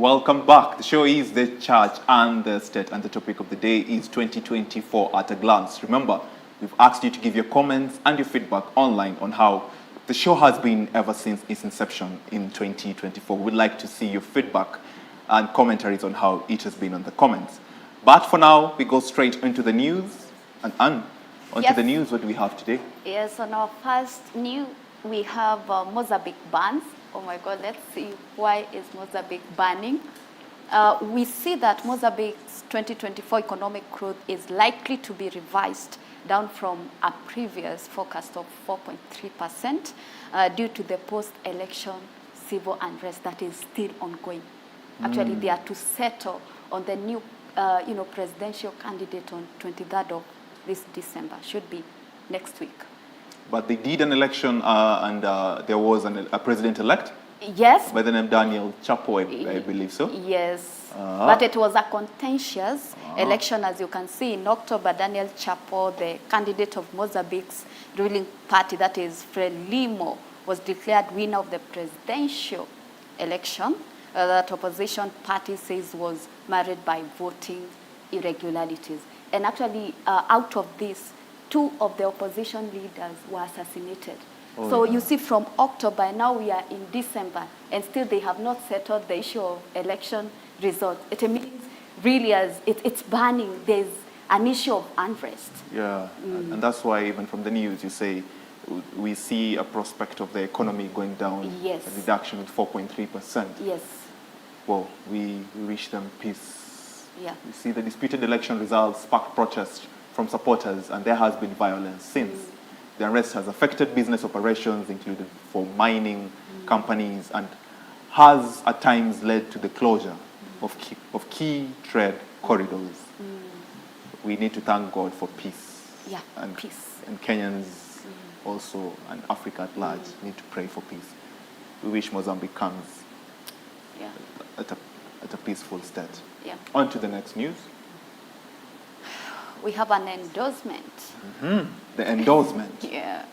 Welcome back. The show is The Church and the State, and the topic of the day is 2024 at a glance. Remember, we've asked you to give your comments and your feedback online on how the show has been ever since its inception in 2024. We'd like to see your feedback and commentaries on how it has been on the comments. But for now, we go straight into the news. And Anne, onto the news, what do we have today? Yes, on our first news, we have Mozambique bans. Oh my God, let's see, why is Mozambique banning? We see that Mozambique's 2024 economic growth is likely to be revised down from a previous forecast of 4.3% due to the post-election civil unrest that is still ongoing. Actually, they are to settle on the new presidential candidate on 23rd of this December, should be next week. But they did an election and there was a president-elect? Yes. By the name Daniel Chapo, I believe so? Yes. But it was a contentious election, as you can see. In October, Daniel Chapo, the candidate of Mozambique's ruling party, that is Frelimo, was declared winner of the presidential election. That opposition party says was marred by voting irregularities. And actually, out of this, 2 of the opposition leaders were assassinated. So you see, from October, now we are in December, and still they have not settled the issue of election results. It means really as it's burning, there's an issue of unrest. Yeah, and that's why even from the news you say we see a prospect of the economy going down, yes, a reduction of 4.3%. Yes. Well, we wish them peace. Yeah. You see, the disputed election results sparked protests from supporters, and there has been violence since. The unrest has affected business operations, including for mining companies, and has at times led to the closure of key trade corridors. We need to thank God for peace. Yeah, and peace. And Kenyans also, and Africa at large, need to pray for peace. We wish Mozambique comes at a peaceful state. Yeah. On to the next news. We have an endorsement. The endorsement. Yeah.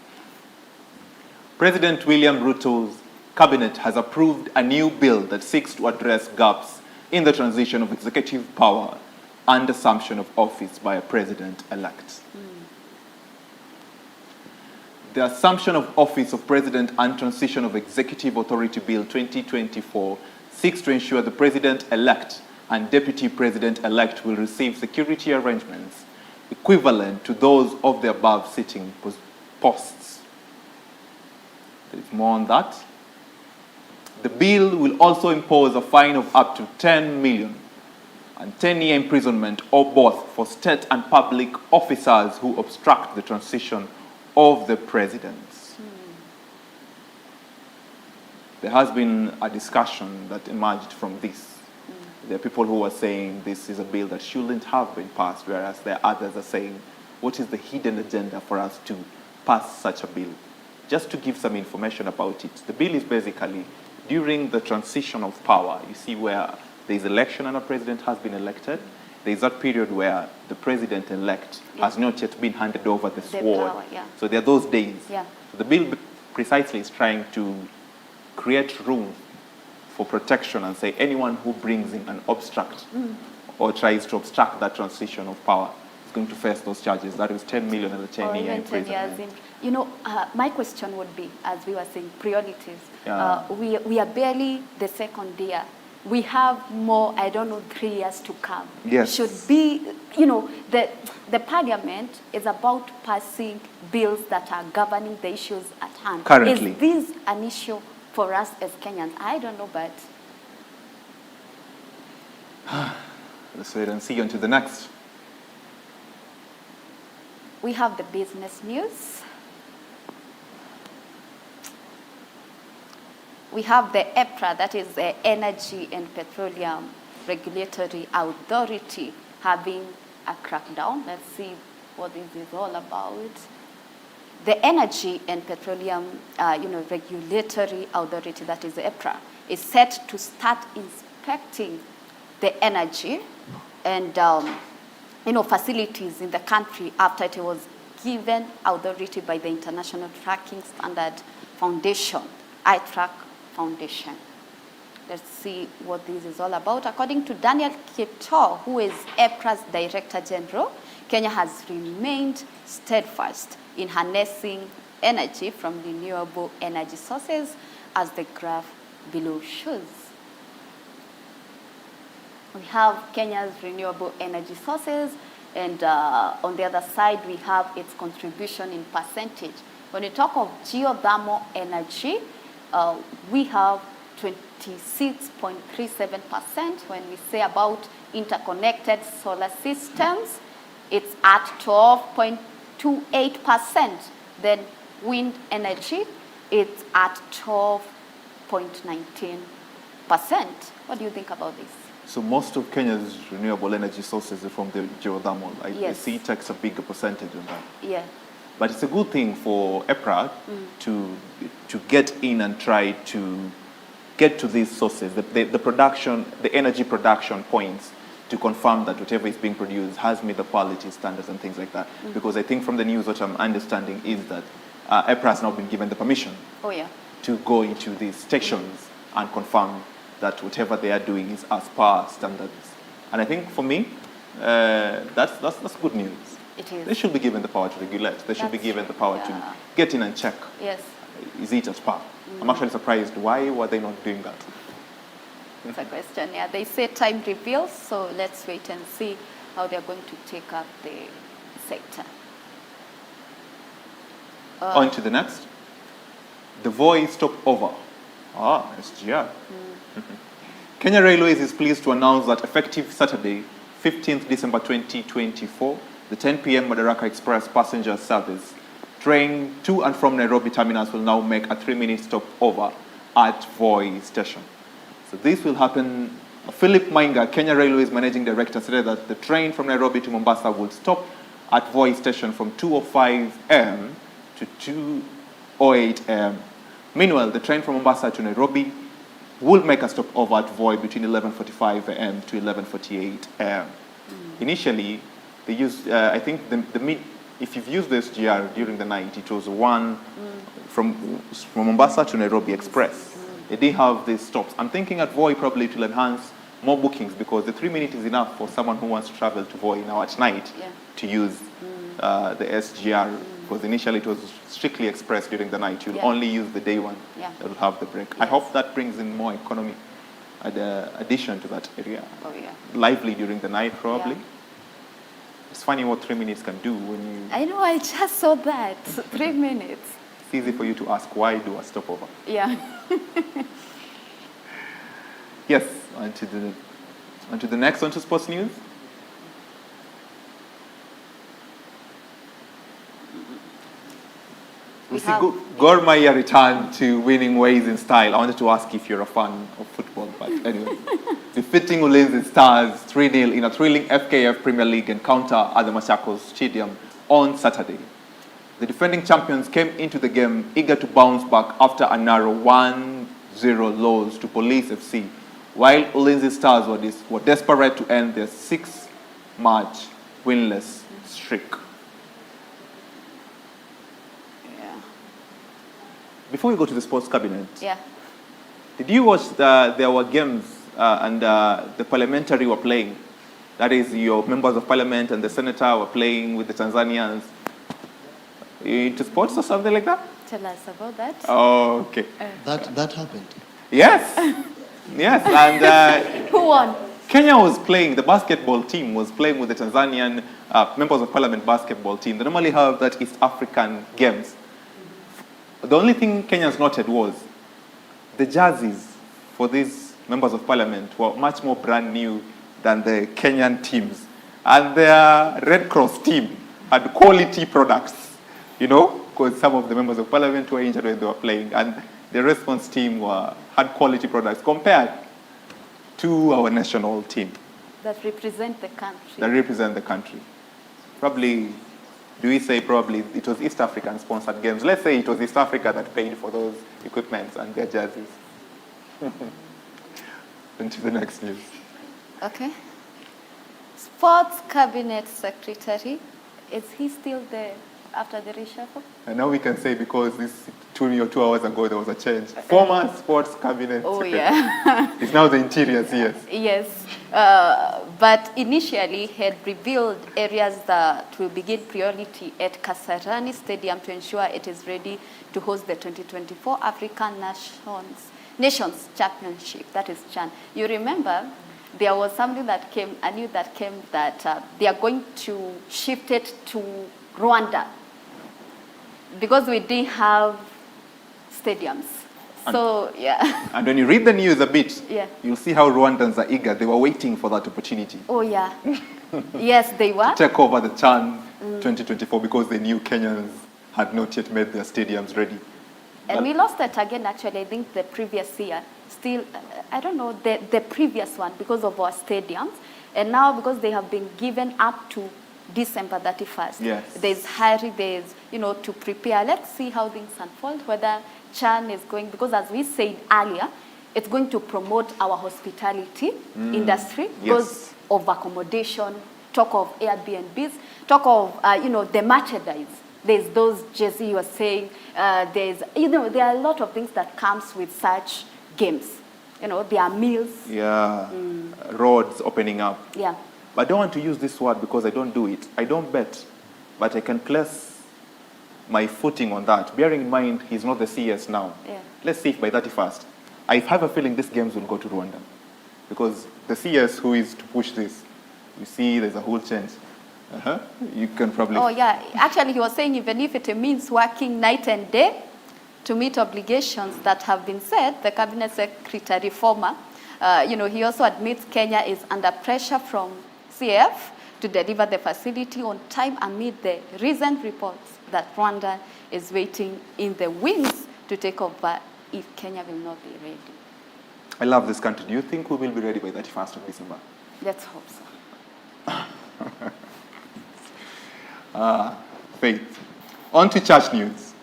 President William Ruto's cabinet has approved a new bill that seeks to address gaps in the transition of executive power and assumption of office by a president-elect. The Assumption of Office of President and Transition of Executive Authority Bill 2024 seeks to ensure the president-elect and deputy president-elect will receive security arrangements equivalent to those of the above sitting posts. There is more on that. The bill will also impose a fine of up to 10 million and 10-year imprisonment or both for state and public officers who obstruct the transition of the presidents. There has been a discussion that emerged from this. There are people who are saying this is a bill that shouldn't have been passed, whereas there are others are saying, what is the hidden agenda for us to pass such a bill? Just to give some information about it, the bill is basically during the transition of power. You see where there is election and a president has been elected. There is that period where the president-elect has not yet been handed over the sword. Power, So there are those days. Yeah. So the bill precisely is trying to create room for protection and say anyone who brings in an obstruct or tries to obstruct that transition of power is going to face those charges. That is 10 million and a 10-year imprisonment. My question would be, as we were saying, priorities. Yeah. We are barely the second year. We have more, 3 years to come. Yes. Should be, the parliament is about passing bills that are governing the issues at hand. Currently. Is this an issue for us as Kenyans? I don't know, but let's wait and see on to the next. we have the business news. We have the EPRA, that is the Energy and Petroleum Regulatory Authority, having a crackdown. Let's see what this is all about. The Energy and Petroleum Regulatory Authority, that is the EPRA, is set to start inspecting the energy and facilities in the country after it was given authority by the International Tracking Standard Foundation, iTrack Foundation. Let's see what this is all about. According to Daniel Kipto, who is EPRA's Director General, Kenya has remained steadfast in harnessing energy from renewable energy sources, as the graph below shows. We have Kenya's renewable energy sources, and on the other side, we have its contribution in percentage. When we talk of geothermal energy, we have 26.37%. When we say about interconnected solar systems, it's at 12.28%. Then wind energy, it's at 12.19%. What do you think about this? So most of Kenya's renewable energy sources are from the geothermal. I Yes. see it takes a bigger percentage on that. Yeah. But it's a good thing for EPRA to get in and try to get to these sources, the production, the energy production points, to confirm that whatever is being produced has met the quality standards and things like that. Because I think from the news, what I'm understanding is that EPRA has now been given the permission Oh, yeah. to go into these stations and confirm that whatever they are doing is as per standards. And I think for me, that's good news. It is. They should be given the power to regulate. They should be That's given true. the power Yeah. to get in and check. Yes. Is it as per? I'm actually surprised. Why were they not doing that? It's a question, yeah. They say time reveals, so let's wait and see how they're going to take up the sector. On to the next. The Voi stopover. SGR. Kenya Railways is pleased to announce that effective Saturday, 15th December 2024, the 10 p.m. Madaraka Express passenger service train to and from Nairobi terminus will now make a 3-minute stopover at Voi station. So this will happen. Philip Mainga, Kenya Railways Managing Director, said that the train from Nairobi to Mombasa will stop at Voi station from 2:05 a.m. to 2:08 a.m. Meanwhile, the train from Mombasa to Nairobi will make a stopover at Voi between 11:45 a.m. to 11:48 a.m. Initially, they used, I think, if you've used the SGR during the night, it was one from Mombasa to Nairobi Express. They didn't have these stops. I'm thinking at Voi probably it will enhance more bookings, because the 3 minutes is enough for someone who wants to travel to Voi now at night to use the SGR. Because initially it was strictly express during the night. You'll only use the day one that will have the break. I hope that brings in more economy addition to that area. Oh, yeah. Lively during the night, probably. Yeah. It's funny what 3 minutes can do when you... I know, I just saw that. 3 minutes. It's easy for you to ask, why do a stopover? Yeah. Yes, on to the next, on to sports news. We see Gor Mahia return to winning ways in style. I wanted to ask if you're a fan of football, but anyway. Defeating Ulinzi Stars 3-0 in a thrilling FKF Premier League encounter at the Machakos Stadium on Saturday. The defending champions came into the game eager to bounce back after a narrow 1-0 loss to Police FC, while Ulinzi Stars were desperate to end their 6-match winless streak. Before we go to the sports cabinet, did you watch there were games and the parliamentary were playing? That is, your members of parliament and the senator were playing with the Tanzanians. You into sports or something like that? Tell us about that. Oh, okay. That happened? Yes. Yes, and... Who won? Kenya was playing, the basketball team was playing with the Tanzanian members of parliament basketball team. They normally have that East African games. The only thing Kenyans noted was the jerseys for these members of parliament were much more brand new than the Kenyan teams. And their Red Cross team had quality products, you know, because some of the members of parliament were injured when they were playing. And the response team had quality products compared to our national team. That represent the country. That represent the country. Probably... Do we say probably it was East African sponsored games? Let's say it was East Africa that paid for those equipments and their jerseys. Into the next news. Okay. Sports Cabinet Secretary, is he still there after the reshuffle? And now we can say, because this 2 hours ago, there was a change. Former sports cabinet Oh, secretary. yeah. It's now the interiors, yes. Yes, but initially had revealed areas that will begin priority at Kasarani Stadium to ensure it is ready to host the 2024 African Nations Championship, that is CHAN. You remember, there was something that came, a news that came that they are going to shift it to Rwanda because we didn't have stadiums. So, yeah. And when you read the news a bit, Yeah. you'll see how Rwandans are eager. They were waiting for that opportunity. Oh, yeah. Yes, they were. Take over the CHAN 2024 because they knew Kenyans had not yet made their stadiums ready. And we lost it again, actually, I think the previous year. Still, I don't know, the previous one because of our stadiums. And now because they have been given up to December 31st. Yes. There's hurry, there's, to prepare. Let's see how things unfold, whether CHAN is going, because as we said earlier, it's going to promote our hospitality industry because of accommodation, talk of Airbnbs, talk of, the merchandise. There's those jerseys you were saying, there's, there are a lot of things that comes with such games. There are meals. Yeah, roads opening up. Yeah. But I don't want to use this word because I don't do it. I don't bet, but I can place my footing on that. Bearing in mind, he's not the CS now. Yeah. Let's see if by 31st, I have a feeling these games will go to Rwanda. Because the CS who is to push this, you see there's a whole change. You can probably... Oh, yeah. Actually, he was saying even if it means working night and day to meet obligations that have been set, the Cabinet Secretary former, he also admits Kenya is under pressure from CF to deliver the facility on time amid the recent reports that Rwanda is waiting in the wings to take over if Kenya will not be ready. I love this country. Do you think we will be ready by 31st of December? Let's hope so. Faith. On to church news.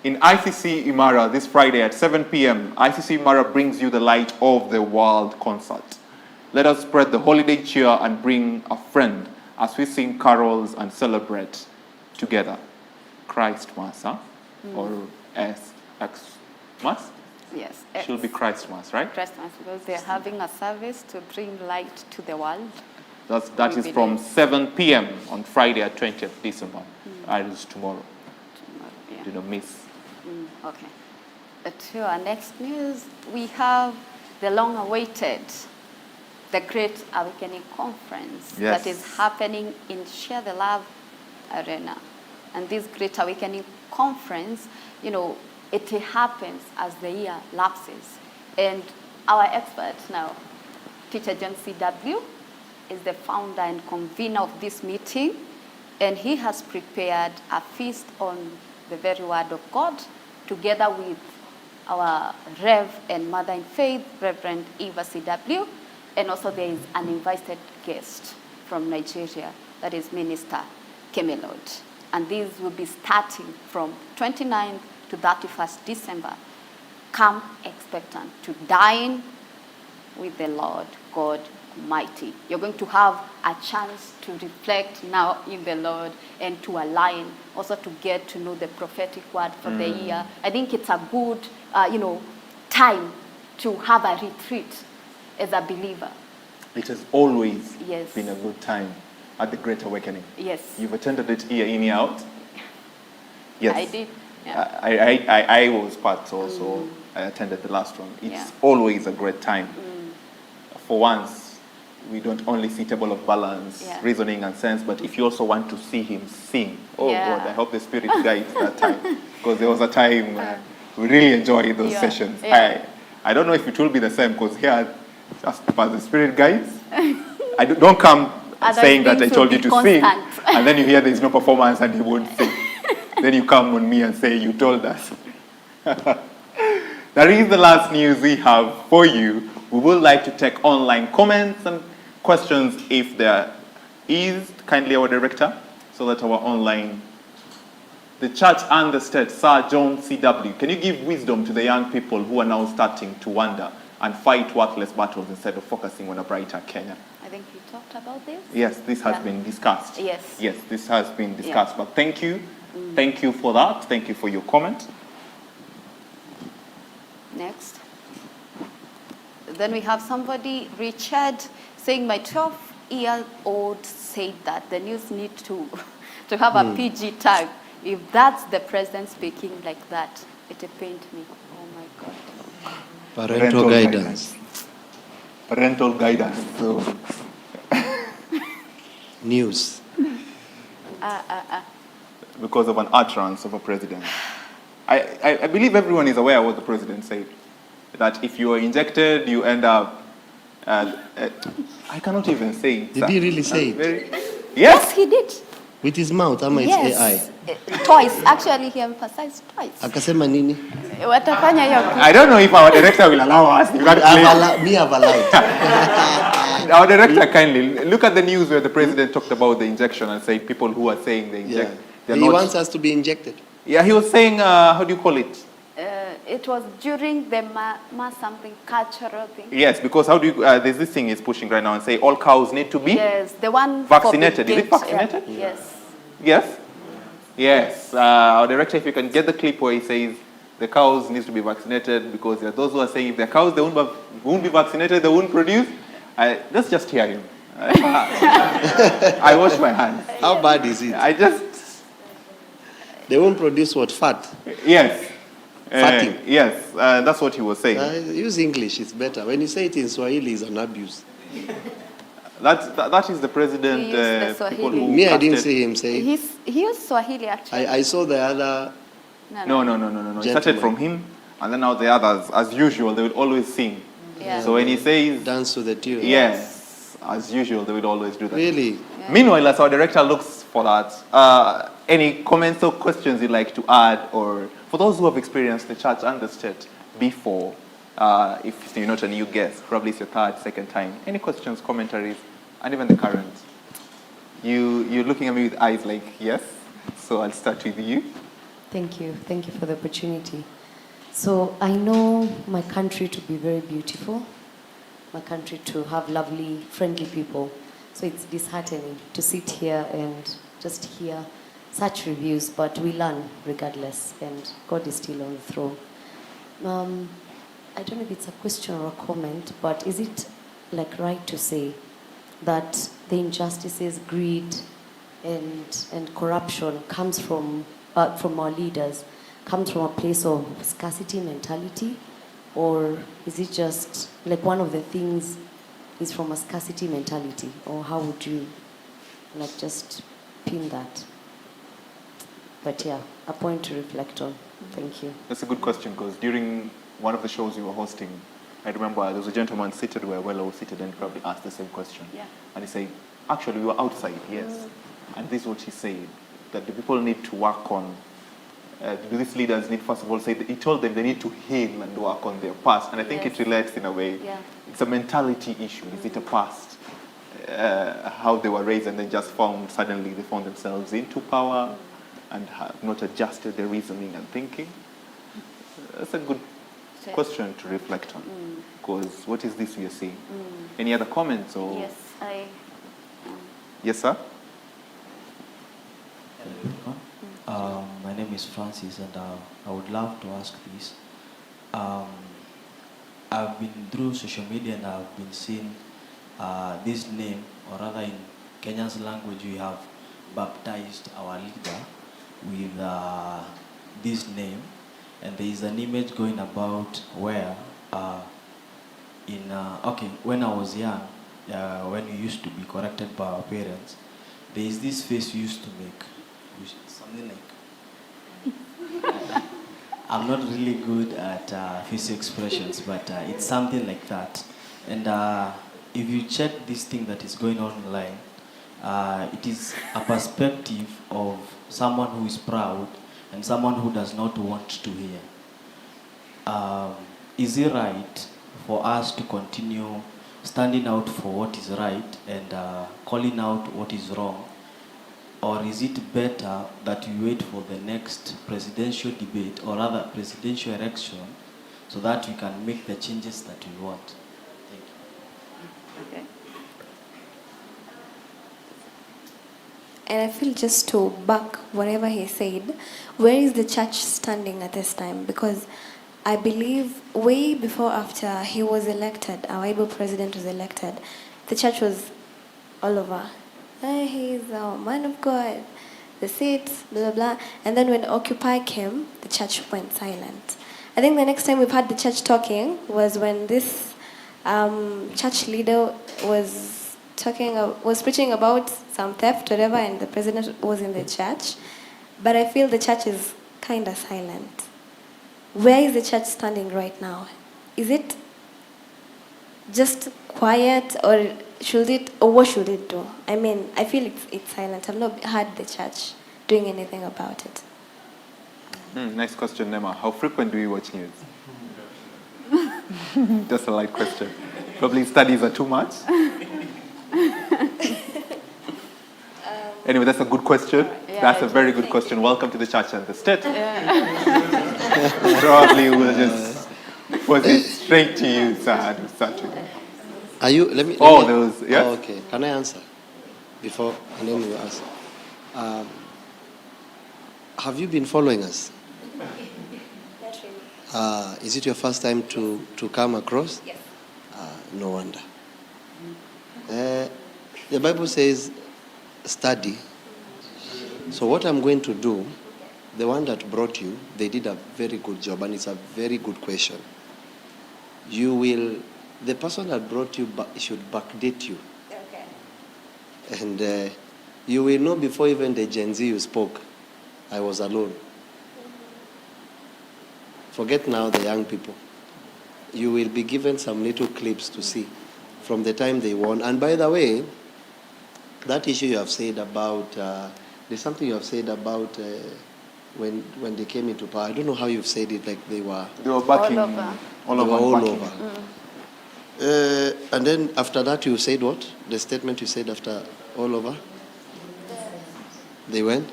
In ICC Imara this Friday at 7 p.m., ICC Imara brings you the Light of the World concert. Let us spread the holiday cheer and bring a friend as we sing carols and celebrate together. Christ Mass, huh? Or X Mass? Yes. Should be Christ Mass, right? Christ Mass, because they're having a service to bring light to the world. That is from 7 p.m. on Friday at 20th December. That is tomorrow. Yeah. Do not miss. Okay. To our next news, we have the long-awaited, the Great Awakening Conference that is happening in Share the Love Arena. And this Great Awakening Conference, it happens as the year lapses. And our expert now, Teacher John C.W., is the founder and convener of this meeting. And he has prepared a feast on the very word of God together with our Rev and Mother in Faith, Reverend Eva C.W., and also there is an invited guest from Nigeria, that is Minister Kemelod. And these will be starting from 29th to 31st December. Come expectant to dine with the Lord God Almighty. You're going to have a chance to reflect now in the Lord and to align, also to get to know the prophetic word for the year. I think it's a good, time to have a retreat as a believer. It has always Yes. been a good time at the Great Awakening. Yes. You've attended it year in, year out? Yes. I did. Yeah. I was part also. I attended the last one. It's always a great time. For once, we don't only see table of balance, reasoning and sense, but if you also want to see him sing, God, I hope the Spirit guides that time. Because there was a time we really enjoyed those sessions. Yeah. I don't know if it will be the same, because here, just as the Spirit guides, I don't come saying that I told you to sing, and then you hear there is no performance and you won't sing. Then you come on me and say, you told us. That is the last news we have for you. We would like to take online comments and questions if there is. Kindly our director, so that our online, the church and the state, Sir John C.W., can you give wisdom to the young people who are now starting to wander and fight worthless battles instead of focusing on a brighter Kenya? I think you talked about this. Yes, this has been discussed. Yes. Yes, this has been discussed. But thank you. Thank you for that. Thank you for your comment. next. Then we have somebody, Richard, saying my 12-year-old said that the news need to have a PG tag. If that's the president speaking like that, it pained me. Oh my God. Parental guidance. Parental guidance. So. News. Because of an utterance of a president. I believe everyone is aware of what the president said. That if you are injected, you end up... I cannot even say it. Did he really say it? Yes. Yes, he did. With his mouth, ama it's AI? Twice. Actually, he emphasized twice. Akasema nini? Watafanya hiyo. I don't know if our director will allow us. You can't play. Me have allowed. Our director kindly look at the news where the president talked about the injection and said people who are saying they inject. Yeah. He wants us to be injected. Yeah, he was saying, how do you call it? It was during the something cultural thing. Yes, because how do you? There's this thing he's pushing right now and say all cows need to be. Yes, the one vaccinated. Is it vaccinated? Yeah. Yes. Yes. Yes. Our director, if you can get the clip where he says the cows need to be vaccinated because there are those who are saying if the cows they won't be vaccinated, they won't produce. Let's just hear him. I wash my hands. How bad is it? They won't produce what? Fat? Yes. Fatting? Yes, that's what he was saying. Use English, it's better. When you say it in Swahili, it's an abuse. That is the president. He used the Swahili. Me, I didn't see him say. He used Swahili actually. I saw the other. No. It started from him, and then now the others, as usual, they would always sing. Yeah. So when he says dance to the tune. Yes, as usual, they would always do that. Really? Yeah. Meanwhile, as our director looks for that, any comments or questions you'd like to add, or for those who have experienced the church and the state before, if you're not a new guest, probably it's your third, second time. Any questions, commentaries, and even the current? You're looking at me with eyes like yes. So I'll start with you. Thank you for the opportunity. So I know my country to be very beautiful, my country to have lovely, friendly people. So it's disheartening to sit here and just hear such reviews, but we learn regardless, and God is still on the throne. I don't know if it's a question or a comment, but is it like right to say that the injustices, greed, and corruption comes from our leaders, comes from a place of scarcity mentality, or is it just like one of the things is from a scarcity mentality, or how would you like just pin that? But yeah, a point to reflect on. Thank you. That's a good question, because during one of the shows you were hosting, I remember there was a gentleman seated where Waweru was seated and probably asked the same question. Yeah. And he said, actually, we were outside, yes. And this is what he said, that the people need to work on, these leaders need, first of all, he told them they need to heal and work on their past. And I think it relates in a way. Yeah. It's a mentality issue. Is it a past? How they were raised and then just suddenly they found themselves into power and have not adjusted their reasoning and thinking. That's a good question to reflect on. Because what is this we are seeing? Any other comments? Or? Yes, Yes, sir? Hello, everyone. My name is Francis, and I would love to ask this. I've been through social media and I've been seeing this name, or rather in Kenya's language, we have baptized our leader with this name, and there is an image going about where when I was young, when we used to be corrected by our parents, there is this face we used to make, something like I'm not really good at facial expressions, but it's something like that. And if you check this thing that is going on online, it is a perspective of someone who is proud and someone who does not want to hear. Is it right for us to continue standing out for what is right and calling out what is wrong? Or is it better that we wait for the next presidential debate, or rather presidential election, so that we can make the changes that we want? Thank you. Okay. And I feel, just to back whatever he said, where is the church standing at this time? Because I believe way before after he was elected, our able president was elected, the church was all over. He's a man of God, the seats, blah, blah, blah. And then when Occupy came, the church went silent. I think the next time we've had the church talking was when this church leader was preaching about some theft, whatever, and the president was in the church. But I feel the church is kind of silent. Where is the church standing right now? Is it just quiet, or what should it do? I mean, I feel it's silent. I've not heard the church doing anything about it. Next question, Nema. How frequent do you watch news? Just a light question. Probably studies are too much. Anyway, that's a good question. That's a very good question. Welcome to the church and the state. Probably we'll just put it straight to you, sir. Are you? Let me. Yes? Oh, okay. Can I answer before, and then you ask? Have you been following us? Not really. Is it your first time to come across? Yes. No wonder. The Bible says, study. So what I'm going to do, the one that brought you, they did a very good job, and it's a very good question. The person that brought you should backdate you. Okay. And you will know before even the Gen Z you spoke, I was alone. Forget now the young people. You will be given some little clips to see from the time they won. And by the way, that issue you have said about, there's something you have said about when they came into power. I don't know how you've said it, like they were backing all over. And then after that you said what? The statement you said after all over? They went?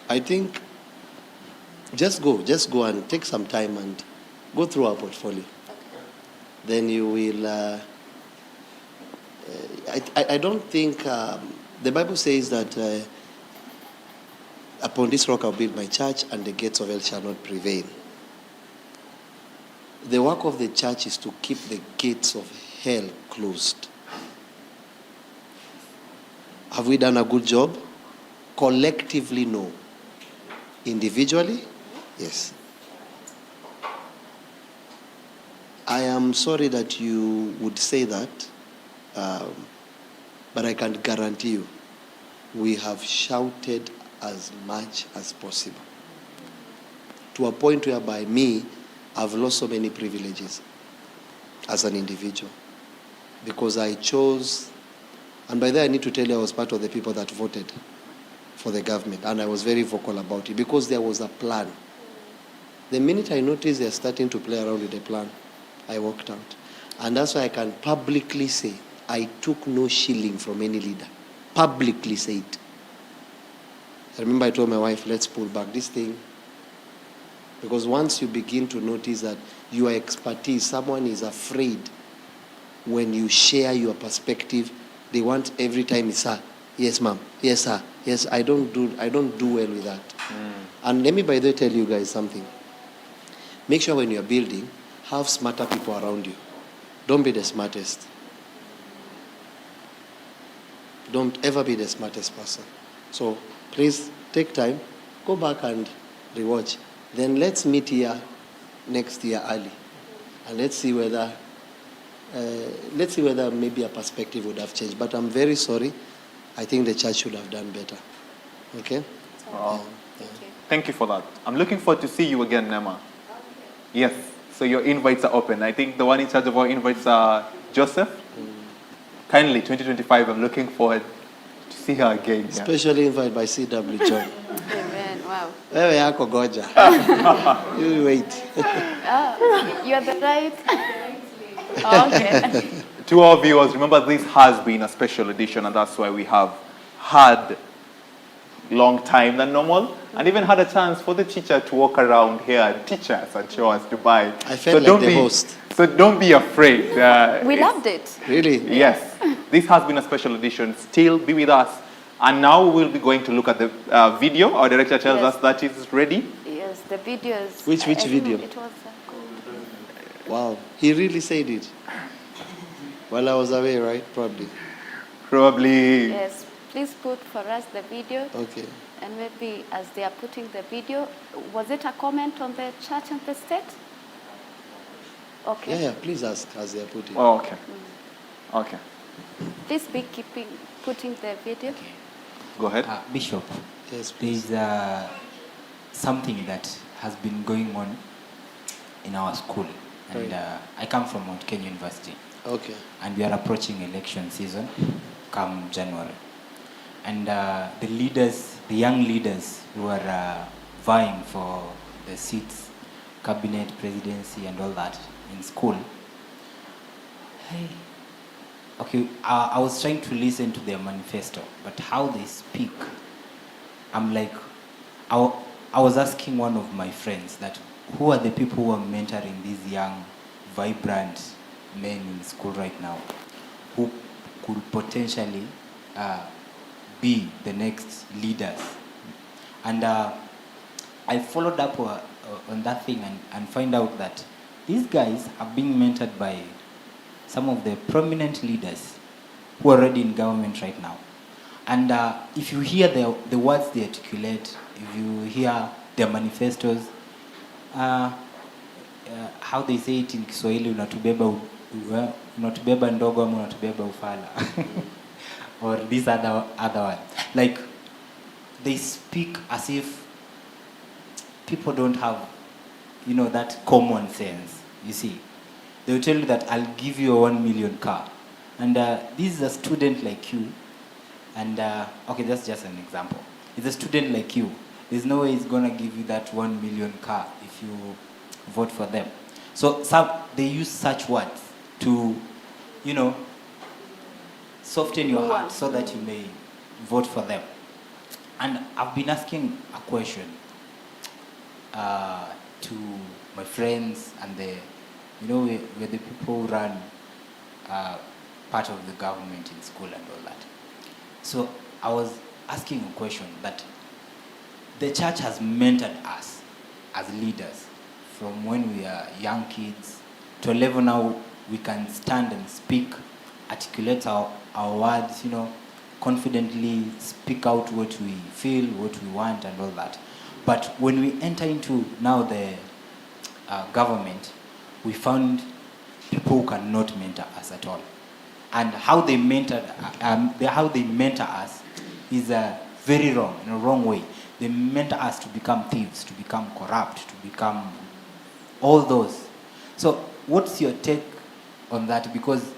I think just go and take some time and go through our portfolio. Then you will, I don't think, the Bible says that upon this rock I'll build my church and the gates of hell shall not prevail. The work of the church is to keep the gates of hell closed. Have we done a good job? Collectively, no. Individually, yes. I am sorry that you would say that, but I can guarantee you, we have shouted as much as possible. To a point whereby I've lost so many privileges as an individual because I chose, and by that I need to tell you I was part of the people that voted for the government, and I was very vocal about it because there was a plan. The minute I noticed they're starting to play around with the plan, I walked out. And that's why I can publicly say I took no shilling from any leader. Publicly say it. I remember I told my wife, let's pull back this thing. Because once you begin to notice that your expertise, someone is afraid when you share your perspective, they want every time it's sir, yes ma'am, yes sir, yes, I don't do well with that. And let me by the way tell you guys something. Make sure when you're building, have smarter people around you. Don't be the smartest. Don't ever be the smartest person. So please take time, go back and rewatch. Then let's meet here next year early, and let's see whether maybe a perspective would have changed. But I'm very sorry. I think the church should have done better. Okay? Wow. Thank you for that. I'm looking forward to see you again, Nema. Yes. So your invites are open. I think the one in charge of our invites are Joseph. Kindly, 2025, I'm looking forward to see her again. Yeah. Especially invited by CW John. Amen. Wow. Wewe yako goja. You wait. You are the right. Okay. To our viewers, remember this has been a special edition, and that's why we have had long time than normal, and even had a chance for the teacher to walk around here and teach us and show us Dubai. I felt like the host. So don't be afraid. We loved it. Really? Yes. This has been a special edition. Still be with us. And now we'll be going to look at the video. Our director tells us that it's ready. Yes. The videos. Which I don't know, video? it was. Wow, he really said it. While I was away, right? Probably. Probably. Yes, please put for us the video. Okay. And maybe as they are putting the video, was it a comment on the church and the state? Okay. Yeah, please ask as they are putting. Oh, okay. Okay. Please be putting the video. Go ahead. Bishop, Yes, please. there's something that has been going on in our school. And I come from Mount Kenya University. Okay. And we are approaching election season come January. And the leaders, the young leaders who are vying for the seats, cabinet, presidency, and all that in school, okay, I was trying to listen to their manifesto, but how they speak, I'm like, I was asking one of my friends that who are the people who are mentoring these young, vibrant men in school right now who could potentially be the next leaders. And I followed up on that thing and find out that these guys are being mentored by some of the prominent leaders who are already in government right now. And if you hear the words they articulate, if you hear their manifestos, how they say it in Kiswahili, unatubeba ndogo ama unatubeba ufala. Or these other ones. Like, they speak as if people don't have, that common sense, you see. They will tell you that I'll give you a 1 million car. And this is a student like you. And, okay, that's just an example. It's a student like you. There's no way he's going to give you that 1 million car if you vote for them. So they use such words to, soften your heart so that you may vote for them. And I've been asking a question to my friends and where the people who run part of the government in school and all that. So I was asking a question that the church has mentored us as leaders from when we are young kids to a level now we can stand and speak, articulate our words, confidently speak out what we feel, what we want and all that. But when we enter into now the government, we found people who cannot mentor us at all. And how they mentor us is very wrong, in a wrong way. They mentor us to become thieves, to become corrupt, to become all those. So what's your take on that? Because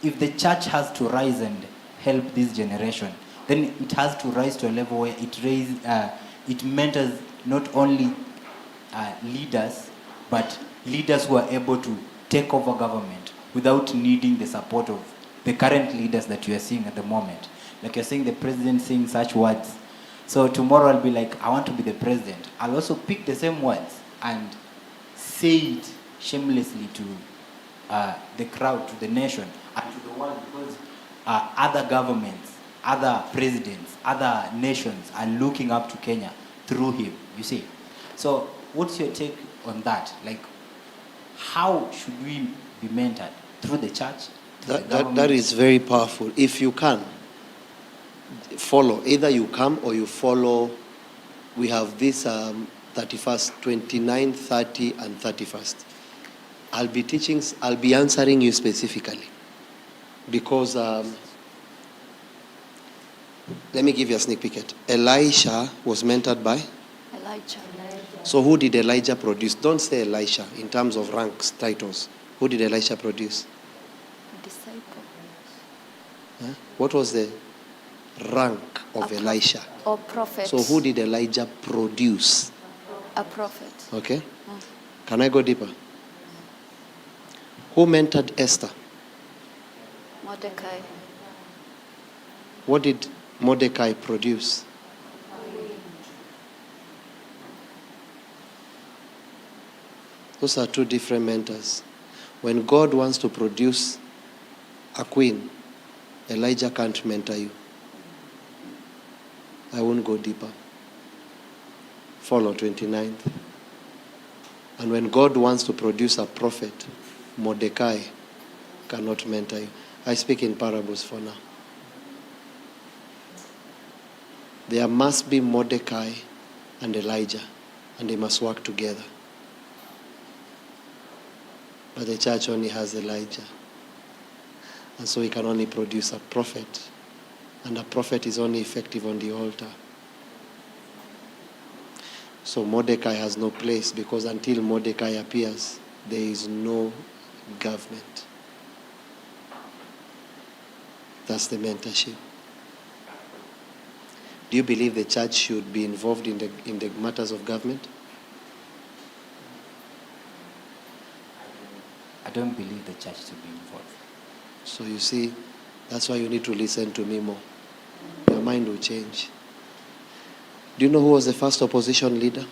if the church has to rise and help this generation, then it has to rise to a level where it mentors not only leaders, but leaders who are able to take over government without needing the support of the current leaders that you are seeing at the moment. Like you're saying the president saying such words. So tomorrow I'll be like, I want to be the president. I'll also pick the same words and say it shamelessly to the crowd, to the nation, and to the world, because other governments, other presidents, other nations are looking up to Kenya through him, you see. So what's your take on that? Like, how should we be mentored? Through the church? That is very powerful. If you can, follow. Either you come or you follow. We have this 31st, 29th, 30, and 31st. I'll be answering you specifically. Because, let me give you a sneak peek. Elisha was mentored by? Elijah. So who did Elijah produce? Don't say Elisha in terms of ranks, titles. Who did Elisha produce? A disciple. Huh? What was the rank of Elisha? Or prophet. So who did Elijah produce? A prophet. Okay. Can I go deeper? Who mentored Esther? Mordecai. What did Mordecai produce? Those are two different mentors. When God wants to produce a queen, Elijah can't mentor you. I won't go deeper. Follow 29th. And when God wants to produce a prophet, Mordecai cannot mentor you. I speak in parables for now. There must be Mordecai and Elijah, and they must work together. But the church only has Elijah. And so he can only produce a prophet. And a prophet is only effective on the altar. So Mordecai has no place, because until Mordecai appears, there is no government. That's the mentorship. Do you believe the church should be involved in the matters of government? I don't believe the church to be involved. So you see, that's why you need to listen to me more. Your mind will change. Do you know who was the first opposition leader?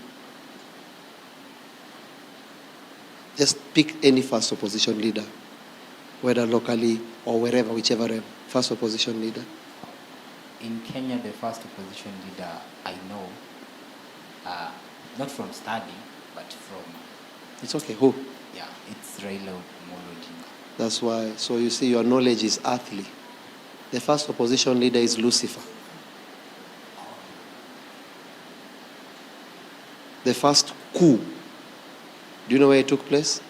Just pick any first opposition leader, whether locally or wherever, whichever realm. First opposition leader. In Kenya, the first opposition leader I know, not from study, but from... It's okay, who? Yeah, it's Raila Amolo Odinga. That's why, so you see, your knowledge is earthly. The first opposition leader is Lucifer. The first coup, do you know where it took place?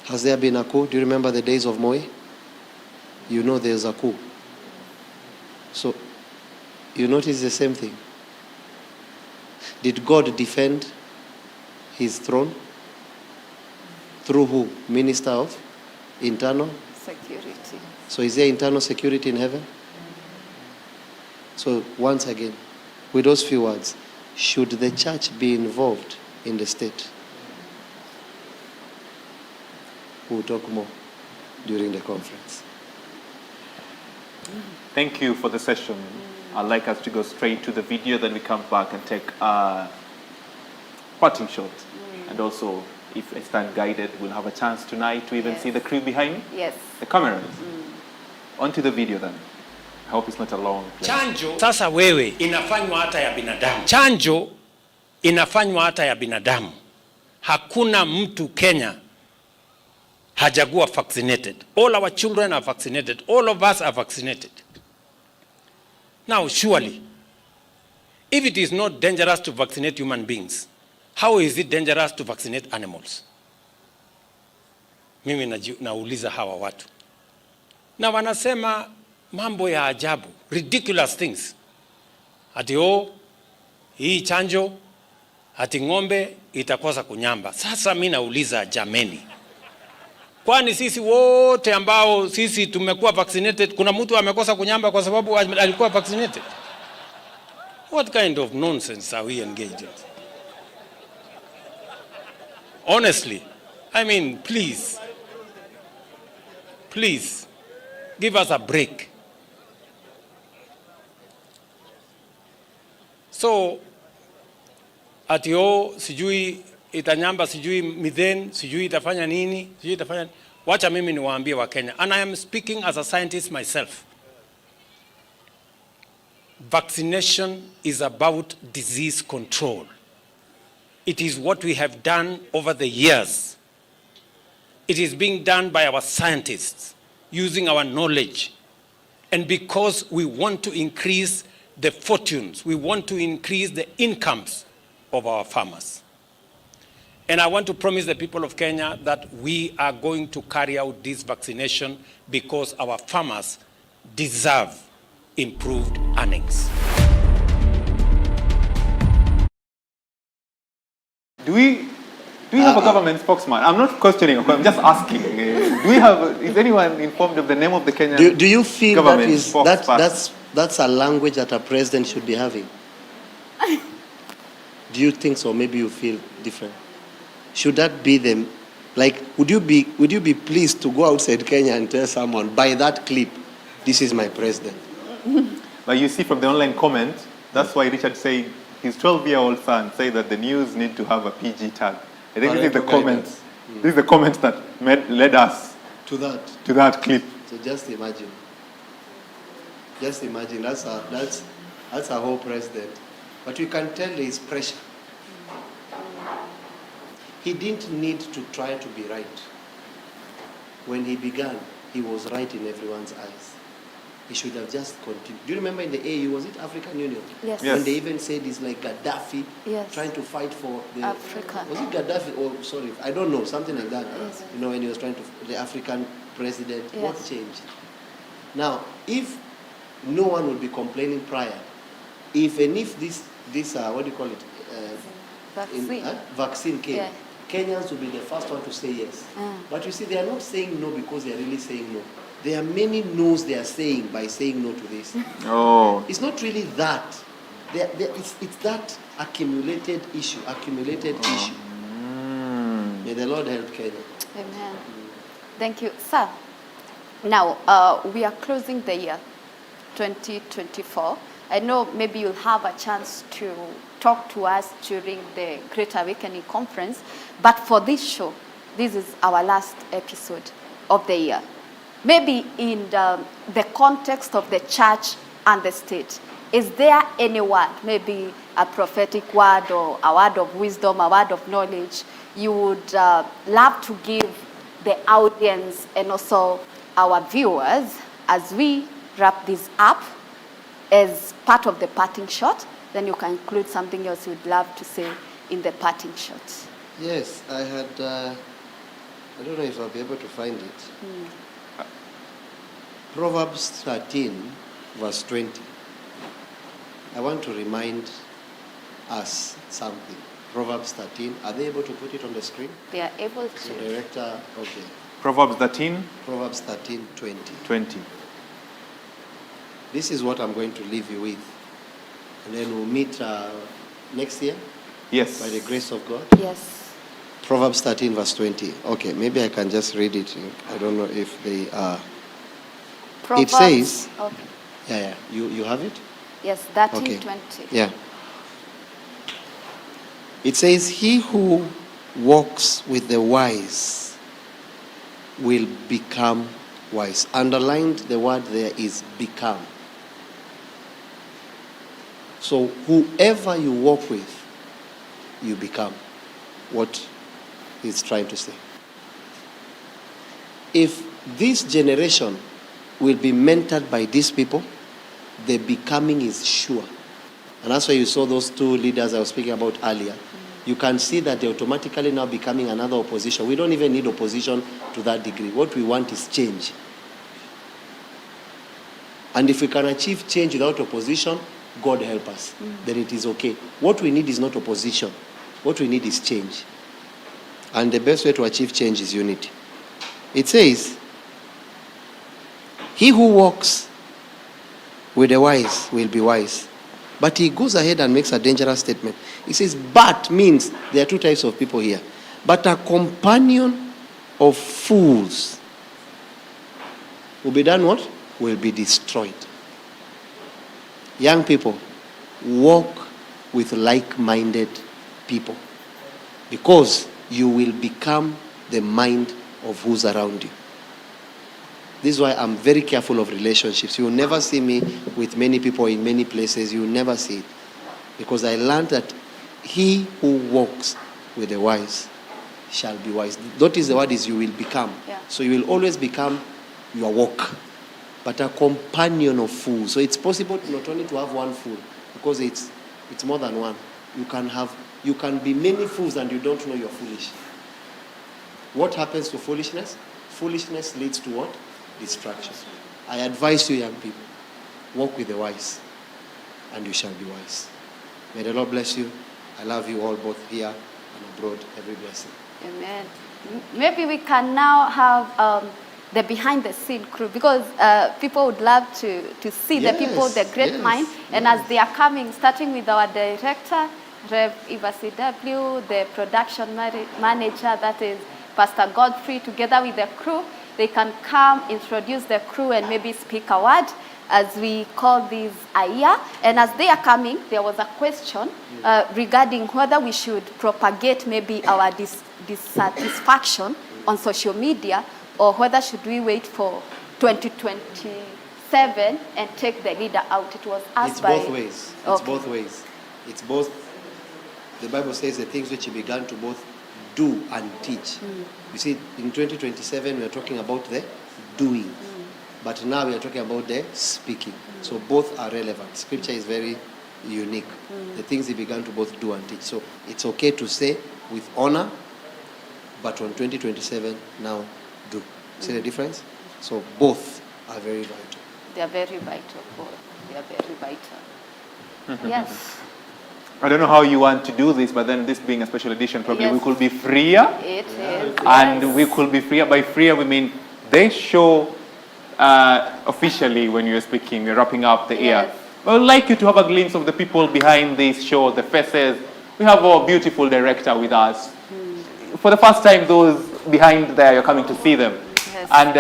Has there been a coup? Do you remember the days of Moi? You know there's a coup. So, you notice the same thing. Did God defend his throne? Through who? Minister of Internal Security. So is there internal security in heaven? So once again, with those few words, should the church be involved in the state? We'll talk more during the conference. Thank you for the session. I'd like us to go straight to the video, then we come back and take a parting shot. And also, if I stand guided, we'll have a chance tonight to even see the crew behind me. Yes. The cameras. On to the video then. I hope it's not a long play. Chanjo sasa wewe inafanywa hata ya binadamu. Chanjo inafanywa hata ya binadamu. Hakuna mtu Kenya hajakuwa vaccinated. All our children are vaccinated. All of us are vaccinated. Now, surely, if it is not dangerous to vaccinate human beings, how is it dangerous to vaccinate animals? Mimi nauliza hawa watu. Na wanasema mambo ya ajabu, ridiculous things. Ati hii chanjo, ati ng'ombe itakosa kunyamba. Sasa mimi nauliza jameni. Kwani sisi wote ambao sisi tumekuwa vaccinated, kuna mtu amekosa kunyamba kwa sababu alikuwa vaccinated? What kind of nonsense are we engaged in? Honestly, I mean, please, give us a break. So, ati sijui itanyamba, sijui methane, sijui itafanya nini, sijui itafanya... Wacha mimi niwaambie wa Kenya, and I am speaking as a scientist myself. Vaccination is about disease control. It is what we have done over the years. It is being done by our scientists, using our knowledge. And because we want to increase the fortunes, we want to increase the incomes of our farmers. And I want to promise the people of Kenya that we are going to carry out this vaccination because our farmers deserve improved earnings. Do we have a government spokesman? I'm not questioning, I'm just asking. Is anyone informed of the name of the Kenyan Do you feel government that's a language that a president should be having? Do you think so? Maybe you feel different. Should that be them? Like, would you be pleased to go outside Kenya and tell someone, by that clip, this is my president? But you see from the online comment, that's why Richard said his 12-year-old son said that the news need to have a PG tag. I think this is the comment. This is the comment that led us to that clip. So just imagine. Just imagine. That's a whole president. But you can tell there is pressure. He didn't need to try to be right. When he began, he was right in everyone's eyes. He should have just continued. Do you remember in the AU, was it African Union? Yes. Yes. When they even said it's like Gaddafi Yes. trying to fight for the... Africa. Was it Gaddafi? Or, sorry, I don't know, something like that. Yes. You know, when he was trying to... The African president, Yes. what changed? Now, if no one would be complaining prior, if this what do you call it? Vaccine. Vaccine came, Yeah. Kenyans will be the first one to say yes. Mm. But you see, they are not saying no because they are really saying no. There are many no's they are saying by saying no to this. Oh. It's not really that. It's that accumulated issue. May the Lord help Kenya. Amen. Thank you, sir. Now, we are closing the year 2024. I know maybe you'll have a chance to talk to us during the Great Awakening Conference, but for this show, this is our last episode of the year. Maybe in the context of the church and the state, is there any word, maybe a prophetic word or a word of wisdom, a word of knowledge, you would love to give the audience and also our viewers as we wrap this up as part of the parting shot? Then you can include something else you'd love to say in the parting shot. Yes, I had, I don't know if I'll be able to find it. Proverbs 13, verse 20. I want to remind us something. Proverbs 13, are they able to put it on the screen? They are able The to. director, okay. Proverbs 13, Proverbs 13, 20. 20. This is what I'm going to leave you with. And then we'll meet next year Yes. by the grace of God. Yes. Proverbs 13, verse 20. Okay, maybe I can just read it. I don't know if they are. Proverbs, It says, okay. yeah, you have it? Yes, 13, Okay. 20. Yeah. It says, he who walks with the wise will become wise. Underlined, the word there is become. So whoever you walk with, you become. What he's trying to say. If this generation will be mentored by these people, the becoming is sure. And that's why you saw those two leaders I was speaking about earlier. You can see that they're automatically now becoming another opposition. We don't even need opposition to that degree. What we want is change. And if we can achieve change without opposition, God help us. Then it is okay. What we need is not opposition. What we need is change. And the best way to achieve change is unity. It says, he who walks with the wise will be wise. But he goes ahead and makes a dangerous statement. He says, but means there are two types of people here. But a companion of fools will be done what? Will be destroyed. Young people, walk with like-minded people, because you will become the mind of who's around you. This is why I'm very careful of relationships. You will never see me with many people in many places. You will never see it. Because I learned that he who walks with the wise shall be wise. Notice the word is you will become. Yeah. So you will always become your walk. But a companion of fools. So it's possible not only to have one fool, because it's more than one. You can be many fools and you don't know you're foolish. What happens to foolishness? Foolishness leads to what? Distraction. I advise you, young people, walk with the wise, and you shall be wise. May the Lord bless you. I love you all, both here and abroad. Every blessing. Amen. Maybe we can now have the behind-the-scene crew, because people would love to see the people, the great mind. And as they are coming, starting with our director, Rev. Eva CW, the production manager, that is Pastor Godfrey, together with the crew, they can come, introduce the crew, and maybe speak a word as we call this a year. And as they are coming, there was a question regarding whether we should propagate maybe our dissatisfaction on social media, or whether should we wait for 2027 and take the leader out. It was asked It's by... both ways. It's Okay. both ways. It's both. The Bible says the things which he began to both do and teach. You see, in 2027 we are talking about the doing, but now we are talking about the speaking. So both are relevant. Scripture is very unique. The things he began to both do and teach. So it's okay to say with honor, but on 2027 now do. See the difference? So both are very vital. They are very vital. Both. They are very vital. Yes. I don't know how you want to do this, but then this being a special edition, probably we could be freer. It is. And we could be freer. By freer, we mean they show officially when you're speaking, you're wrapping up the year. I would like you to have a glimpse of the people behind this show, the faces. We have our beautiful director with us. For the first time, those behind there, you're coming to see them. Yes. And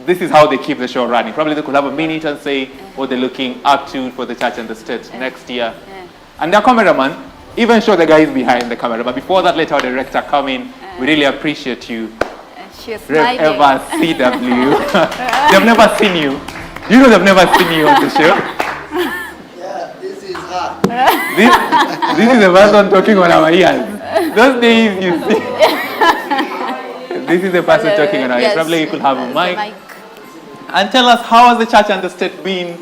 this is how they keep the show running. Probably they could have a minute and say what they're looking up to for the church and the state next year. And their cameraman, even show the guys behind the camera. But before that, let our director come in. We really appreciate you. She's Rev smiling. Eva CW. They've never seen you. You know they've never seen you on the show. Yeah, this is her. This is the person talking on our ears. Those days you see. This is the person talking on our ears. Probably you could have a mic. And tell us, how has the church and the state been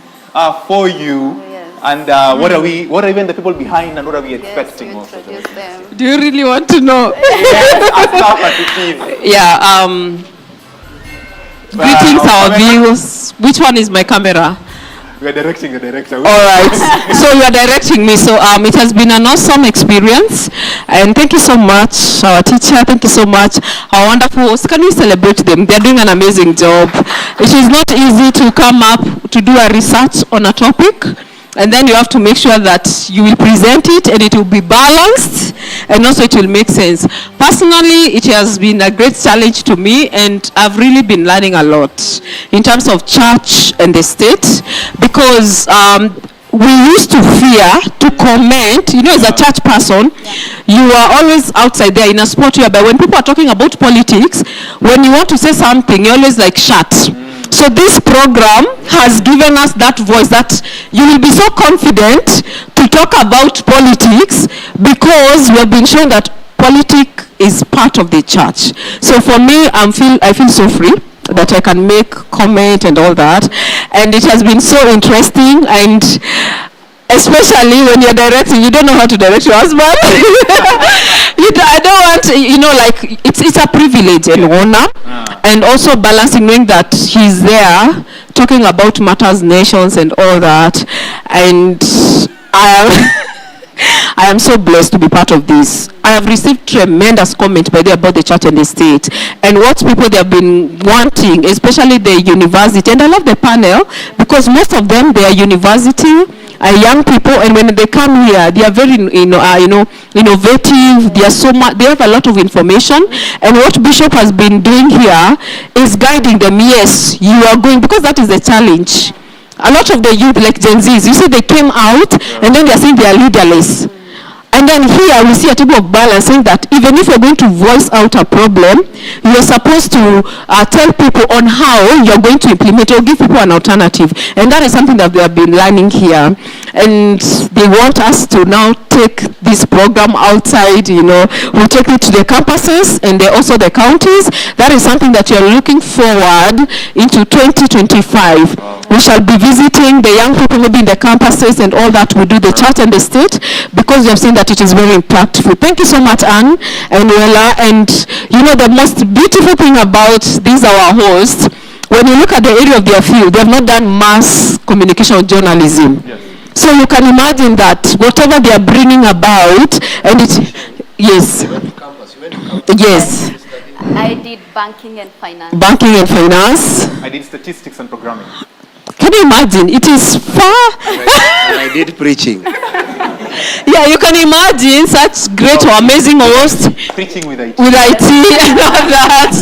for you? And what are even the people behind, and what are we expecting also? Do you really want to know? Yes, as tough as it is. Yeah, greetings our viewers. Which one is my camera? We are directing the director. All right. So you are directing me. So it has been an awesome experience, and thank you so much, our teacher. Thank you so much, our wonderful hosts. Can we celebrate them? They are doing an amazing job. It is not easy to come up to do a research on a topic, and then you have to make sure that you will present it and it will be balanced, and also it will make sense. Personally, it has been a great challenge to me, and I've really been learning a lot in terms of church and the state, because we used to fear to comment. You know, as a church person, you are always outside there in a spot whereby when people are talking about politics, when you want to say something, you're always like, shut. So this program has given us that voice, that you will be so confident to talk about politics, because we have been shown that politics is part of the church. So for me, I feel so free that I can make comment and all that, and it has been so interesting. And especially when you're directing, you don't know how to direct your husband. I don't want, like, it's a privilege and honor, and also balancing, knowing that he's there talking about matters, nations, and all that. And I am so blessed to be part of this. I have received tremendous comments by about the church and the state, and what people they have been wanting, especially the university. And I love the panel, because most of them, they are university young people, and when they come here, they are very innovative. They are so much. They have a lot of information, and what Bishop has been doing here is guiding them. Yes, you are going, because that is the challenge. A lot of the youth, like Gen Zs, you see, they came out and then they are saying they are leaderless. And then here we see a table of balance, saying that even if you're going to voice out a problem, you're supposed to tell people on how you're going to implement or give people an alternative. And that is something that we have been learning here. And they want us to now take this program outside, we'll take it to the campuses and also the counties. That is something that you're looking forward into 2025. We shall be visiting the young people maybe in the campuses and all that. We do the church and the state, because we have seen that it is very impactful. Thank you so much, Anne and Wella. And the most beautiful thing about these our hosts, when you look at the area of their field, they have not done mass communication journalism. Yes. So you can imagine that whatever they are bringing about, and yes. You went to campus. Yes. I did banking and finance. Banking and finance. I did statistics and programming. Can you imagine? It is far. And I did preaching. Yeah, you can imagine such great or amazing hosts. Preaching with IT. With IT and all that.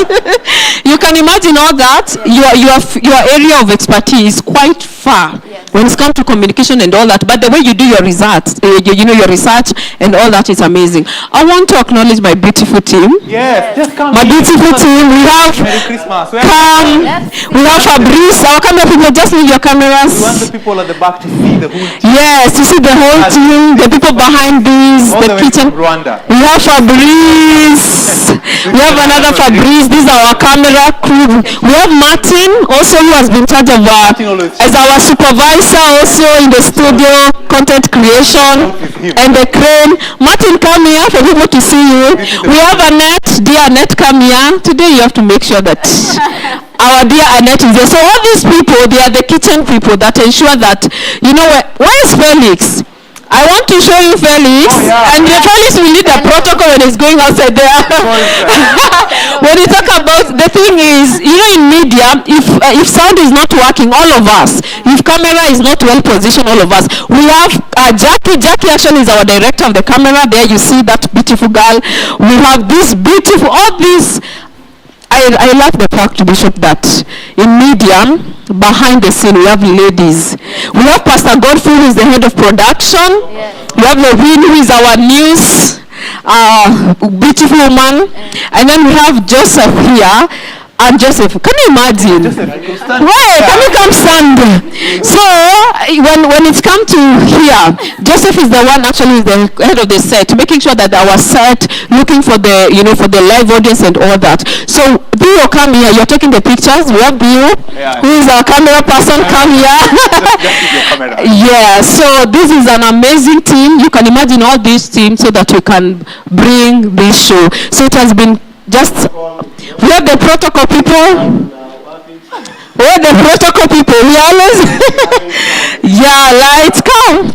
You can imagine all that. Your area of expertise is quite far. Yes. when it's come to communication and all that. But the way you do your research, your research and all that is amazing. I want to acknowledge my beautiful team. Yes, just come. My beautiful team. We have Merry Christmas. we have Fabrice. Our camera people, just need your cameras. We want the people at the back to see the whole team. Yes, to see the whole team, the people behind this, All the the way kitchen. from Rwanda. We have Fabrice. We have another Fabrice. This is our camera crew. We have Martin, also who has been in charge of as our supervisor, also in the studio, content creation, and the crane. Martin, come here for people to see you. We have Annette. Dear Annette, come here. Today you have to make sure that our dear Annette is there. So all these people, they are the kitchen people that ensure that, where is Felix? I want to show you Felix, and the Felix will need the protocol when he's going outside there. When you talk about, the thing is, in media, if sound is not working, all of us, if camera is not well positioned, all of us, we have Jackie. Jackie actually is our director of the camera. There you see that beautiful girl. We have this beautiful, all these. I love the fact, Bishop, that in media, behind the scene, we have ladies. We have Pastor Godfrey, who is the head of production. Yes. We have Levine, who is our news beautiful woman. And then we have Joseph here. And Joseph, can you imagine? Joseph, wait, can you come stand? So when it's come to here, Joseph is the one actually is the head of the set, making sure that our set, looking for the for the live audience and all that. So Bio, come here. You're taking the pictures. We have Bio, who is our camera person. Come here. Yeah. So this is an amazing team. You can imagine all these teams so that we can bring this show. So it has been just. We have the protocol people. We have the protocol people. We always, lights, come.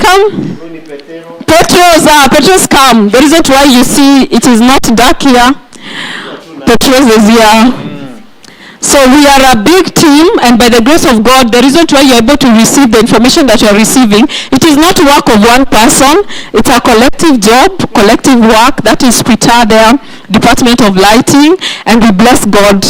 Petros come. The reason why you see it is not dark here. Petros is here. So we are a big team, and by the grace of God, the reason why you're able to receive the information that you're receiving, it is not work of one person. It's a collective job, collective work. That is Peter there, Department of Lighting, and we bless God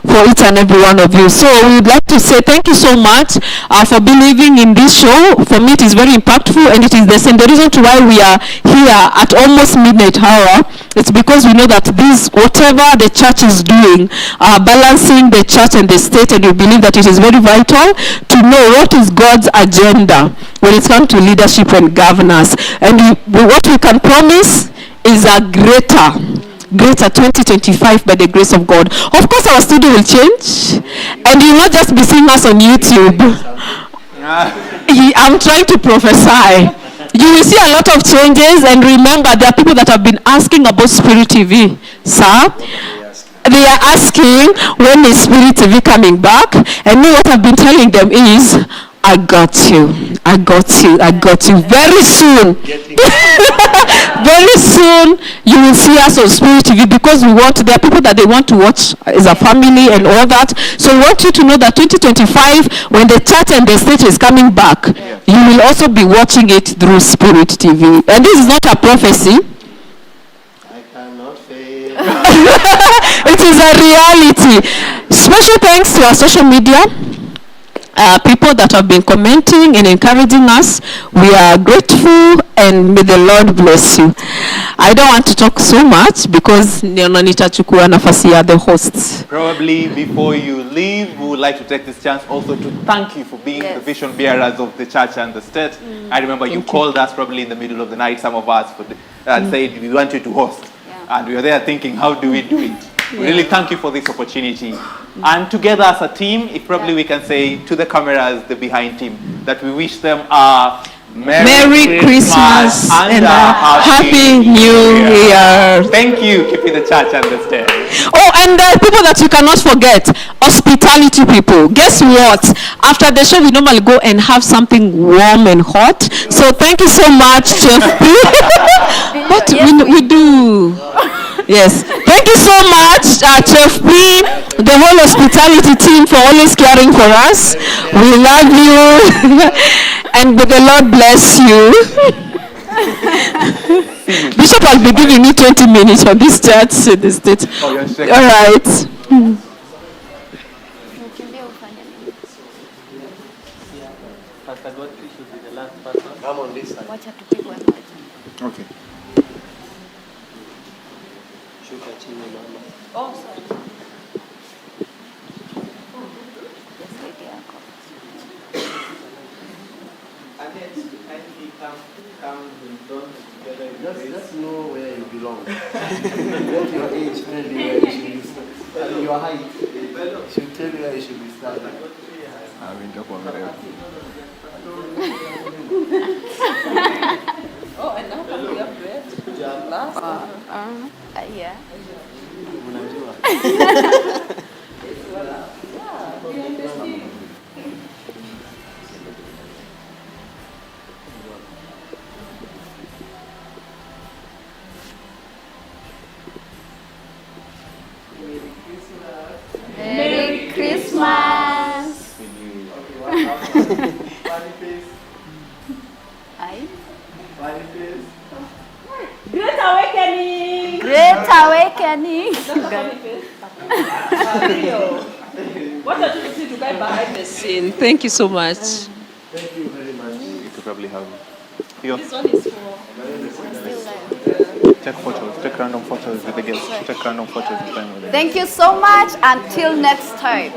for each and every one of you. So we would like to say thank you so much for believing in this show. For me, it is very impactful, and it is the same. The reason why we are here at almost midnight hour, it's because we know that this, whatever the church is doing, balancing the church and the state, and we believe that it is very vital to know what is God's agenda when it comes to leadership and governance. And what we can promise is a greater 2025 by the grace of God. Of course, our studio will change, and you will not just be seeing us on YouTube. I'm trying to prophesy. You will see a lot of changes, and remember, there are people that have been asking about Spirit TV, sir. They are asking, when is Spirit TV coming back? And me, what I've been telling them is, I got you. Very soon. Very soon, you will see us on Spirit TV, because there are people that they want to watch as a family and all that. So we want you to know that 2025, when the church and the state is coming back, you will also be watching it through Spirit TV. And this is not a prophecy. I cannot fail. It is a reality. Special thanks to our social media. People that have been commenting and encouraging us. We are grateful, and may the Lord bless you. I don't want to talk so much because nitachukua nafasi ya the hosts. Probably before you leave, we would like to take this chance also to thank you for being the vision bearers of the church and the state. I remember you called us probably in the middle of the night, some of us, and said we want you to host. And we were there thinking, how do we do it? We really thank you for this opportunity. And together as a team, if probably we can say to the cameras, the behind team, that we wish them a Merry Christmas and a Happy New Year. Thank you, keeping the church and the state. Oh, and people that you cannot forget, hospitality people. Guess what? After the show, we normally go and have something warm and hot. So thank you so much, Chef P. But we do. Yes. Thank you so much, Chef P, the whole hospitality team, for always caring for us. We love you. And may the Lord bless you. Bishop will be giving me 20 minutes for this church in the state. All right. Pastor God. Wacha tupigwe moja. Okay. Shuka chini mama. Oh, sorry. Yes, lady yako. Just know where you belong. Let your age tell you where you should be standing. Your height should tell you where you should be standing. Oh, and now can we have bread? Last. Yeah. Merry Christmas. Aye. Great awakening! Great awakening. What are you to guy behind the scene? Thank you so much. Thank you very much. You could probably have your This one is for... take photos, take random photos with the guests, take random photos with them. Thank you so much. Until next time.